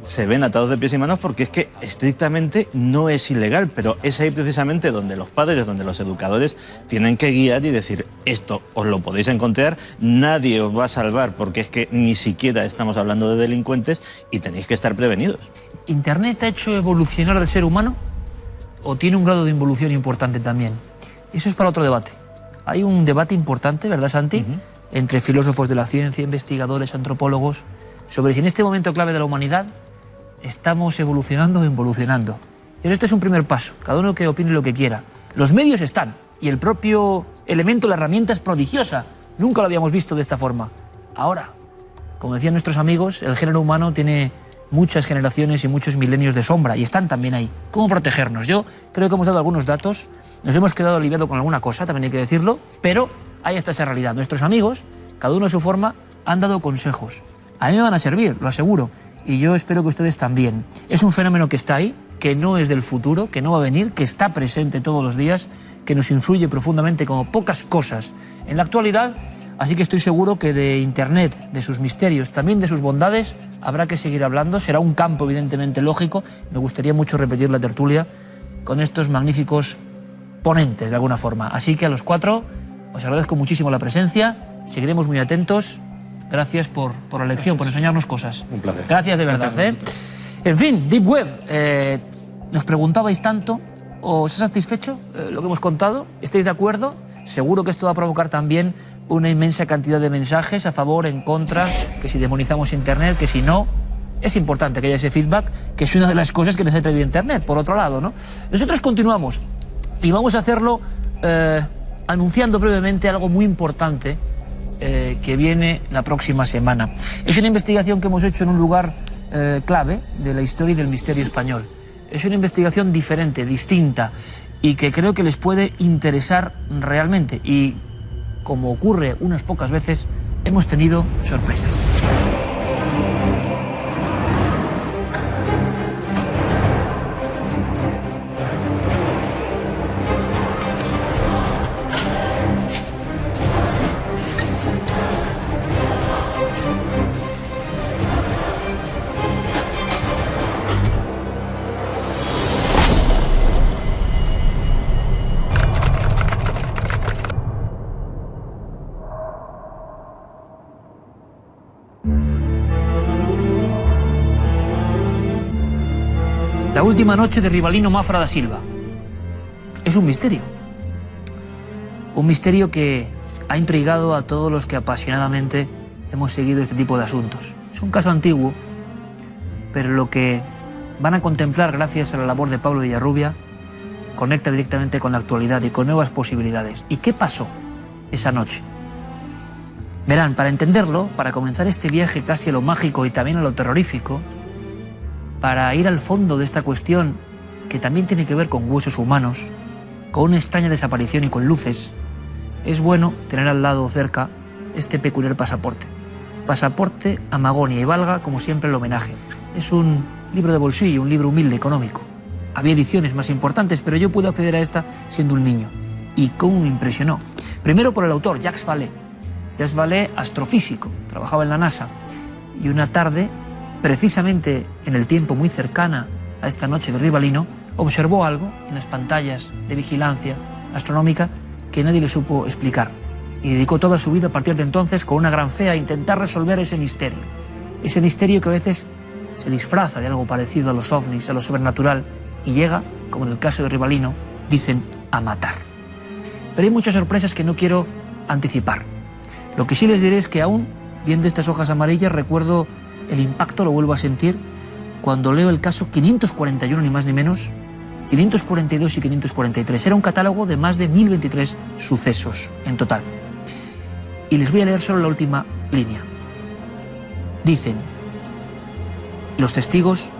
se ven atados de pies y manos porque es que estrictamente no es ilegal, pero es ahí precisamente donde los padres, donde los educadores tienen que guiar y decir: esto os lo podéis encontrar, nadie os va a salvar porque es que ni siquiera estamos hablando de delincuentes y tenéis que estar prevenidos. ¿Internet ha hecho evolucionar al ser humano o tiene un grado de involución importante también? Eso es para otro debate. Hay un debate importante, ¿verdad, Santi?, entre filósofos de la ciencia, investigadores, antropólogos, sobre si en este momento clave de la humanidad estamos evolucionando o involucionando. Pero este es un primer paso, cada uno que opine lo que quiera. Los medios están, y el propio elemento, la herramienta es prodigiosa. Nunca lo habíamos visto de esta forma. Ahora, como decían nuestros amigos, el género humano tiene muchas generaciones y muchos milenios de sombra, y están también ahí. ¿Cómo protegernos? Yo creo que hemos dado algunos datos, nos hemos quedado aliviados con alguna cosa, también hay que decirlo, pero ahí está esa realidad. Nuestros amigos, cada uno a su forma, han dado consejos. A mí me van a servir, lo aseguro, y yo espero que ustedes también. Es un fenómeno que está ahí, que no es del futuro, que no va a venir, que está presente todos los días, que nos influye profundamente como pocas cosas en la actualidad. Así que estoy seguro que de Internet, de sus misterios, también de sus bondades, habrá que seguir hablando. Será un campo evidentemente lógico. Me gustaría mucho repetir la tertulia con estos magníficos ponentes de alguna forma. Así que a los cuatro os agradezco muchísimo la presencia, seguiremos muy atentos. Gracias por la lección, por enseñarnos cosas. Un placer. Gracias de verdad. En fin, Deep Web, nos preguntabais tanto, ¿os ha satisfecho lo que hemos contado? ¿Estáis de acuerdo? Seguro que esto va a provocar también una inmensa cantidad de mensajes a favor, en contra, que si demonizamos Internet, que si no. Es importante que haya ese feedback, que es una de las cosas que nos ha traído Internet, por otro lado, ¿no? Nosotros continuamos y vamos a hacerlo anunciando brevemente algo muy importante que viene la próxima semana. Es una investigación que hemos hecho en un lugar clave de la historia y del misterio español. Es una investigación diferente, distinta, y que creo que les puede interesar realmente. Y, como ocurre unas pocas veces, hemos tenido sorpresas. La última noche de Rivalino Mafra da Silva. Es un misterio. Un misterio que ha intrigado a todos los que apasionadamente hemos seguido este tipo de asuntos. Es un caso antiguo, pero lo que van a contemplar gracias a la labor de Pablo Villarrubia conecta directamente con la actualidad y con nuevas posibilidades. ¿Y qué pasó esa noche? Verán, para entenderlo, para comenzar este viaje casi a lo mágico y también a lo terrorífico, para ir al fondo de esta cuestión que también tiene que ver con huesos humanos, con una extraña desaparición y con luces, es bueno tener al lado cerca este peculiar pasaporte. Pasaporte a Magonia, y valga como siempre el homenaje. Es un libro de bolsillo, un libro humilde, económico. Había ediciones más importantes, pero yo pude acceder a esta siendo un niño. Y cómo me impresionó. Primero por el autor, Jacques Vallée. Jacques Vallée, astrofísico, trabajaba en la NASA, y una tarde, precisamente en el tiempo muy cercana a esta noche de Rivalino, observó algo en las pantallas de vigilancia astronómica que nadie le supo explicar. Y dedicó toda su vida a partir de entonces, con una gran fe, a intentar resolver ese misterio. Ese misterio que a veces se disfraza de algo parecido a los ovnis, a lo sobrenatural, y llega, como en el caso de Rivalino, dicen, a matar. Pero hay muchas sorpresas que no quiero anticipar. Lo que sí les diré es que aún, viendo estas hojas amarillas, recuerdo el impacto, lo vuelvo a sentir, cuando leo el caso 541, ni más ni menos, 542 y 543. Era un catálogo de más de 1023 sucesos en total. Y les voy a leer solo la última línea. Dicen, los testigos,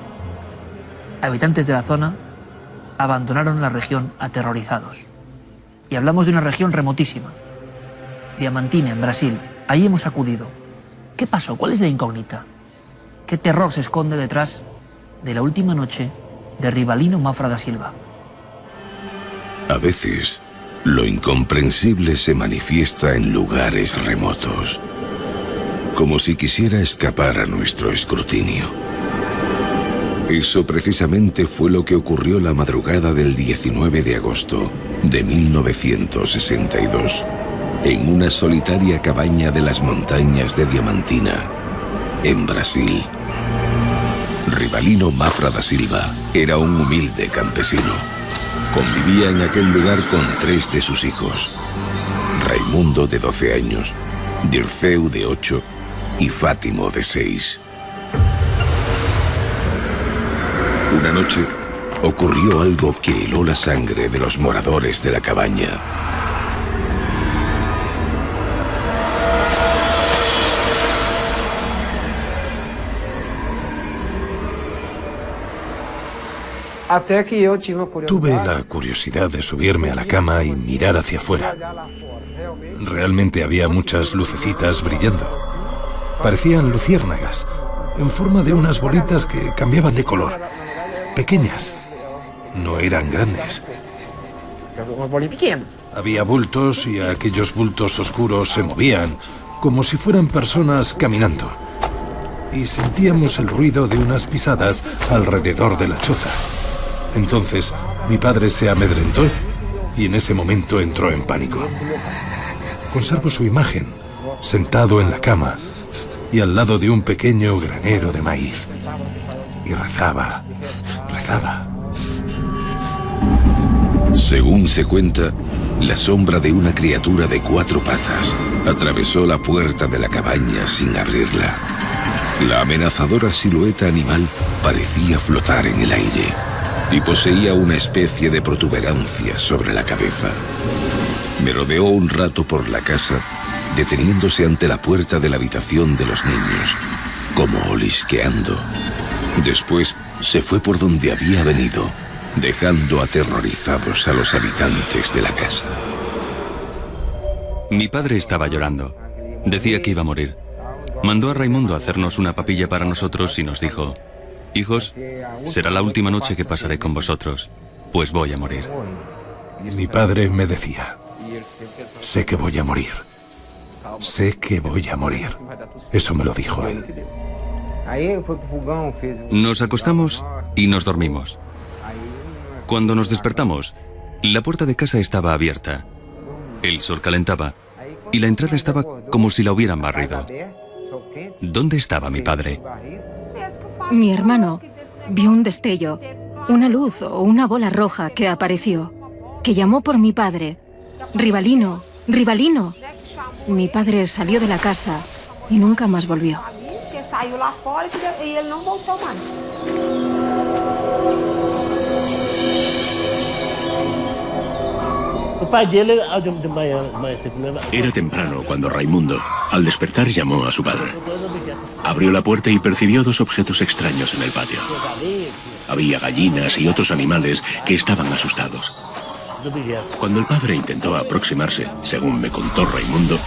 habitantes de la zona, abandonaron la región aterrorizados. Y hablamos de una región remotísima, Diamantina, en Brasil. Allí hemos acudido. ¿Qué pasó? ¿Cuál es la incógnita? ¿Qué terror se esconde detrás de la última noche de Rivalino Mafra da Silva? A veces, lo incomprensible se manifiesta en lugares remotos, como si quisiera escapar a nuestro escrutinio. Eso precisamente fue lo que ocurrió la madrugada del 19 de agosto de 1962, en una solitaria cabaña de las montañas de Diamantina, en Brasil. Rivalino Mafra da Silva era un humilde campesino. Convivía en aquel lugar con 3 de sus hijos: Raimundo, de 12 años, Dirceu, de 8, y Fátimo, de 6. Una noche ocurrió algo que heló la sangre de los moradores de la cabaña. Tuve la curiosidad de subirme a la cama y mirar hacia afuera. Realmente había muchas lucecitas brillando. Parecían luciérnagas, en forma de unas bolitas que cambiaban de color. Pequeñas. No eran grandes. Había bultos y aquellos bultos oscuros se movían, como si fueran personas caminando. Y sentíamos el ruido de unas pisadas alrededor de la choza. Entonces, mi padre se amedrentó y en ese momento entró en pánico. Conservo su imagen, sentado en la cama y al lado de un pequeño granero de maíz. Y rezaba. Según se cuenta, la sombra de una criatura de 4 patas atravesó la puerta de la cabaña sin abrirla. La amenazadora silueta animal parecía flotar en el aire y poseía una especie de protuberancia sobre la cabeza. Merodeó un rato por la casa, deteniéndose ante la puerta de la habitación de los niños, como olisqueando. Después se fue por donde había venido, dejando aterrorizados a los habitantes de la casa. Mi padre estaba llorando. Decía que iba a morir. Mandó a Raimundo a hacernos una papilla para nosotros y nos dijo: hijos, será la última noche que pasaré con vosotros, pues voy a morir. Mi padre me decía: sé que voy a morir. Sé que voy a morir. Eso me lo dijo él. Nos acostamos y nos dormimos. Cuando nos despertamos, la puerta de casa estaba abierta. El sol calentaba y la entrada estaba como si la hubieran barrido. ¿Dónde estaba mi padre? Mi hermano vio un destello, una luz o una bola roja que apareció, que llamó por mi padre. Rivalino, Rivalino. Mi padre salió de la casa y nunca más volvió. Era temprano cuando Raimundo, al despertar, llamó a su padre. Abrió la puerta y percibió 2 objetos extraños en el patio. Había gallinas y otros animales que estaban asustados. Cuando el padre intentó aproximarse, según me contó Raimundo,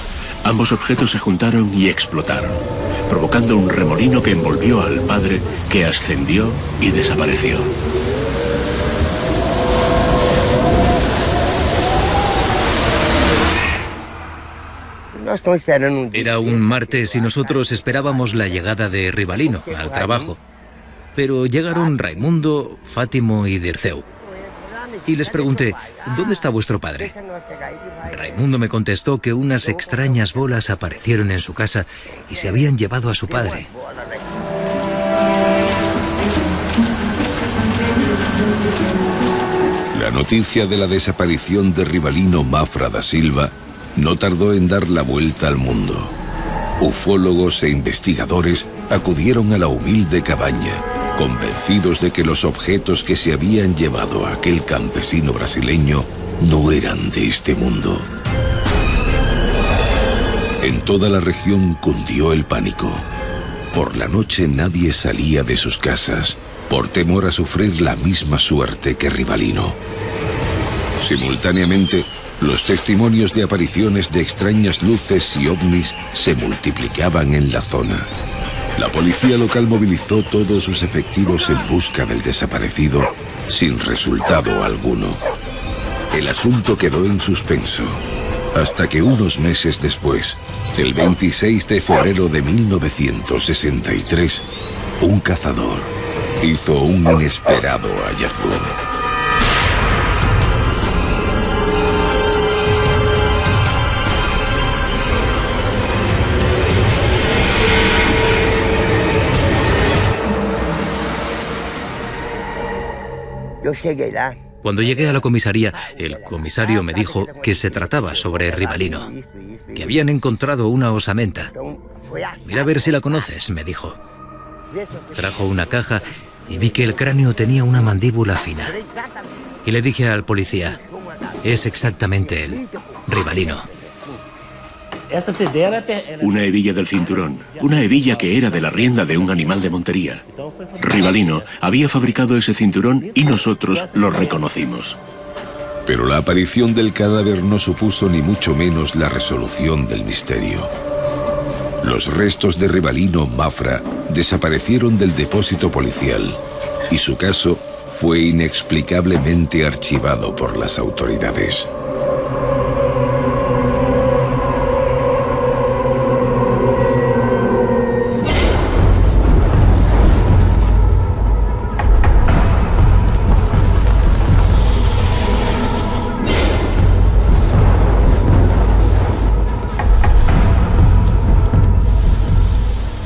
ambos objetos se juntaron y explotaron, provocando un remolino que envolvió al padre, que ascendió y desapareció. Era un martes y nosotros esperábamos la llegada de Rivalino al trabajo. Pero llegaron Raimundo, Fátimo y Dirceu. Y les pregunté: ¿dónde está vuestro padre? Raimundo me contestó que unas extrañas bolas aparecieron en su casa y se habían llevado a su padre. La noticia de la desaparición de Rivalino Mafra da Silva no tardó en dar la vuelta al mundo. Ufólogos e investigadores acudieron a la humilde cabaña, convencidos de que los objetos que se habían llevado a aquel campesino brasileño no eran de este mundo. En toda la región cundió el pánico. Por la noche nadie salía de sus casas, por temor a sufrir la misma suerte que Rivalino. Simultáneamente, los testimonios de apariciones de extrañas luces y ovnis se multiplicaban en la zona. La policía local movilizó todos sus efectivos en busca del desaparecido, sin resultado alguno. El asunto quedó en suspenso, hasta que unos meses después, el 26 de febrero de 1963, un cazador hizo un inesperado hallazgo. Cuando llegué a la comisaría, el comisario me dijo que se trataba sobre Rivalino, que habían encontrado una osamenta. Mira a ver si la conoces, me dijo. Trajo una caja y vi que el cráneo tenía una mandíbula fina. Y le dije al policía, es exactamente él, Rivalino. Una hebilla del cinturón, una hebilla que era de la rienda de un animal de montería. Rivalino había fabricado ese cinturón y nosotros lo reconocimos. Pero la aparición del cadáver no supuso ni mucho menos la resolución del misterio. Los restos de Rivalino Mafra desaparecieron del depósito policial y su caso fue inexplicablemente archivado por las autoridades.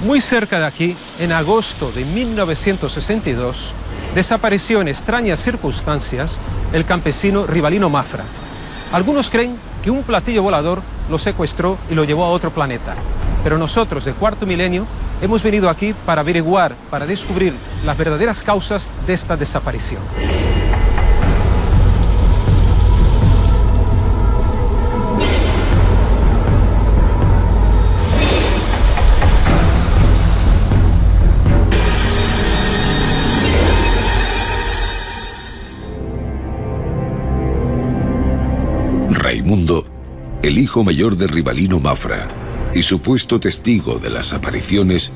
Muy cerca de aquí, en agosto de 1962, desapareció en extrañas circunstancias el campesino Rivalino Mafra. Algunos creen que un platillo volador lo secuestró y lo llevó a otro planeta. Pero nosotros, de Cuarto Milenio, hemos venido aquí para averiguar, para descubrir las verdaderas causas de esta desaparición. Raimundo, el hijo mayor de Rivalino Mafra y supuesto testigo de las apariciones,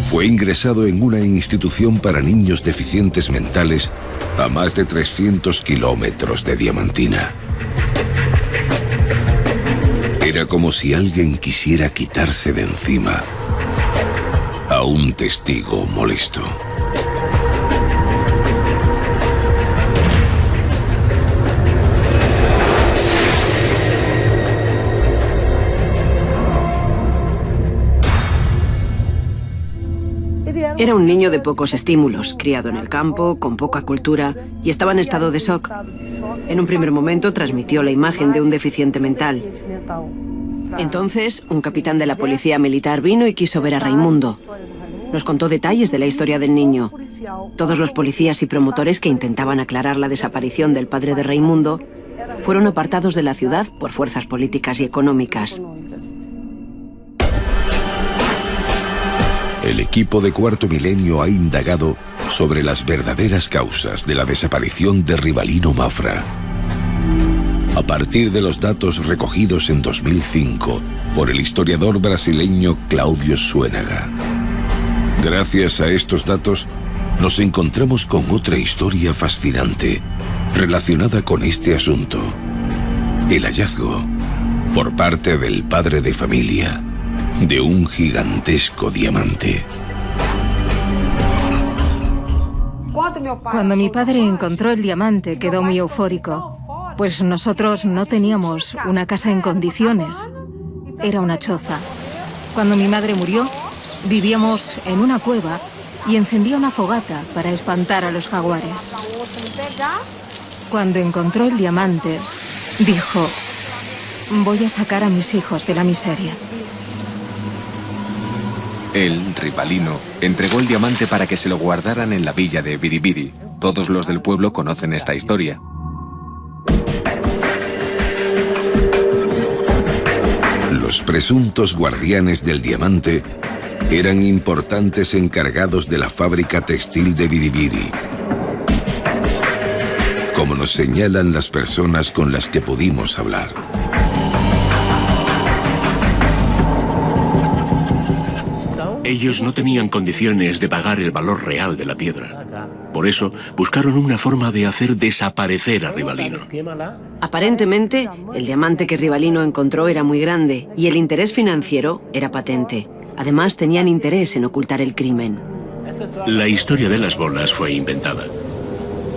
fue ingresado en una institución para niños deficientes mentales a más de 300 kilómetros de Diamantina. Era como si alguien quisiera quitarse de encima a un testigo molesto. Era un niño de pocos estímulos, criado en el campo, con poca cultura, y estaba en estado de shock. En un primer momento transmitió la imagen de un deficiente mental. Entonces, un capitán de la policía militar vino y quiso ver a Raimundo. Nos contó detalles de la historia del niño. Todos los policías y promotores que intentaban aclarar la desaparición del padre de Raimundo fueron apartados de la ciudad por fuerzas políticas y económicas. El equipo de Cuarto Milenio ha indagado sobre las verdaderas causas de la desaparición de Rivalino Mafra. A partir de los datos recogidos en 2005 por el historiador brasileño Cláudio Suénaga. Gracias a estos datos, nos encontramos con otra historia fascinante relacionada con este asunto. El hallazgo, por parte del padre de familia, de un gigantesco diamante. Cuando mi padre encontró el diamante, quedó muy eufórico, pues nosotros no teníamos una casa en condiciones. Era una choza. Cuando mi madre murió, vivíamos en una cueva y encendía una fogata para espantar a los jaguares. Cuando encontró el diamante, dijo: voy a sacar a mis hijos de la miseria. Él, Rivalino, entregó el diamante para que se lo guardaran en la villa de Biribiri. Todos los del pueblo conocen esta historia. Los presuntos guardianes del diamante eran importantes encargados de la fábrica textil de Biribiri, como nos señalan las personas con las que pudimos hablar. Ellos no tenían condiciones de pagar el valor real de la piedra. Por eso buscaron una forma de hacer desaparecer a Rivalino. Aparentemente, el diamante que Rivalino encontró era muy grande y el interés financiero era patente. Además, tenían interés en ocultar el crimen. La historia de las bolas fue inventada.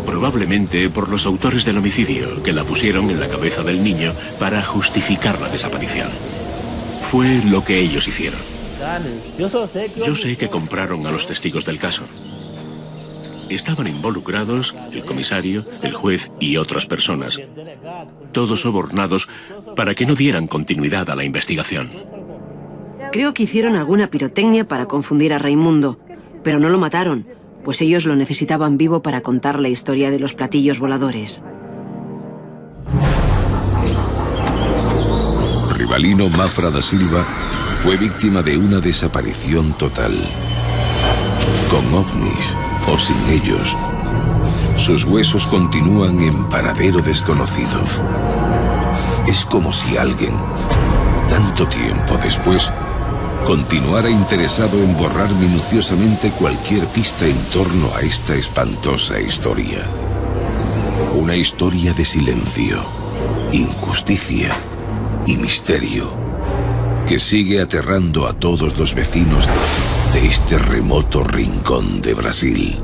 Probablemente por los autores del homicidio, que la pusieron en la cabeza del niño para justificar la desaparición. Fue lo que ellos hicieron. Yo sé que compraron a los testigos del caso. Estaban involucrados el comisario, el juez y otras personas, todos sobornados para que no dieran continuidad a la investigación. Creo que hicieron alguna pirotecnia para confundir a Raimundo, pero no lo mataron, pues ellos lo necesitaban vivo para contar la historia de los platillos voladores. Rivalino Mafra da Silva fue víctima de una desaparición total. Con ovnis o sin ellos, sus huesos continúan en paradero desconocido. Es como si alguien, tanto tiempo después, continuara interesado en borrar minuciosamente cualquier pista en torno a esta espantosa historia. Una historia de silencio, injusticia y misterio que sigue aterrando a todos los vecinos de este remoto rincón de Brasil.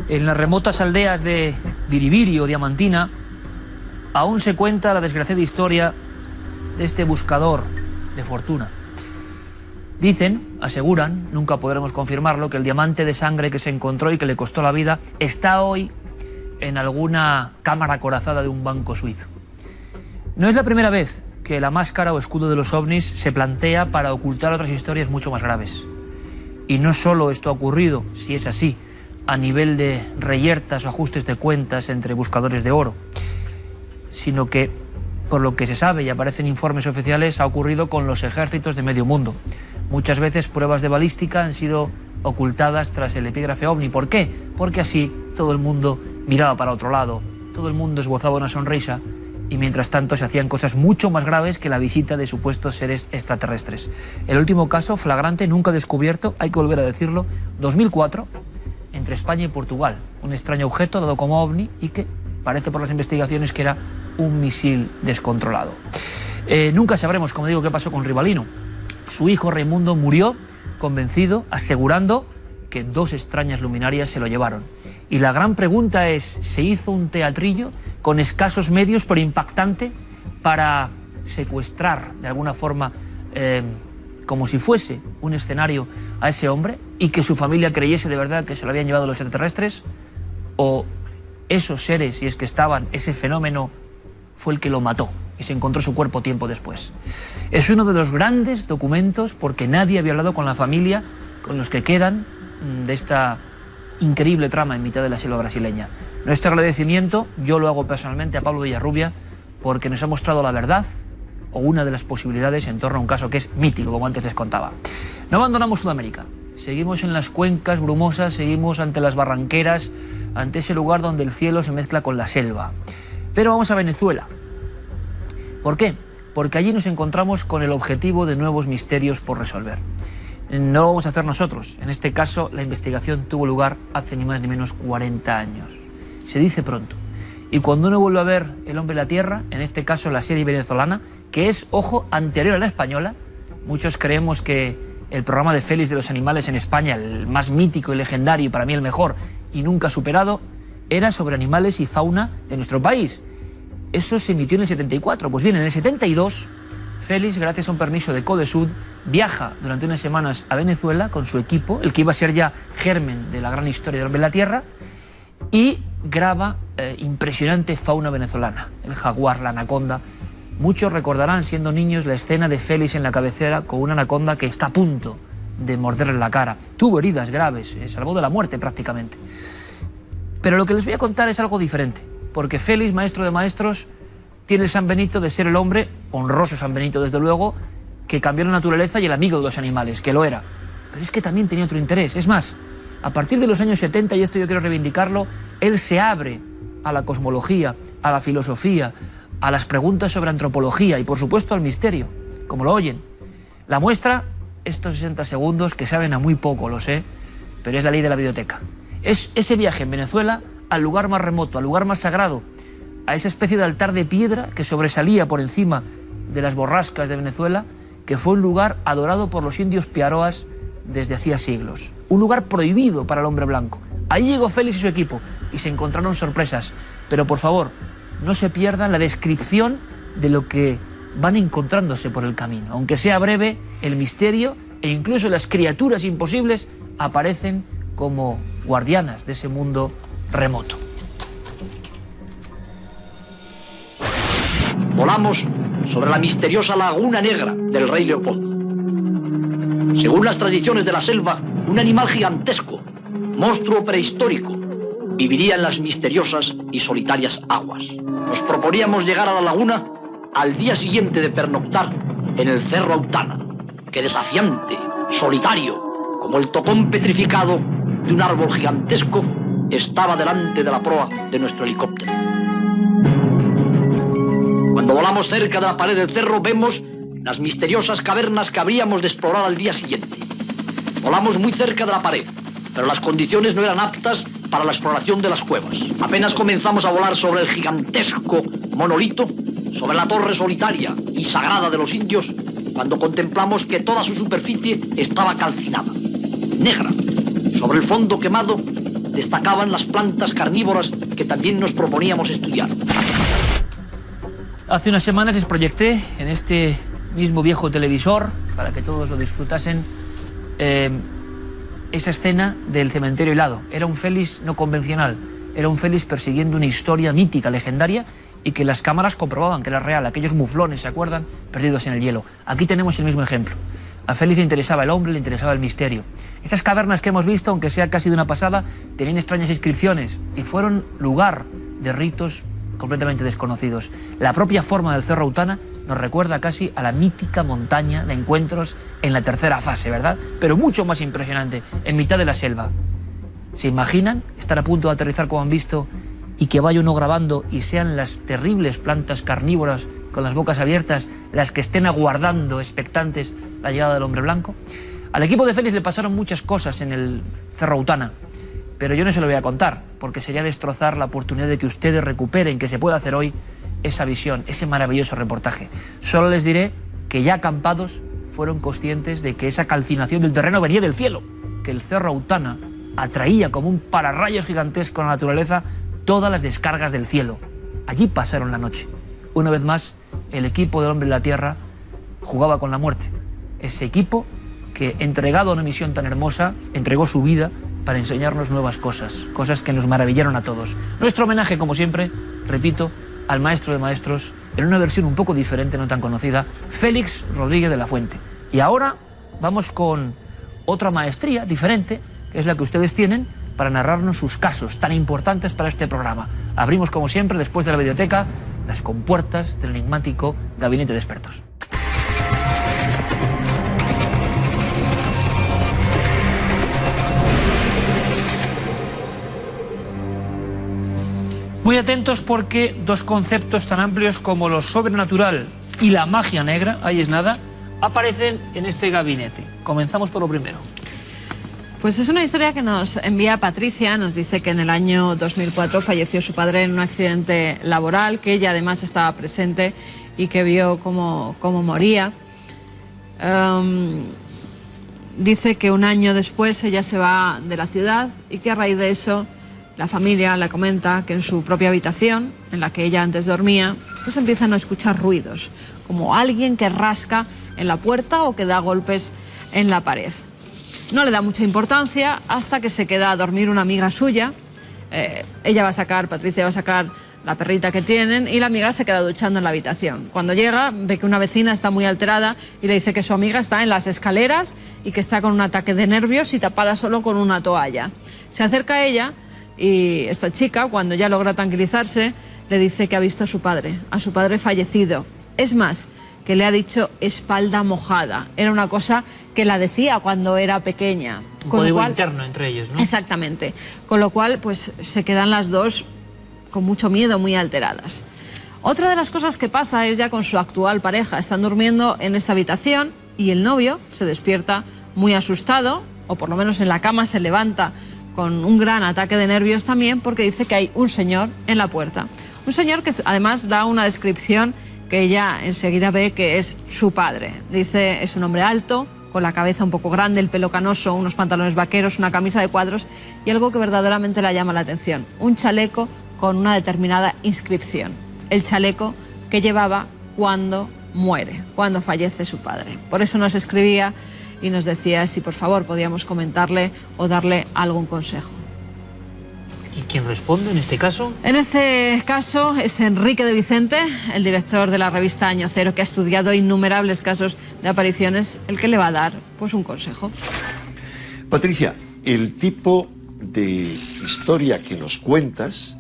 En las remotas aldeas de Biribiri o Diamantina aún se cuenta la desgraciada historia de este buscador de fortuna. Dicen, aseguran, nunca podremos confirmarlo, que el diamante de sangre que se encontró y que le costó la vida está hoy en alguna cámara acorazada de un banco suizo. No es la primera vez que la máscara o escudo de los ovnis se plantea para ocultar otras historias mucho más graves. Y no solo esto ha ocurrido, si es así, a nivel de reyertas o ajustes de cuentas entre buscadores de oro, sino que, por lo que se sabe y aparecen informes oficiales, ha ocurrido con los ejércitos de medio mundo. Muchas veces pruebas de balística han sido ocultadas tras el epígrafe ovni. ¿Por qué? Porque así todo el mundo miraba para otro lado, todo el mundo esbozaba una sonrisa y mientras tanto se hacían cosas mucho más graves que la visita de supuestos seres extraterrestres. El último caso flagrante, nunca descubierto, hay que volver a decirlo, 2004, entre España y Portugal. Un extraño objeto dado como ovni y que parece por las investigaciones que era un misil descontrolado. Nunca sabremos, como digo, qué pasó con Rivalino. Su hijo Raimundo murió convencido, asegurando que dos extrañas luminarias se lo llevaron. Y la gran pregunta es, ¿se hizo un teatrillo con escasos medios pero impactante para secuestrar de alguna forma, como si fuese un escenario, a ese hombre y que su familia creyese de verdad que se lo habían llevado los extraterrestres? ¿O esos seres, si es que estaban, ese fenómeno fue el que lo mató y se encontró su cuerpo tiempo después? Es uno de los grandes documentos, porque nadie había hablado con la familia, con los que quedan de esta increíble trama en mitad de la selva brasileña. Nuestro agradecimiento, yo lo hago personalmente a Pablo Villarrubia, porque nos ha mostrado la verdad o una de las posibilidades en torno a un caso que es mítico, como antes les contaba. No abandonamos Sudamérica, seguimos en las cuencas brumosas, seguimos ante las barranqueras, ante ese lugar donde el cielo se mezcla con la selva. Pero vamos a Venezuela. ¿Por qué? Porque allí nos encontramos con el objetivo de nuevos misterios por resolver. No lo vamos a hacer nosotros. En este caso, la investigación tuvo lugar hace ni más ni menos 40 años. Se dice pronto. Y cuando uno vuelve a ver El hombre de la tierra, en este caso la serie venezolana, que es, ojo, anterior a la española, muchos creemos que el programa de Félix de los animales en España, el más mítico y legendario y para mí el mejor y nunca superado, era sobre animales y fauna de nuestro país. Eso se emitió en el 74. Pues bien, en el 72 Félix, gracias a un permiso de Codesud, viaja durante unas semanas a Venezuela con su equipo, el que iba a ser ya germen de la gran historia del hombre en la Tierra, y graba impresionante fauna venezolana, el jaguar, la anaconda. Muchos recordarán, siendo niños, la escena de Félix en la cabecera con una anaconda que está a punto de morderle la cara. Tuvo heridas graves, salvó de la muerte prácticamente. Pero lo que les voy a contar es algo diferente, porque Félix, maestro de maestros, tiene el San Benito de ser el hombre, honroso San Benito desde luego, que cambió la naturaleza y el amigo de los animales, que lo era. Pero es que también tenía otro interés. Es más, a partir de los años 70, y esto yo quiero reivindicarlo, él se abre a la cosmología, a la filosofía, a las preguntas sobre antropología y por supuesto al misterio, como lo oyen. La muestra, estos 60 segundos que saben a muy poco, lo sé, pero es la ley de la videoteca. Es ese viaje en Venezuela al lugar más remoto, al lugar más sagrado, a esa especie de altar de piedra que sobresalía por encima de las borrascas de Venezuela, que fue un lugar adorado por los indios piaroas desde hacía siglos. Un lugar prohibido para el hombre blanco. Ahí llegó Félix y su equipo y se encontraron sorpresas. Pero por favor, no se pierdan la descripción de lo que van encontrándose por el camino. Aunque sea breve, el misterio e incluso las criaturas imposibles aparecen como guardianas de ese mundo remoto. Volamos sobre la misteriosa Laguna Negra del Rey Leopoldo. Según las tradiciones de la selva, un animal gigantesco, monstruo prehistórico, viviría en las misteriosas y solitarias aguas. Nos proponíamos llegar a la laguna al día siguiente de pernoctar en el Cerro Autana, que desafiante, solitario, como el tocón petrificado de un árbol gigantesco, estaba delante de la proa de nuestro helicóptero. Cuando volamos cerca de la pared del cerro, vemos las misteriosas cavernas que habríamos de explorar al día siguiente. Volamos muy cerca de la pared, pero las condiciones no eran aptas para la exploración de las cuevas. Apenas comenzamos a volar sobre el gigantesco monolito, sobre la torre solitaria y sagrada de los indios, cuando contemplamos que toda su superficie estaba calcinada, negra. Sobre el fondo quemado destacaban las plantas carnívoras que también nos proponíamos estudiar. Hace unas semanas les proyecté en este mismo viejo televisor, para que todos lo disfrutasen, esa escena del cementerio helado. Era un Félix no convencional, era un Félix persiguiendo una historia mítica, legendaria, y que las cámaras comprobaban que era real, aquellos muflones, ¿se acuerdan?, perdidos en el hielo. Aquí tenemos el mismo ejemplo. A Félix le interesaba el hombre, le interesaba el misterio. Esas cavernas que hemos visto, aunque sea casi de una pasada, tenían extrañas inscripciones y fueron lugar de ritos completamente desconocidos. La propia forma del Cerro Autana nos recuerda casi a la mítica montaña de encuentros en la tercera fase, ¿verdad? Pero mucho más impresionante, en mitad de la selva. ¿Se imaginan estar a punto de aterrizar como han visto y que vaya uno grabando y sean las terribles plantas carnívoras con las bocas abiertas las que estén aguardando, expectantes, la llegada del hombre blanco? Al equipo de Félix le pasaron muchas cosas en el Cerro Autana, pero yo no se lo voy a contar, porque sería destrozar la oportunidad de que ustedes recuperen, que se pueda hacer hoy, esa visión, ese maravilloso reportaje. Solo les diré que ya acampados fueron conscientes de que esa calcinación del terreno venía del cielo, que el Cerro Autana atraía como un pararrayos gigantesco a la naturaleza todas las descargas del cielo. Allí pasaron la noche. Una vez más, el equipo del hombre en la Tierra jugaba con la muerte. Ese equipo que, entregado a una misión tan hermosa, entregó su vida para enseñarnos nuevas cosas, cosas que nos maravillaron a todos. Nuestro homenaje, como siempre, repito, al maestro de maestros, en una versión un poco diferente, no tan conocida, Félix Rodríguez de la Fuente. Y ahora vamos con otra maestría diferente, que es la que ustedes tienen, para narrarnos sus casos tan importantes para este programa. Abrimos, como siempre, después de la videoteca, las compuertas del enigmático Gabinete de Expertos. Muy atentos, porque dos conceptos tan amplios como lo sobrenatural y la magia negra, ahí es nada, aparecen en este gabinete. Comenzamos por lo primero. Pues es una historia que nos envía Patricia. Nos dice que en el año 2004 falleció su padre en un accidente laboral, que ella además estaba presente y que vio cómo moría. Dice que un año después ella se va de la ciudad y que a raíz de eso la familia le comenta que en su propia habitación, en la que ella antes dormía, pues empiezan a escuchar ruidos, como alguien que rasca en la puerta o que da golpes en la pared. No le da mucha importancia hasta que se queda a dormir una amiga suya. Patricia va a sacar la perrita que tienen, y la amiga se queda duchando en la habitación. Cuando llega, ve que una vecina está muy alterada y le dice que su amiga está en las escaleras y que está con un ataque de nervios y tapada solo con una toalla. Se acerca a ella y esta chica, cuando ya logra tranquilizarse, le dice que ha visto a su padre fallecido. Es más, que le ha dicho espalda mojada. Era una cosa que la decía cuando era pequeña. Un código interno entre ellos, ¿no? Exactamente. Con lo cual, pues se quedan las dos con mucho miedo, muy alteradas. Otra de las cosas que pasa es ya con su actual pareja. Están durmiendo en esa habitación y el novio se despierta muy asustado, o por lo menos en la cama se levanta con un gran ataque de nervios también, porque dice que hay un señor en la puerta. Un señor que además da una descripción que ella enseguida ve que es su padre. Dice, es un hombre alto, con la cabeza un poco grande, el pelo canoso, unos pantalones vaqueros, una camisa de cuadros y algo que verdaderamente la llama la atención, un chaleco con una determinada inscripción. El chaleco que llevaba cuando muere, cuando fallece su padre. Por eso nos escribía y nos decía si por favor podíamos comentarle o darle algún consejo. ¿Y quién responde en este caso? En este caso es Enrique de Vicente, el director de la revista Año Cero, que ha estudiado innumerables casos de apariciones, el que le va a dar pues un consejo. Patricia, el tipo de historia que nos cuentas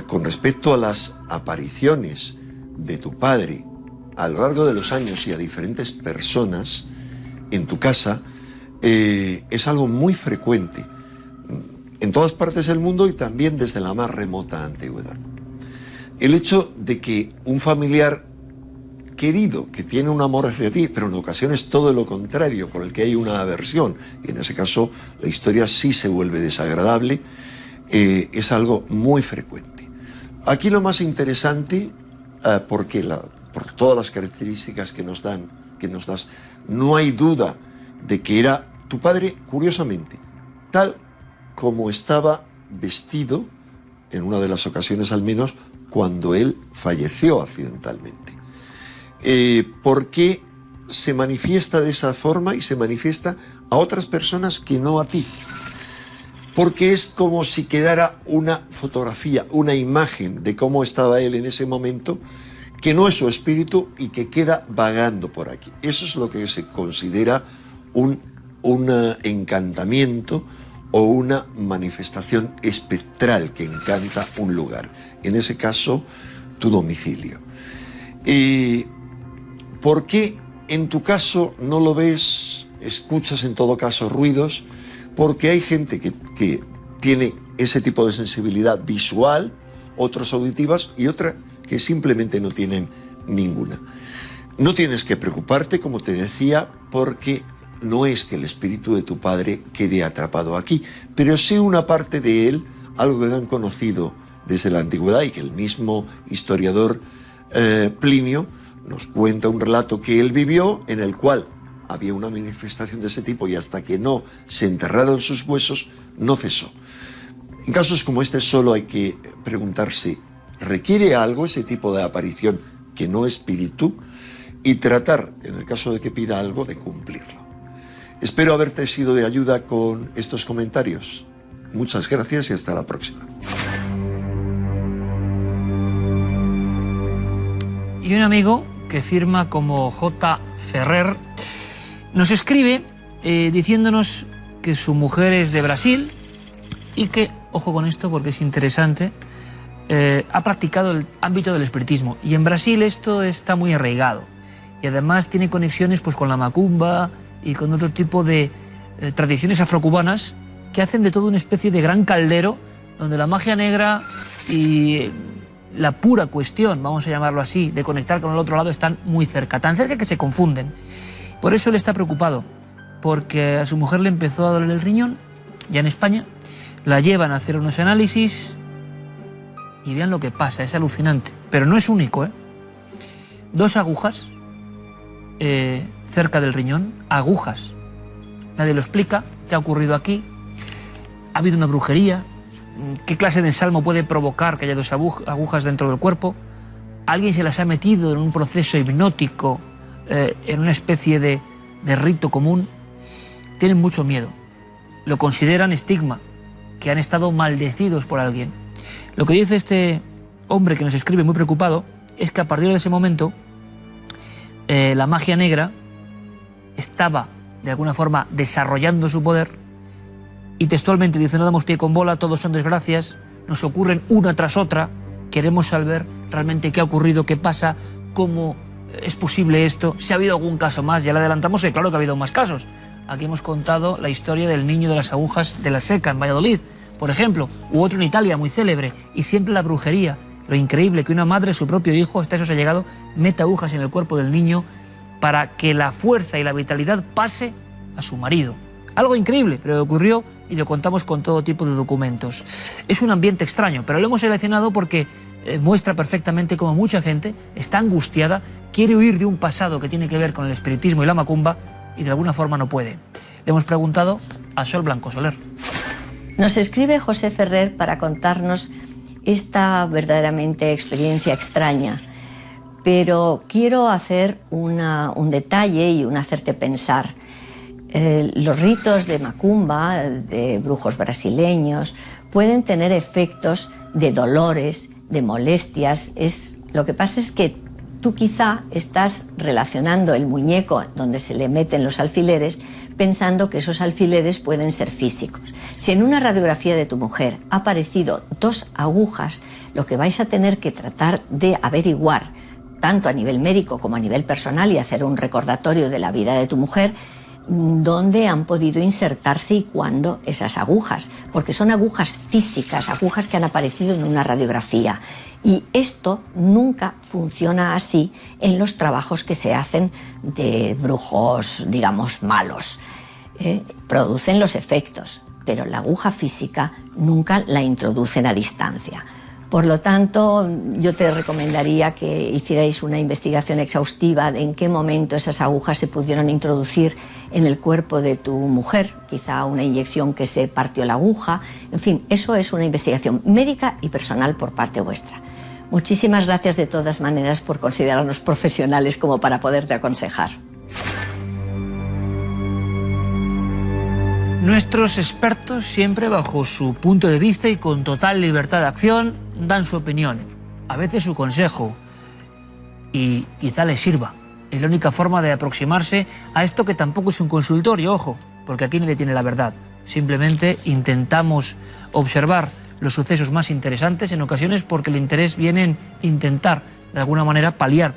con respecto a las apariciones de tu padre a lo largo de los años y a diferentes personas en tu casa es algo muy frecuente en todas partes del mundo y también desde la más remota antigüedad. El hecho de que un familiar querido que tiene un amor hacia ti, pero en ocasiones todo lo contrario, por el que hay una aversión, y en ese caso la historia sí se vuelve desagradable, es algo muy frecuente. Aquí lo más interesante, porque por todas las características que nos das, no hay duda de que era tu padre, curiosamente, tal como estaba vestido, en una de las ocasiones al menos, cuando él falleció accidentalmente. ¿Por qué se manifiesta de esa forma y se manifiesta a otras personas que no a ti? Porque es como si quedara una fotografía, una imagen de cómo estaba él en ese momento, que no es su espíritu y que queda vagando por aquí. Eso es lo que se considera un encantamiento o una manifestación espectral que encanta un lugar. En ese caso, tu domicilio. ¿Por qué en tu caso no lo ves, escuchas en todo caso ruidos? Porque hay gente que tiene ese tipo de sensibilidad visual, otros auditivas y otra que simplemente no tienen ninguna. No tienes que preocuparte, como te decía, porque no es que el espíritu de tu padre quede atrapado aquí, pero sí una parte de él, algo que han conocido desde la antigüedad y que el mismo historiador Plinio nos cuenta un relato que él vivió, en el cual había una manifestación de ese tipo y hasta que no se enterraron sus huesos, no cesó. En casos como este solo hay que preguntarse, ¿requiere algo ese tipo de aparición que no espíritu? Y tratar, en el caso de que pida algo, de cumplirlo. Espero haberte sido de ayuda con estos comentarios. Muchas gracias y hasta la próxima. Y un amigo que firma como J. Ferrer nos escribe diciéndonos que su mujer es de Brasil y que, ojo con esto porque es interesante, ha practicado el ámbito del espiritismo. Y en Brasil esto está muy arraigado. Y además tiene conexiones pues, con la macumba y con otro tipo de tradiciones afrocubanas que hacen de todo una especie de gran caldero donde la magia negra y la pura cuestión, vamos a llamarlo así, de conectar con el otro lado están muy cerca, tan cerca que se confunden. Por eso él está preocupado, porque a su mujer le empezó a doler el riñón, ya en España, la llevan a hacer unos análisis y vean lo que pasa, es alucinante. Pero no es único, ¿eh? 2 agujas cerca del riñón, agujas. Nadie lo explica, qué ha ocurrido aquí, ha habido una brujería, qué clase de ensalmo puede provocar que haya 2 agujas dentro del cuerpo. alguien se las ha metido en un proceso hipnótico, en una especie de rito común, tienen mucho miedo. Lo consideran estigma, que han estado maldecidos por alguien. Lo que dice este hombre que nos escribe muy preocupado es que a partir de ese momento la magia negra estaba de alguna forma desarrollando su poder y textualmente dice: no damos pie con bola, todos son desgracias, nos ocurren una tras otra, queremos saber realmente qué ha ocurrido, qué pasa, cómo es posible esto, si ha habido algún caso más. Ya le adelantamos que claro que ha habido más casos. Aquí hemos contado la historia del niño de las agujas de la Seca en Valladolid, por ejemplo, u otro en Italia muy célebre, y siempre la brujería. Lo increíble que una madre, su propio hijo, hasta eso se ha llegado, mete agujas en el cuerpo del niño para que la fuerza y la vitalidad pase a su marido. Algo increíble, pero ocurrió y lo contamos con todo tipo de documentos. Es un ambiente extraño, pero lo hemos seleccionado porque muestra perfectamente cómo mucha gente está angustiada, quiere huir de un pasado que tiene que ver con el espiritismo y la macumba y de alguna forma no puede. Le hemos preguntado a Sol Blanco Soler. Nos escribe José Ferrer para contarnos esta verdaderamente experiencia extraña, pero quiero hacer un detalle y un hacerte pensar. Los ritos de macumba, de brujos brasileños, pueden tener efectos de dolores, de molestias. Lo que pasa es que tú quizá estás relacionando el muñeco donde se le meten los alfileres pensando que esos alfileres pueden ser físicos. Si en una radiografía de tu mujer ha aparecido 2 agujas, lo que vais a tener que tratar de averiguar, tanto a nivel médico como a nivel personal, y hacer un recordatorio de la vida de tu mujer, dónde han podido insertarse y cuándo esas agujas, porque son agujas físicas, agujas que han aparecido en una radiografía. Y esto nunca funciona así en los trabajos que se hacen de brujos, digamos, malos. Producen los efectos, pero la aguja física nunca la introducen a distancia. Por lo tanto, yo te recomendaría que hicierais una investigación exhaustiva de en qué momento esas agujas se pudieron introducir en el cuerpo de tu mujer, quizá una inyección que se partió la aguja. En fin, eso es una investigación médica y personal por parte vuestra. Muchísimas gracias de todas maneras por considerarnos profesionales como para poderte aconsejar. Nuestros expertos, siempre bajo su punto de vista y con total libertad de acción, dan su opinión, a veces su consejo, y quizá les sirva. Es la única forma de aproximarse a esto, que tampoco es un consultorio, ojo, porque aquí nadie tiene la verdad. Simplemente intentamos observar los sucesos más interesantes en ocasiones, porque el interés viene en intentar, de alguna manera, paliar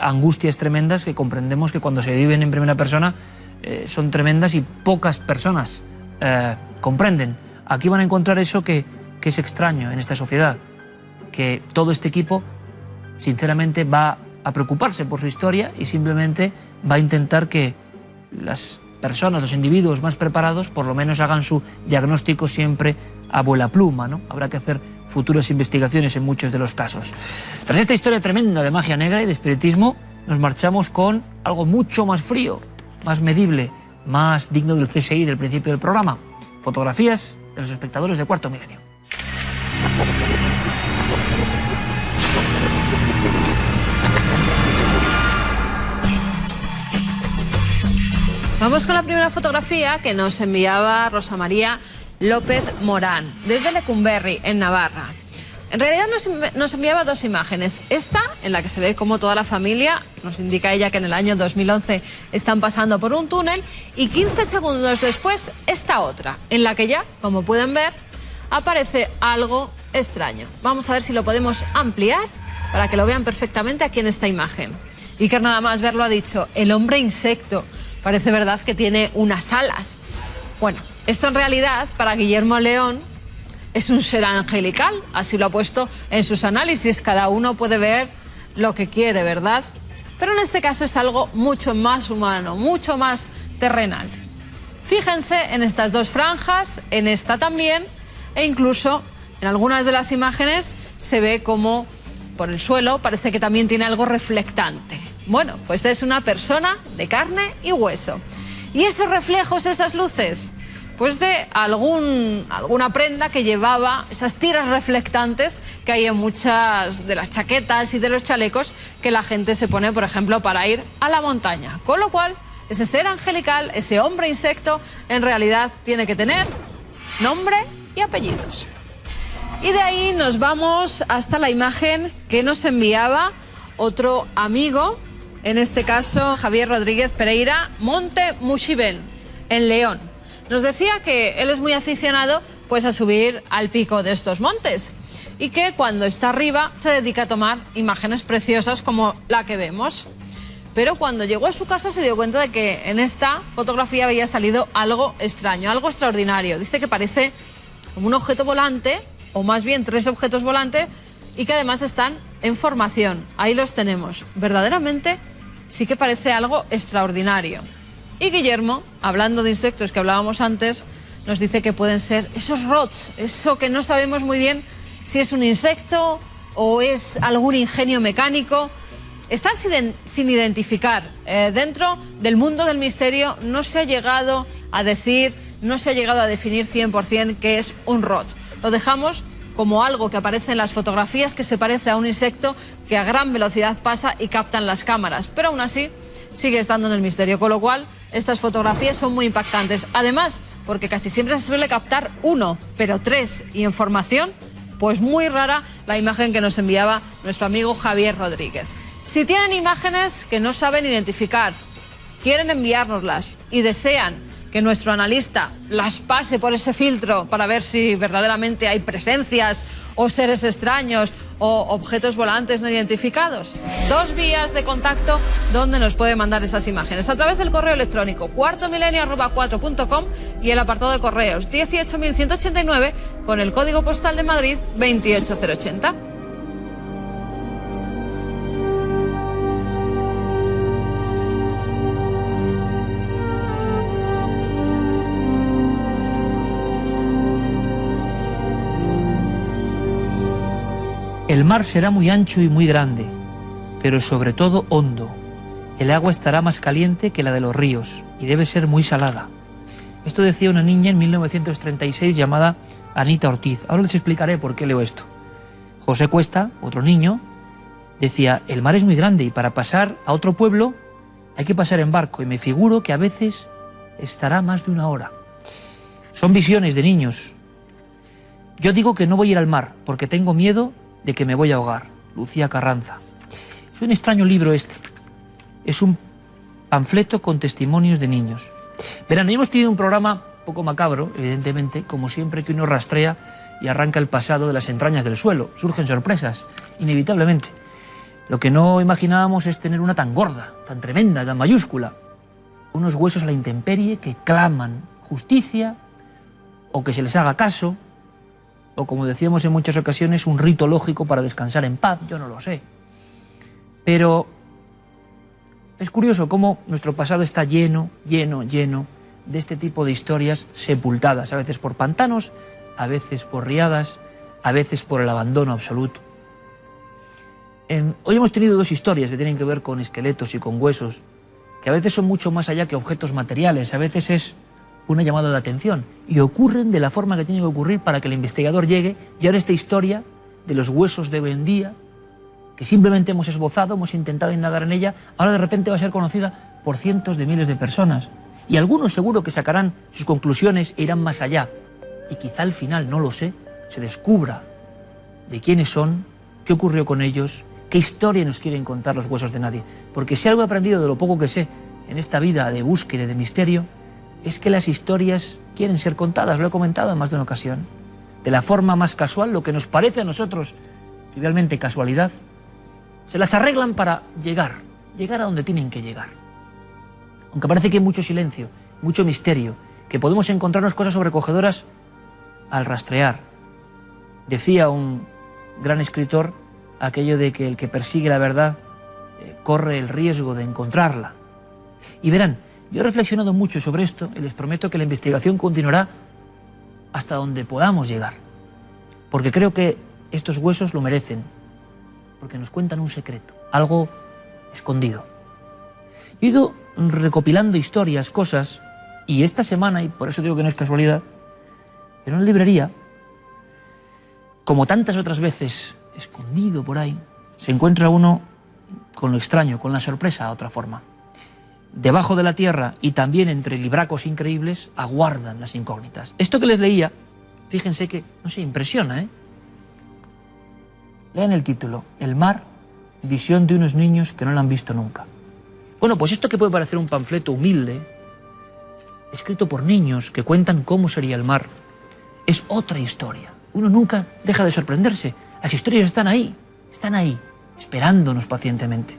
angustias tremendas que comprendemos que cuando se viven en primera persona son tremendas y pocas personas comprenden. Aquí van a encontrar eso que es extraño en esta sociedad, que todo este equipo sinceramente va a preocuparse por su historia y simplemente va a intentar que las personas, los individuos más preparados, por lo menos hagan su diagnóstico siempre a vuela pluma, ¿no? Habrá que hacer futuras investigaciones en muchos de los casos. Tras esta historia tremenda de magia negra y de espiritismo, nos marchamos con algo mucho más frío, más medible, más digno del CSI del principio del programa. Fotografías de los espectadores de Cuarto Milenio. Vamos con la primera fotografía que nos enviaba Rosa María López Morán, desde Lecumberri, en Navarra. En realidad nos enviaba 2 imágenes. Esta, en la que se ve como toda la familia, nos indica ella que en el año 2011 están pasando por un túnel, y 15 segundos después esta otra, en la que ya, como pueden ver, aparece algo extraño. Vamos a ver si lo podemos ampliar para que lo vean perfectamente aquí en esta imagen. Iker nada más verlo ha dicho: el hombre insecto. Parece verdad que tiene unas alas. Bueno, esto en realidad para Guillermo León es un ser angelical, así lo ha puesto en sus análisis. Cada uno puede ver lo que quiere, ¿verdad? Pero en este caso es algo mucho más humano, mucho más terrenal. Fíjense en estas 2 franjas, en esta también, e incluso en algunas de las imágenes se ve como por el suelo parece que también tiene algo reflectante. Bueno, pues es una persona de carne y hueso. ¿Y esos reflejos, esas luces? pues de alguna prenda que llevaba esas tiras reflectantes que hay en muchas de las chaquetas y de los chalecos que la gente se pone, por ejemplo, para ir a la montaña. Con lo cual, ese ser angelical, ese hombre insecto, en realidad tiene que tener nombre y apellidos. Y de ahí nos vamos hasta la imagen que nos enviaba otro amigo, en este caso Javier Rodríguez Pereira, Monte Muxiben, en León. Nos decía que él es muy aficionado pues a subir al pico de estos montes y que cuando está arriba se dedica a tomar imágenes preciosas como la que vemos. Pero cuando llegó a su casa se dio cuenta de que en esta fotografía había salido algo extraño, algo extraordinario. Dice que parece como un objeto volante, o más bien 3 objetos volantes, y que además están en formación. Ahí los tenemos. Verdaderamente sí que parece algo extraordinario. Y Guillermo, hablando de insectos que hablábamos antes, nos dice que pueden ser esos rots, eso que no sabemos muy bien si es un insecto o es algún ingenio mecánico. Están sin identificar. Dentro del mundo del misterio no se ha llegado a decir, no se ha llegado a definir 100% qué es un rot. Lo dejamos como algo que aparece en las fotografías, que se parece a un insecto que a gran velocidad pasa y captan las cámaras. Pero aún así sigue estando en el misterio, con lo cual estas fotografías son muy impactantes. Además, porque casi siempre se suele captar 1, pero 3, y en formación, pues muy rara la imagen que nos enviaba nuestro amigo Javier Rodríguez. Si tienen imágenes que no saben identificar, quieren enviárnoslas y desean que nuestro analista las pase por ese filtro para ver si verdaderamente hay presencias o seres extraños o objetos volantes no identificados, 2 vías de contacto donde nos puede mandar esas imágenes: a través del correo electrónico cuartomilenio@4.com y el apartado de correos 18189 con el código postal de Madrid 28080. El mar será muy ancho y muy grande, pero sobre todo hondo. El agua estará más caliente que la de los ríos y debe ser muy salada. Esto decía una niña en 1936 llamada Anita Ortiz. Ahora les explicaré por qué leo esto. José Cuesta, otro niño, decía: el mar es muy grande y para pasar a otro pueblo hay que pasar en barco, y me figuro que a veces estará más de 1 hora. Son visiones de niños. Yo digo que no voy a ir al mar porque tengo miedo de que me voy a ahogar. Lucía Carranza. Es un extraño libro este. Es un panfleto con testimonios de niños. Verán, hoy hemos tenido un programa poco macabro, evidentemente, como siempre que uno rastrea y arranca el pasado de las entrañas del suelo. Surgen sorpresas, inevitablemente. Lo que no imaginábamos es tener una tan gorda, tan tremenda, tan mayúscula. Unos huesos a la intemperie que claman justicia o que se les haga caso, o como decíamos en muchas ocasiones, un rito lógico para descansar en paz, yo no lo sé. Pero es curioso cómo nuestro pasado está lleno de este tipo de historias sepultadas, a veces por pantanos, a veces por riadas, a veces por el abandono absoluto. Hoy hemos tenido 2 historias que tienen que ver con esqueletos y con huesos, que a veces son mucho más allá que objetos materiales, a veces es una llamada de atención, y ocurren de la forma que tienen que ocurrir para que el investigador llegue. Y ahora esta historia de los huesos de Buendía, que simplemente hemos esbozado, hemos intentado indagar en ella, ahora de repente va a ser conocida por cientos de miles de personas. Y algunos seguro que sacarán sus conclusiones e irán más allá. Y quizá al final, no lo sé, se descubra de quiénes son, qué ocurrió con ellos, qué historia nos quieren contar los huesos de nadie. Porque si algo he aprendido de lo poco que sé en esta vida de búsqueda y de misterio, es que las historias quieren ser contadas, lo he comentado en más de una ocasión. De la forma más casual, lo que nos parece a nosotros trivialmente casualidad, se las arreglan para llegar a donde tienen que llegar. Aunque parece que hay mucho silencio, mucho misterio, que podemos encontrarnos cosas sobrecogedoras al rastrear. Decía un gran escritor aquello de que el que persigue la verdad corre el riesgo de encontrarla. Y verán, yo he reflexionado mucho sobre esto y les prometo que la investigación continuará hasta donde podamos llegar. Porque creo que estos huesos lo merecen. Porque nos cuentan un secreto, algo escondido. Yo he ido recopilando historias, cosas Y esta semana, y por eso digo que no es casualidad, en una librería, como tantas otras veces, escondido por ahí, se encuentra uno con lo extraño, con la sorpresa a otra forma. Debajo de la tierra y también entre libracos increíbles aguardan las incógnitas. Esto que les leía, fíjense que, no sé, impresiona, ¿eh? Lean el título, El mar, visión de unos niños que no lo han visto nunca. Bueno, pues esto que puede parecer un panfleto humilde, escrito por niños que cuentan cómo sería el mar, es otra historia. Uno nunca deja de sorprenderse. Las historias están ahí, esperándonos pacientemente.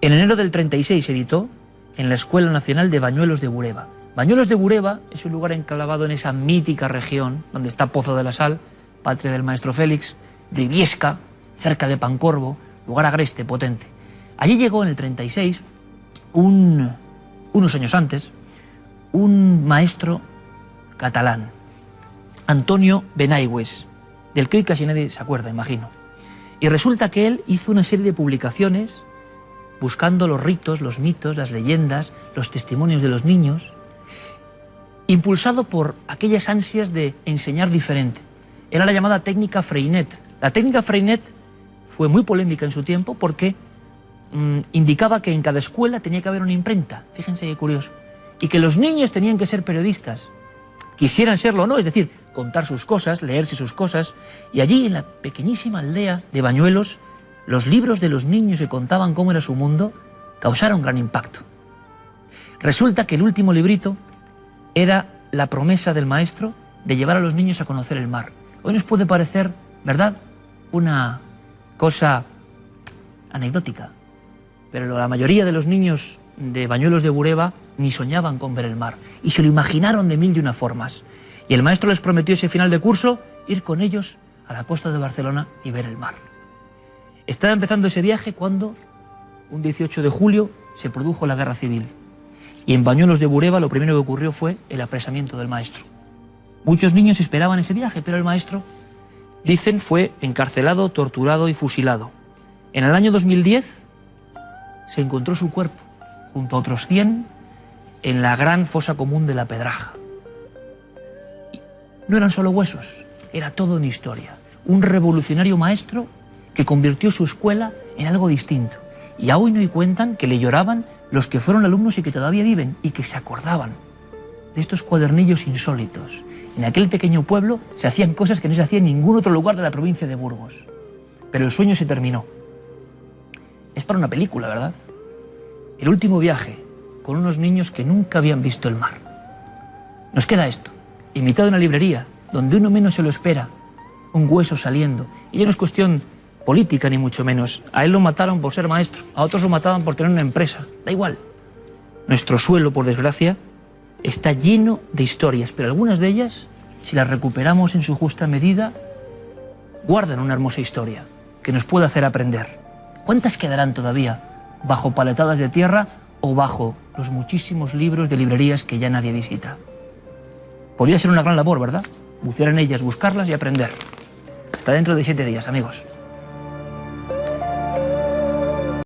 En enero del 36 se editó en la Escuela Nacional de Bañuelos de Bureba. Bañuelos de Bureba es un lugar enclavado en esa mítica región donde está Pozo de la Sal, patria del maestro Félix, Briviesca, cerca de Pancorbo, lugar agreste, potente. Allí llegó en el 36, unos años antes, un maestro catalán, Antonio Benaigües, del que hoy casi nadie se acuerda, imagino. Y resulta que él hizo una serie de publicaciones buscando los ritos, los mitos, las leyendas, los testimonios de los niños, impulsado por aquellas ansias de enseñar diferente. Era la llamada técnica Freinet. La técnica Freinet fue muy polémica en su tiempo porque indicaba que en cada escuela tenía que haber una imprenta, fíjense qué curioso, y que los niños tenían que ser periodistas, quisieran serlo o no, es decir, contar sus cosas, leerse sus cosas, y allí en la pequeñísima aldea de Bañuelos, los libros de los niños que contaban cómo era su mundo causaron gran impacto. Resulta que el último librito era la promesa del maestro de llevar a los niños a conocer el mar. Hoy nos puede parecer, ¿verdad?, una cosa anecdótica, pero la mayoría de los niños de Bañuelos de Bureba ni soñaban con ver el mar, y se lo imaginaron de mil y una formas. Y el maestro les prometió ese final de curso ir con ellos a la costa de Barcelona y ver el mar. Estaba empezando ese viaje cuando, un 18 de julio, se produjo la guerra civil. Y en Bañuelos de Bureba lo primero que ocurrió fue el apresamiento del maestro. Muchos niños esperaban ese viaje, pero el maestro, dicen, fue encarcelado, torturado y fusilado. En el año 2010 se encontró su cuerpo, junto a otros 100, en la gran fosa común de la Pedraja. No eran solo huesos, era toda una historia. Un revolucionario maestro que convirtió su escuela en algo distinto. Y aún hoy cuentan que le lloraban los que fueron alumnos y que todavía viven, y que se acordaban de estos cuadernillos insólitos. En aquel pequeño pueblo se hacían cosas que no se hacían en ningún otro lugar de la provincia de Burgos. Pero el sueño se terminó. Es para una película, ¿verdad? El último viaje con unos niños que nunca habían visto el mar. Nos queda esto, imitado en una librería, donde uno menos se lo espera, un hueso saliendo. Y ya no es cuestión política ni mucho menos. A él lo mataron por ser maestro, a otros lo mataban por tener una empresa. Da igual. Nuestro suelo, por desgracia, está lleno de historias, pero algunas de ellas, si las recuperamos en su justa medida, guardan una hermosa historia que nos puede hacer aprender. ¿Cuántas quedarán todavía bajo paletadas de tierra o bajo los muchísimos libros de librerías que ya nadie visita? Podría ser una gran labor, ¿verdad? Bucear en ellas, buscarlas y aprender. Hasta dentro de 7 días, amigos.